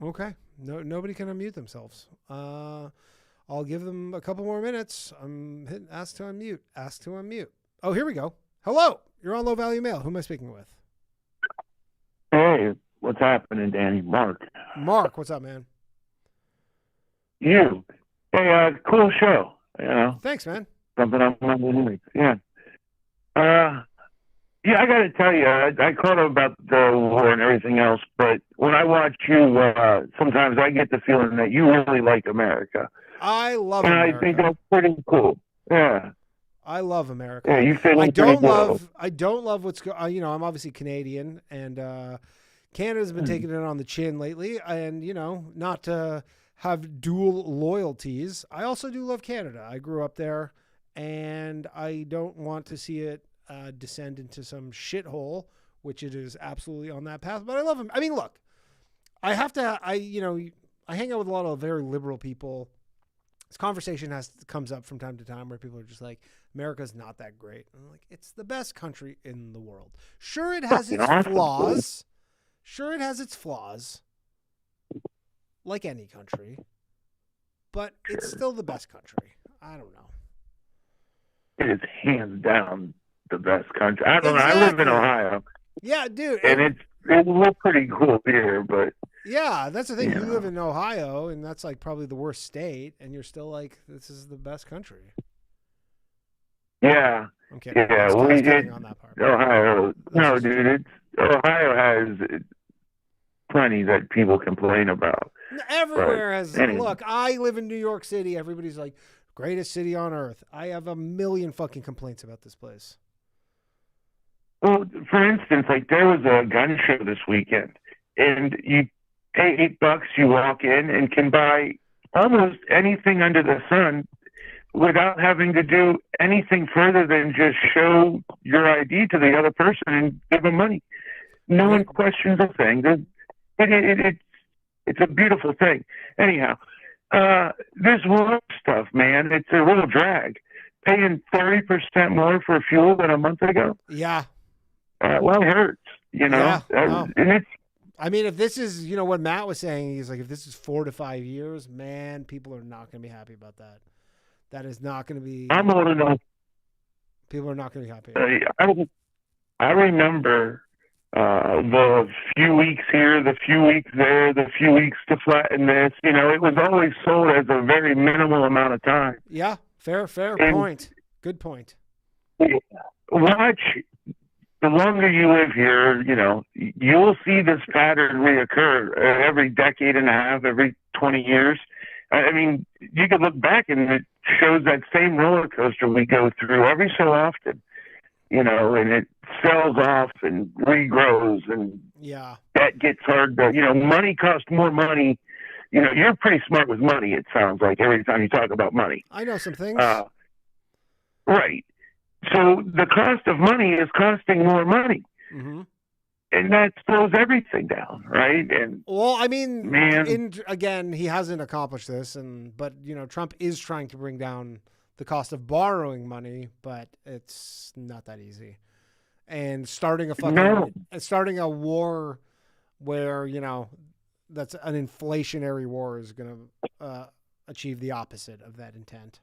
Okay. Nobody can unmute themselves. I'll give them a couple more minutes. I'm hitting ask to unmute. Ask to unmute. Oh, here we go. Hello. You're on Low Value Mail. Who am I speaking with? Hey, what's happening, Danny? Mark. Mark, what's up, man? You. Hey, cool show. You know. Thanks, man. Something I'm wondering. Yeah. Yeah, I got to tell you, I caught up about the war and everything else, but when I watch you, sometimes I get the feeling that you really like America. I love and America. I think that's pretty cool. Yeah. I love America. Yeah, you feel I don't love. I don't love what's going. You know, I'm obviously Canadian, and Canada's been taking it on the chin lately. And you know, not to have dual loyalties, I also do love Canada. I grew up there, and I don't want to see it descend into some shithole, which it is absolutely on that path. But I love him. I mean, look, I hang out with a lot of very liberal people. This conversation comes up from time to time where people are just like, America's not that great. And I'm like, it's the best country in the world. Sure, it has its flaws. Sure, it has its flaws, like any country. But it's still the best country. I don't know. It is hands down the best country. I don't know. I live in Ohio. Yeah, dude. And it looks pretty cool here, but yeah, that's the thing. You live in Ohio, and that's like probably the worst state, and you're still like, this is the best country. Yeah. I'm kidding. Yeah, I was kidding on that part. Ohio. No, dude, Ohio has plenty that people complain about. Everywhere But has. anyway. Look, I live in New York City. Everybody's like, greatest city on earth. I have a million fucking complaints about this place. Well, for instance, like there was a gun show this weekend, and you pay $8, you walk in and can buy almost anything under the sun without having to do anything further than just show your ID to the other person and give them money. No one questions a thing. It's a beautiful thing. Anyhow, this war stuff, man, it's a real drag. Paying 30% more for fuel than a month ago. Yeah. Well, it hurts, you know. Yeah, no. And it's, I mean, if this is, you know, what Matt was saying, he's like, if this is 4 to 5 years, man, people are not going to be happy about that. That is not going to be. I'm old enough. People are not going to be happy. I remember the few weeks here, the few weeks there, the few weeks to flatten this. You know, it was always sold as a very minimal amount of time. Yeah, fair And- point. Good point. Watch. The longer you live here, you know, you'll see this pattern reoccur every decade and a half, every 20 years. I mean, you could look back and it shows that same roller coaster we go through every so often, you know, and it sells off and regrows and that gets hard to, you know, money costs more money. You know, you're pretty smart with money, it sounds like, every time you talk about money. I know some things. Right. So the cost of money is costing more money. Mm-hmm. And that slows everything down, right? And well, I mean, man, again, he hasn't accomplished this, but you know, Trump is trying to bring down the cost of borrowing money, but it's not that easy. And starting a war where, you know, that's an inflationary war is going to achieve the opposite of that intent.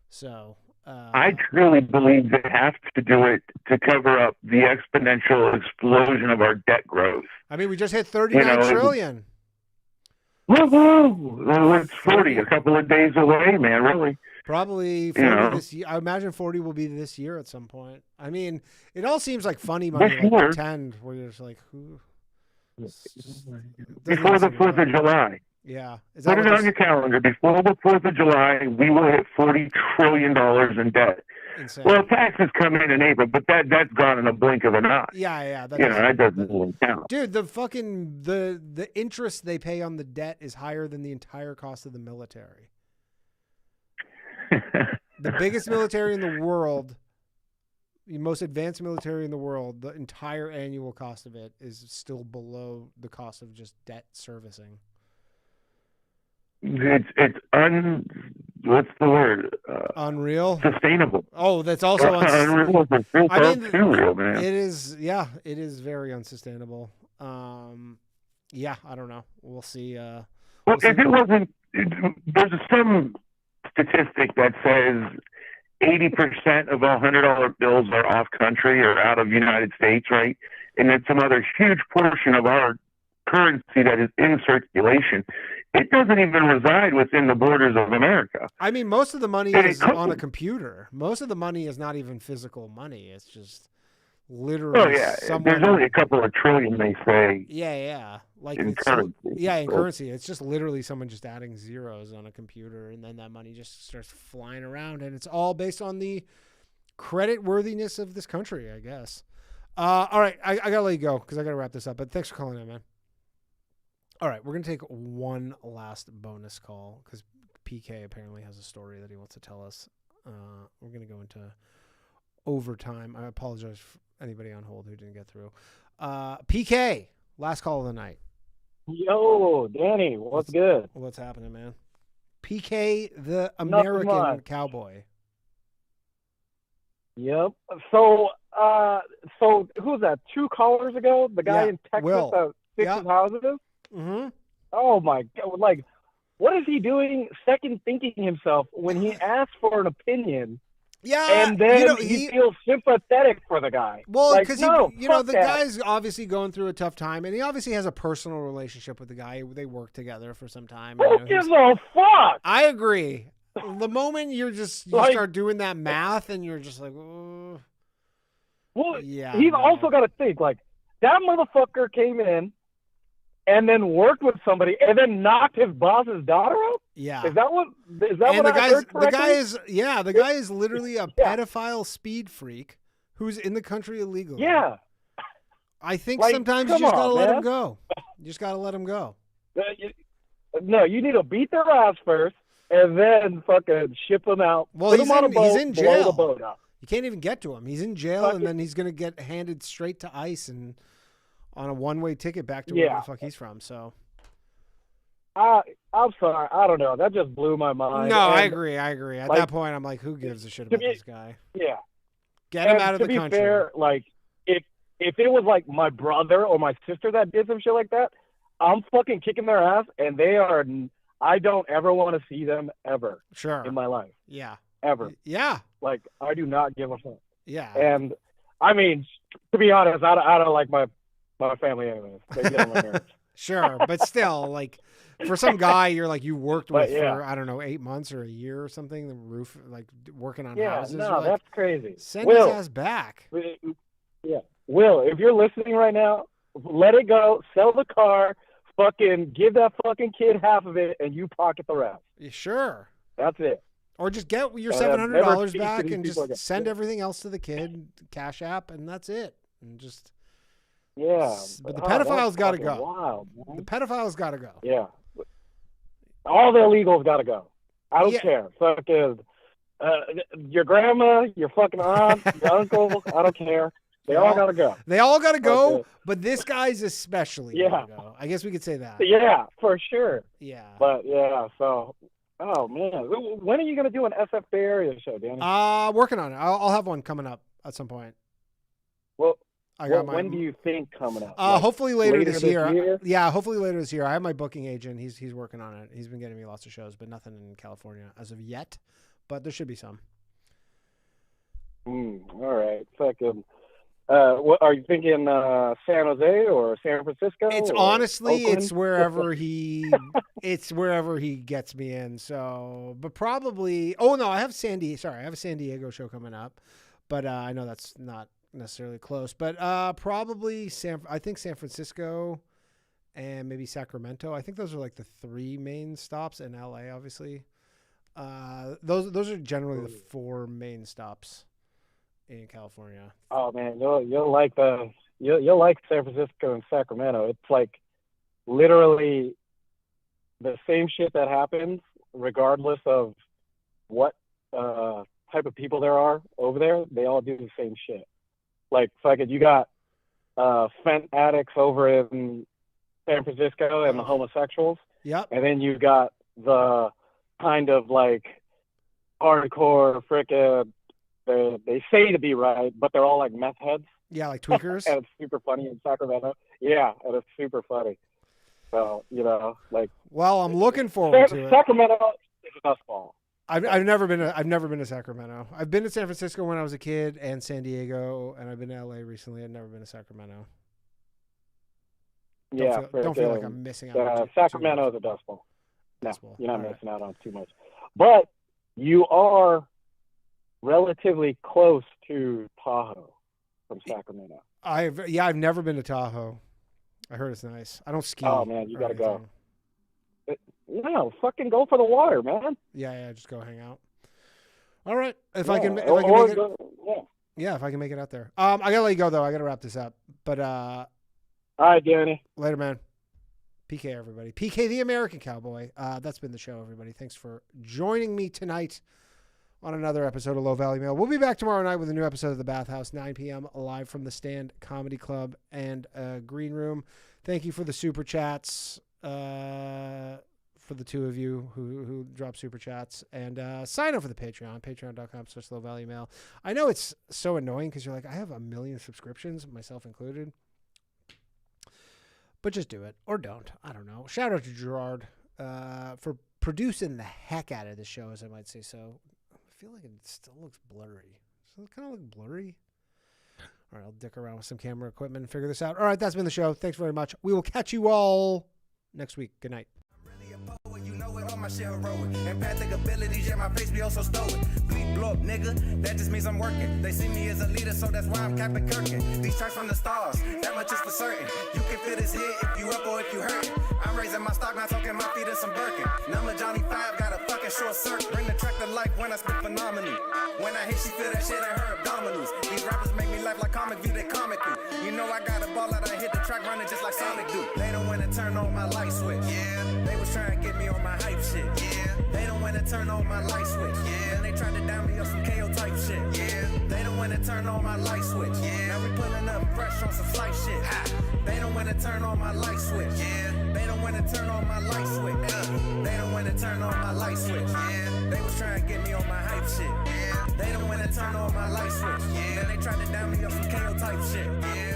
So I truly believe they have to do it to cover up the exponential explosion of our debt growth. I mean, we just hit 39 trillion. Woo-hoo! Well, it's 40, a couple of days away, man, really. Probably 40 this year. I imagine 40 will be this year at some point. I mean, it all seems like funny money, like pretend, where you're just like, who? Before the 4th of July. Yeah. Put it on your calendar. Before the 4th of July, we will hit $40 trillion in debt. Insane. Well, taxes come in April, but that's gone in a blink of an eye. Yeah. That doesn't really count. Dude, the interest they pay on the debt is higher than the entire cost of the military. The biggest military in the world The most advanced military in the world, the entire annual cost of it is still below the cost of just debt servicing. What's the word? Unreal. Sustainable. Oh, that's also unreal. I mean, too real, man. it is. Yeah, it is very unsustainable. Yeah, I don't know. We'll see. Well, if it wasn't, there's some statistic that says 80% of all $100 bills are off country or out of United States, right? And then some other huge portion of our currency that is in circulation, it doesn't even reside within the borders of America. I mean, most of the money is on a computer. Most of the money is not even physical money. It's just literally. Oh yeah, there's only a couple of trillion, they say. Yeah. Like in it's currency. in currency. It's just literally someone just adding zeros on a computer, and then that money just starts flying around, and it's all based on the credit worthiness of this country, I guess. All right, I gotta let you go because I gotta wrap this up. But thanks for calling in, man. All right, we're going to take one last bonus call because PK apparently has a story that he wants to tell us. We're going to go into overtime. I apologize for anybody on hold who didn't get through. PK, last call of the night. Yo, Danny, what's good? What's happening, man? PK, the American Cowboy. Yep. So who's that? 2 callers ago? The guy in Texas that fixes houses? Mm-hmm. Oh my God! Like, what is he doing? Second thinking himself when he asks for an opinion. Yeah, and then he feels sympathetic for the guy. Well, because like, the guy's obviously going through a tough time, and he obviously has a personal relationship with the guy. They work together for some time. Who gives a fuck? I agree. The moment you start doing that math, and you're just like, oh. Well, yeah. He's also got to think like that motherfucker came in and then worked with somebody and then knocked his boss's daughter up? Yeah. Is that what the I heard correctly? The guy is literally a pedophile speed freak who's in the country illegally. Yeah. I think sometimes you just got to let him go. You just got to let him go. No, you need to beat their ass first and then fucking ship him out. Well, put him on a boat, he's in blow jail. the boat up. You can't even get to him. He's in jail, and then he's going to get handed straight to ICE and on a one-way ticket back to wherever the fuck he's from. So, I'm sorry. I don't know. That just blew my mind. No, I agree. At that point, I'm like, who gives a shit about this guy? Yeah. Get him out of the country. To be fair, like, if it was like my brother or my sister that did some shit like that, I'm fucking kicking their ass, and I don't ever want to see them ever. Sure. In my life. Yeah. Ever. Yeah. Like, I do not give a fuck. Yeah. And I mean, to be honest, I don't like my family anyways. They get on my nerves. Sure, but still, like, for some guy you worked with for, I don't know, 8 months or a year or something, the roof, like, working on houses. No, that's crazy. Send his ass back. Yeah. Will, if you're listening right now, let it go, sell the car, fucking give that fucking kid half of it, and you pocket the rest. Yeah, sure. That's it. Or just get your $700 back and just like send everything else to the kid, Cash App, and that's it. And just... Yeah. But the pedophile's got to go. Wild, man. The pedophile's got to go. Yeah. All the illegals got to go. I don't care. Fucking your grandma, your fucking aunt, your uncle, I don't care. They all got to go. They all got to go, but this guy's especially gotta go. I guess we could say that. Yeah, for sure. Yeah. But yeah, so... Oh man, when are you gonna do an SF Bay Area show, Danny? Working on it. I'll have one coming up at some point. Well, when do you think coming up? Hopefully later this year. Yeah, hopefully later this year. I have my booking agent. He's working on it. He's been getting me lots of shows, but nothing in California as of yet. But there should be some. All right, fucking. What are you thinking? San Jose or San Francisco? It's honestly, Oakland? it's wherever he gets me in. So, but probably. Oh no, I have a San Diego show coming up, but I know that's not necessarily close. But probably I think San Francisco, and maybe Sacramento. I think those are like the 3 main stops, in LA, obviously. Those are generally the 4 main stops in California. Oh man, you'll like you'll like San Francisco and Sacramento. It's like literally the same shit that happens regardless of what type type of people there are over there, they all do the same shit. Like, fucking, you got fent addicts over in San Francisco and the homosexuals. Yep. And then you got the kind of like hardcore frickin', they say to be right, but they're all like meth heads. Yeah, like tweakers. And it's super funny in Sacramento. Yeah, and it's super funny. So, you know, like. Well, I'm looking forward to it. Sacramento is a dust ball. I've never been to Sacramento. I've been to San Francisco when I was a kid and San Diego, and I've been to LA recently. I've never been to Sacramento. Don't feel like I'm missing out. Sacramento is a dust ball. No, you're not missing out on too much. But you are relatively close to Tahoe from Sacramento. I've never been to Tahoe. I heard it's nice. I don't ski. Oh man, you gotta go. No, fucking go for the water, man. Yeah, just go hang out. All right, if I can make it out there. I gotta let you go though. I gotta wrap this up. But all right, Danny. Later, man. PK, everybody. PK, the American Cowboy. That's been the show, everybody. Thanks for joining me tonight on another episode of Low Value Mail. We'll be back tomorrow night with a new episode of the Bathhouse, 9 p.m. live from the Stand Comedy Club and Green Room. Thank you for the super chats. For the two of you who drop super chats, and sign up for the Patreon, patreon.com/lowvaluemail. I know it's so annoying because you're like, I have 1 million subscriptions, myself included, but just do it or don't. I don't know. Shout out to Gerard for producing the heck out of the show, as I might say so. I feel like it still looks blurry. Does it kind of look blurry? All right, I'll dick around with some camera equipment and figure this out. All right, that's been the show. Thanks very much. We will catch you all next week. Good night. You know it, all my shit heroic. Empathic abilities, yeah, my face be also stoic. Bleep, blow up, nigga, that just means I'm working. They see me as a leader, so that's why I'm Captain Kirkin. These tracks from the stars, that much is for certain. You can feel this hit if you up or if you hurt. I'm raising my stock, not talking my feet in some Birkin. Number Johnny 5 got a fucking short circuit. Bring the track to life when I spit phenomenally. When I hit, she feel that shit in her abdominals. These rappers make me laugh like comic view, they comically. You know I got a ball out, I hit the track running just like Sonic do. They don't wanna turn on my light switch. Yeah, they was trying to get me on my hype shit. Yeah, they don't wanna turn on my light switch. Yeah, and they tried to down me up some KO type shit. Yeah, they don't wanna turn on my light switch. Yeah, now we pulling up fresh on some flight shit. Ha. They don't wanna turn on my light switch. Yeah, they don't wanna turn on my light switch. They don't wanna turn on my light switch. Yeah, they was trying to get me on my hype shit. Yeah, they don't wanna turn on my light switch. Yeah, and they tried to down me up some KO type shit. Yeah.